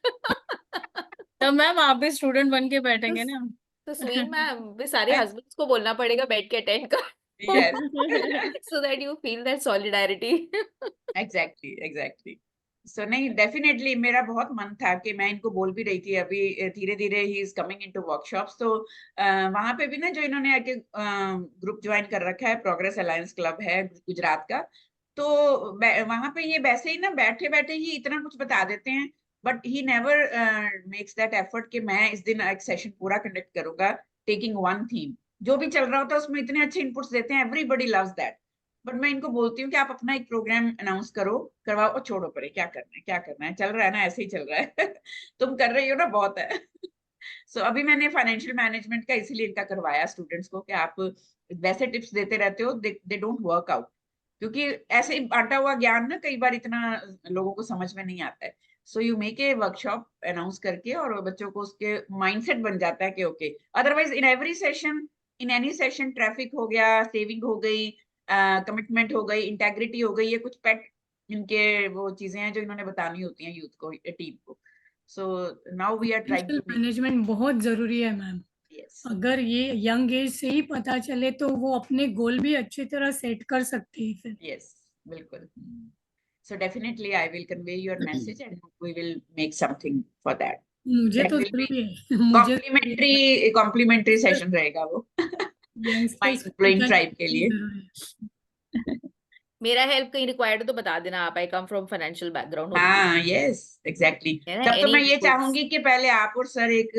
D: तो मैम आप भी स्टूडेंट बन के बैठेंगे ना?
H: तो सुनील मैम भी सारे हस्बैंड्स को बोलना पड़ेगा बैठ के अटेंड कर,
C: yes,
H: so that you feel that solidarity.
C: Exactly exactly. So नहीं, डेफिनेटली मेरा बहुत मन था कि मैं इनको बोल भी रही थी, अभी धीरे धीरे he is coming into workshops, तो वहां पे भी ना जो इन्होंने आके ग्रुप ज्वाइन कर रखा है, प्रोग्रेस अलायंस क्लब है गुजरात का, तो वहां पे ये वैसे ही ना बैठे बैठे ही इतना कुछ बता देते हैं, but he never makes that effort कि मैं इस दिन एक सेशन पूरा कंडक्ट करूंगा टेकिंग वन थीम। जो भी चल रहा होता है उसमें इतने अच्छे इनपुट्स देते हैं, एवरीबडी लव्स दैट। बट मैं इनको बोलती हूँ कि आप अपना एक प्रोग्राम अनाउंस करो, करवाओ, और छोड़ो परे, क्या करना है, क्या करना है, चल रहा है ना, ऐसे ही चल रहा है। तुम कर रही हो ना, बहुत है। सो अभी मैंने फाइनेंशियल मैनेजमेंट का इसीलिए इनका करवाया स्टूडेंट्स को, कि आप वैसे टिप्स देते रहते हो, दे डोंट वर्क आउट, क्योंकि ऐसे ही बांटा हुआ ज्ञान ना कई बार इतना लोगों को समझ में नहीं आता है। So you make a workshop announce करके, और बच्चों को उसके माइंडसेट बन जाता है कि okay, otherwise in every session, in any session, traffic हो गया, सेविंग हो गई, कमिटमेंट हो गई, इंटेग्रिटी हो गई, ये कुछ पेट इनके वो चीजें हैं जो इन्होंने बतानी होती हैं यूथ को, टीम को. So now we are trying to make.
F: Management बहुत जरूरी है मैम.
C: Yes.
F: अगर ये यंग एज से ही पता चले तो वो अपने गोल भी अच्छी तरह सेट कर सकती है फिर.
C: Yes, बिल्कुल. So definitely I will convey your message and we will make something for that.
F: मुझे
C: That
F: तो
C: will be
F: जरूरी है. मुझे
C: complimentary session रहेगा वो. Mind blowing tribe के लिए.
H: मेरा हेल्प कहीं रिक्वायर्ड तो बता देना आप. आई कम फ्रॉम फाइनेंशियल बैकग्राउंड.
C: हाँ, yes, exactly.
H: है ना,
C: तब तो
H: any
C: मैं ये
H: inputs?
C: चाहूंगी कि पहले आप और सर एक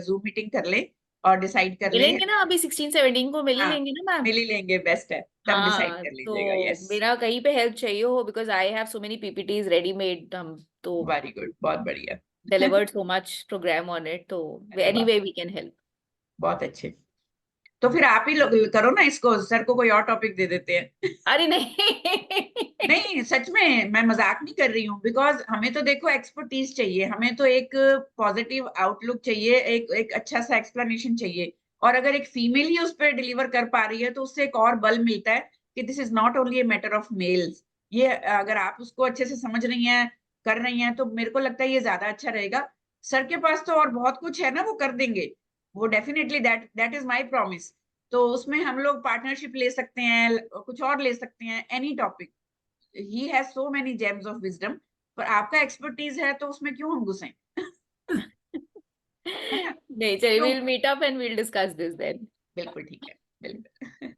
C: जूम मीटिंग कर ले और डिसाइड कर ले.
H: मिलेंगे ना अभी 16-17 को मिल ही
C: हाँ,
H: लेंगे ना मैम.
C: मिल ही लेंगे, बेस्ट है. तब डिसाइड
H: हाँ,
C: कर लीजिएगा.
H: तो
C: यस,
H: मेरा कहीं पे हेल्प चाहिए हो, because I have so many PPTs readymade. हम तो
C: वेरी गुड, बहुत बढ़िया.
H: Delivered so much program on it, तो
C: अरे
H: एनीवे वी कैन हेल्प.
C: बहुत अच्छे. तो फिर आप ही करो ना इसको, सर को कोई और टॉपिक दे देते हैं.
H: अरे नहीं.
C: नहीं, सच में मैं मजाक नहीं कर रही हूँ. बिकॉज हमें तो देखो एक्सपर्टीज चाहिए, हमें तो एक पॉजिटिव आउटलुक चाहिए, एक अच्छा सा एक्सप्लेनेशन चाहिए. और अगर एक फीमेल ही उस पर डिलीवर कर पा रही है तो उससे एक और बल मिलता है कि this is not only a matter of males. ये अगर आप उसको अच्छे से समझ रही हैं, कर रही हैं, तो मेरे को लगता है ये ज्यादा अच्छा रहेगा. सर के पास तो और बहुत कुछ है ना, वो कर देंगे. वो definitely that is my promise. तो उसमें हम लोग पार्टनरशिप ले सकते हैं, कुछ और ले सकते हैं, any topic. He has so many James of wisdom. पर आपका एक्सपर्टीज है तो उसमें क्यों हम घुसें?
H: नहीं, चलिए, we'll meet up and we'll discuss this then.
C: बिल्कुल ठीक है, बिल्कुल.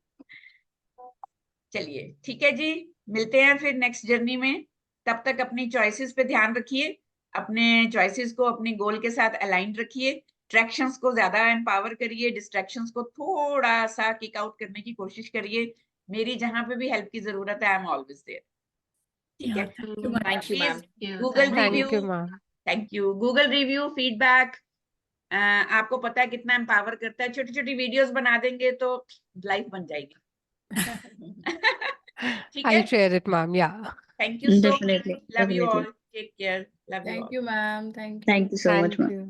C: चलिए ठीक है जी, मिलते हैं फिर नेक्स्ट जर्नी में. तब तक अपनी चॉइसेस पे ध्यान रखिए, अपने चॉइसेस को अपने गोल के साथ अलाइन रखिए, ट्रैक्शंस को ज्यादा एम्पावर करिए, डिस्ट्रैक्शंस को थोड़ा सा किक आउट करने की कोशिश करिए. मेरी जहां पे भी हेल्प की जरूरत है, आई एम ऑलवेज देयर. ठीक है.
H: Thank you, ma'am.
C: Google
G: Thank you,
C: review,
G: ma'am.
C: Thank you. Google review, feedback, आपको पता है कितना एम्पावर करता है. छोटी छोटी वीडियोस बना देंगे तो लाइफ बन जाएगी. ठीक है.
G: I'll share it, ma'am. Yeah.
C: Thank you so much.
I: Definitely,
C: Love you all.
I: definitely.
C: Take care. Love you all.
F: Thank you, ma'am. Thank you.
I: Thank you so much,
G: Thank
I: ma'am.
G: you.